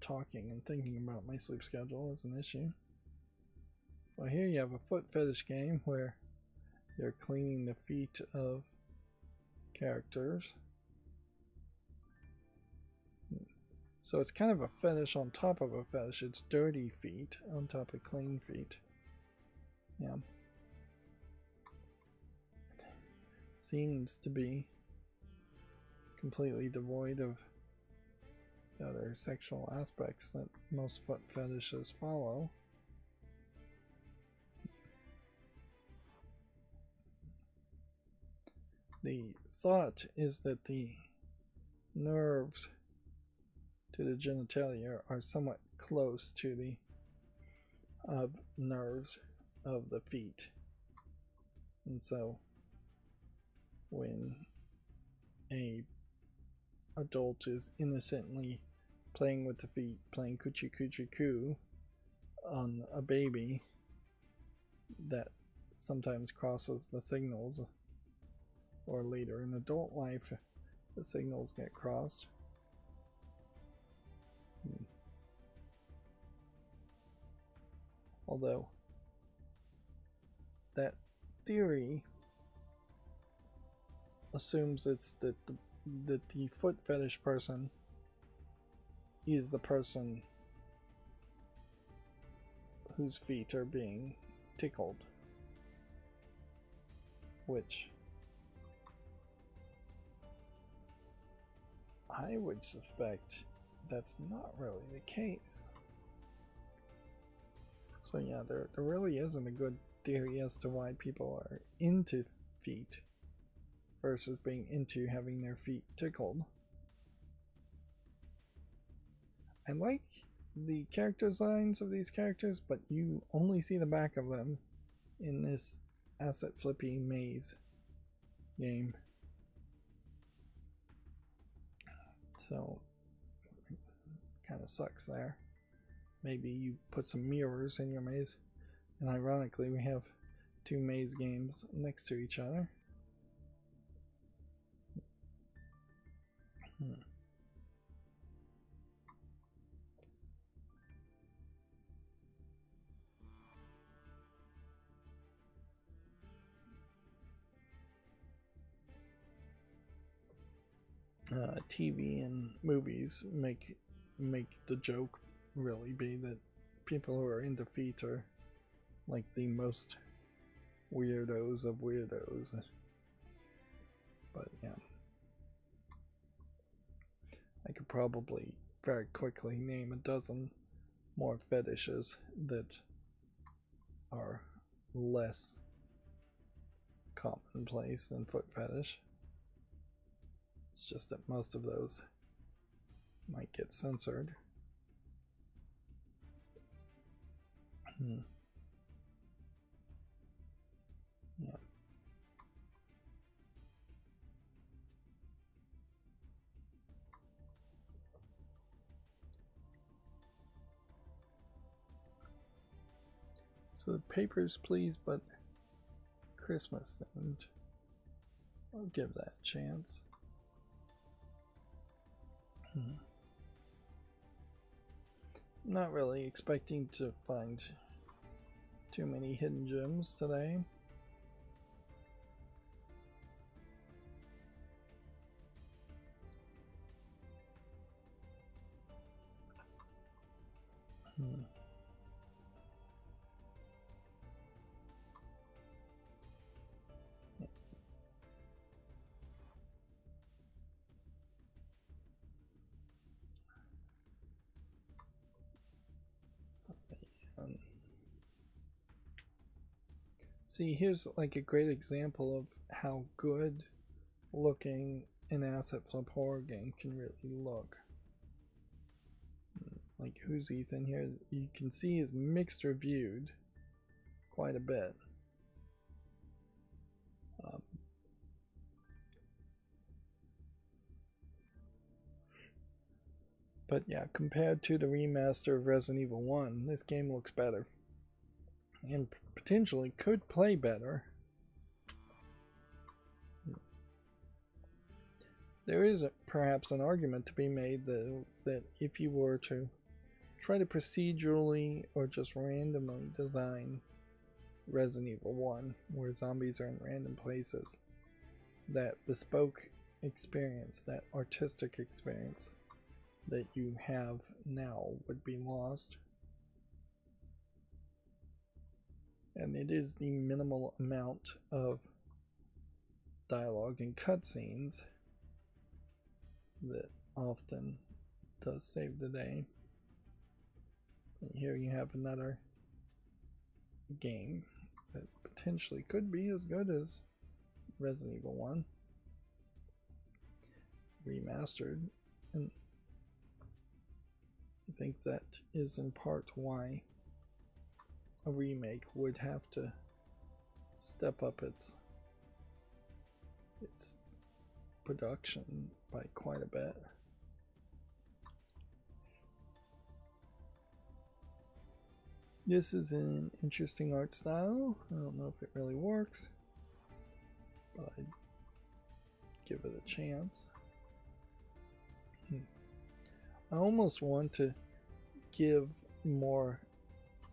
talking and thinking about my sleep schedule as an issue. Well, here you have a foot fetish game where you're cleaning the feet of characters. So it's kind of a fetish on top of a fetish. It's dirty feet on top of clean feet. Yeah. Seems to be completely devoid of the other sexual aspects that most foot fetishes follow. The thought is that the nerves to the genitalia are somewhat close to the nerves of the feet, and so when a adult is innocently playing with the feet, playing coochie coochie coo on a baby, that sometimes crosses the signals, or later in adult life the signals get crossed. Although that theory assumes it's that the foot fetish person is the person whose feet are being tickled, which I would suspect that's not really the case. So yeah, there really isn't a good theory as to why people are into feet versus being into having their feet tickled. I like the character designs of these characters, but you only see the back of them in this asset flippy maze game. So it kind of sucks there. Maybe you put some mirrors in your maze, and ironically we have two maze games next to each other. TV and movies make the joke really be that people who are into feet are like the most weirdos of weirdos. But yeah, I could probably very quickly name a dozen more fetishes that are less commonplace than foot fetish. It's just that most of those might get censored. Yeah. So the papers, please, but Christmas themed. I'll give that a chance. Not really expecting to find too many hidden gems today. See, here's like a great example of how good looking an asset flip horror game can really look. Like Who's Ethan here, you can see is mixed reviewed quite a bit. But yeah, compared to the remaster of Resident Evil 1, this game looks better. And potentially could play better. There is perhaps an argument to be made that if you were to try to procedurally or just randomly design Resident Evil 1, where zombies are in random places, that bespoke experience, that artistic experience that you have now would be lost. And it is the minimal amount of dialogue and cutscenes that often does save the day. And here you have another game that potentially could be as good as Resident Evil 1 remastered, and I think that is in part why a remake would have to step up its production by quite a bit. This is an interesting art style. I don't know if it really works, but I'd give it a chance. I almost want to give more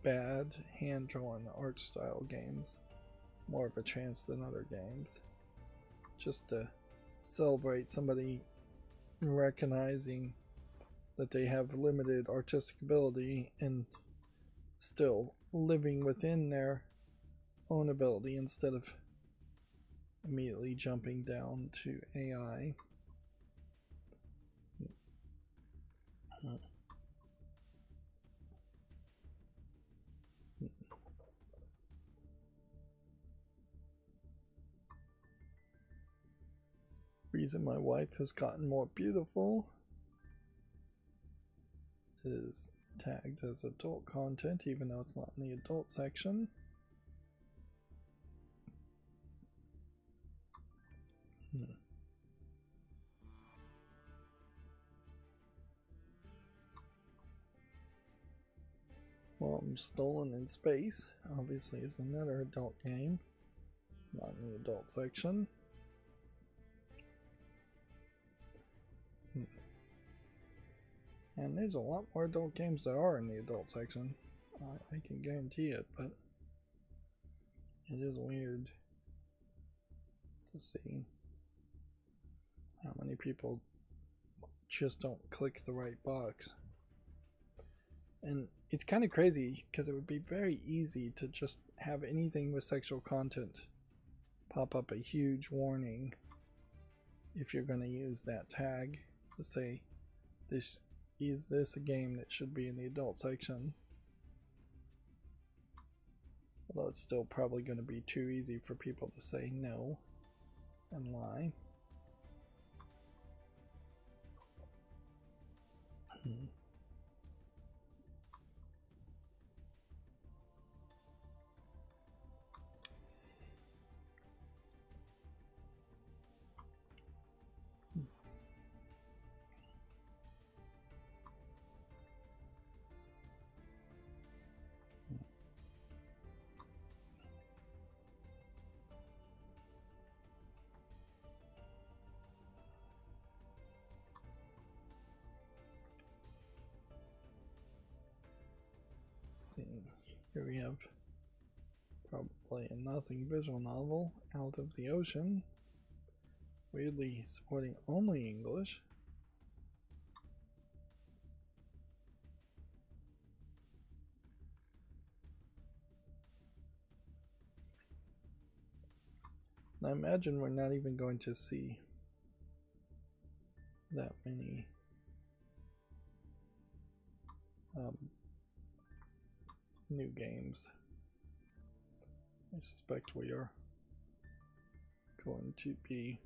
bad hand-drawn art style games more of a chance than other games, just to celebrate somebody recognizing that they have limited artistic ability and still living within their own ability instead of immediately jumping down to AI. Reason my wife has gotten more beautiful is tagged as adult content, even though it's not in the adult section. Well, Stolen in Space obviously is another adult game, not in the adult section. And there's a lot more adult games that are in the adult section. I can guarantee it, but it is weird to see how many people just don't click the right box. And it's kind of crazy because it would be very easy to just have anything with sexual content pop up a huge warning if you're going to use that tag to say, is this a game that should be in the adult section? Although it's still probably going to be too easy for people to say no and lie. Here we have probably a nothing visual novel, Out of the Ocean, weirdly supporting only English. And I imagine we're not even going to see that many new games I suspect we are going to be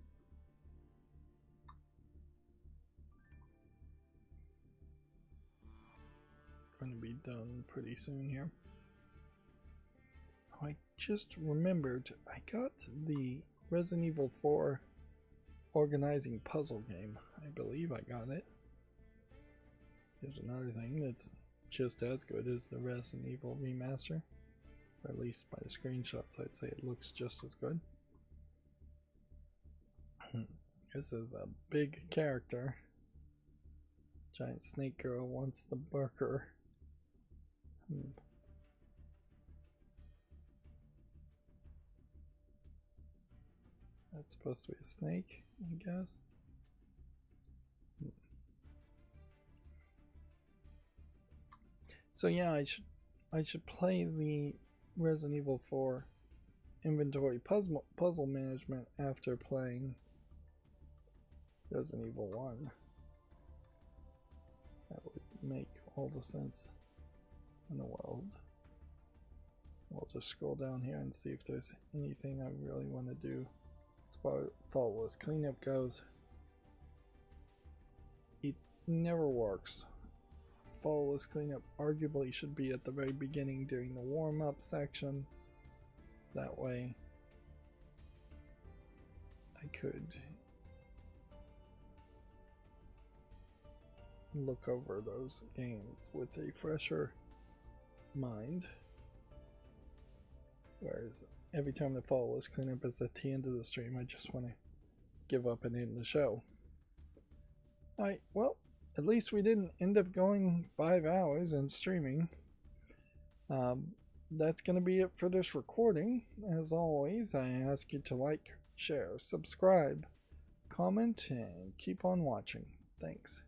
done pretty soon here. Oh, I just remembered I got the Resident Evil 4 organizing puzzle game. I believe I got it. Here's another thing that's just as good as the Resident Evil remaster. Or at least by the screenshots, I'd say it looks just as good. This is a big character. Giant snake girl wants the burger. That's supposed to be a snake, I guess. So yeah, I should play the Resident Evil 4 inventory puzzle management after playing Resident Evil 1. That would make all the sense in the world. We'll just scroll down here and see if there's anything I really want to do as far as faultless cleanup goes. It never works. Faultless cleanup arguably should be at the very beginning during the warm-up section. That way I could look over those games with a fresher mind. Whereas every time the faultless cleanup is at the end of the stream, I just want to give up and end the show. Alright, well, at least we didn't end up going 5 hours and streaming. That's going to be it for this recording. As always, I ask you to like, share, subscribe, comment, and keep on watching. Thanks.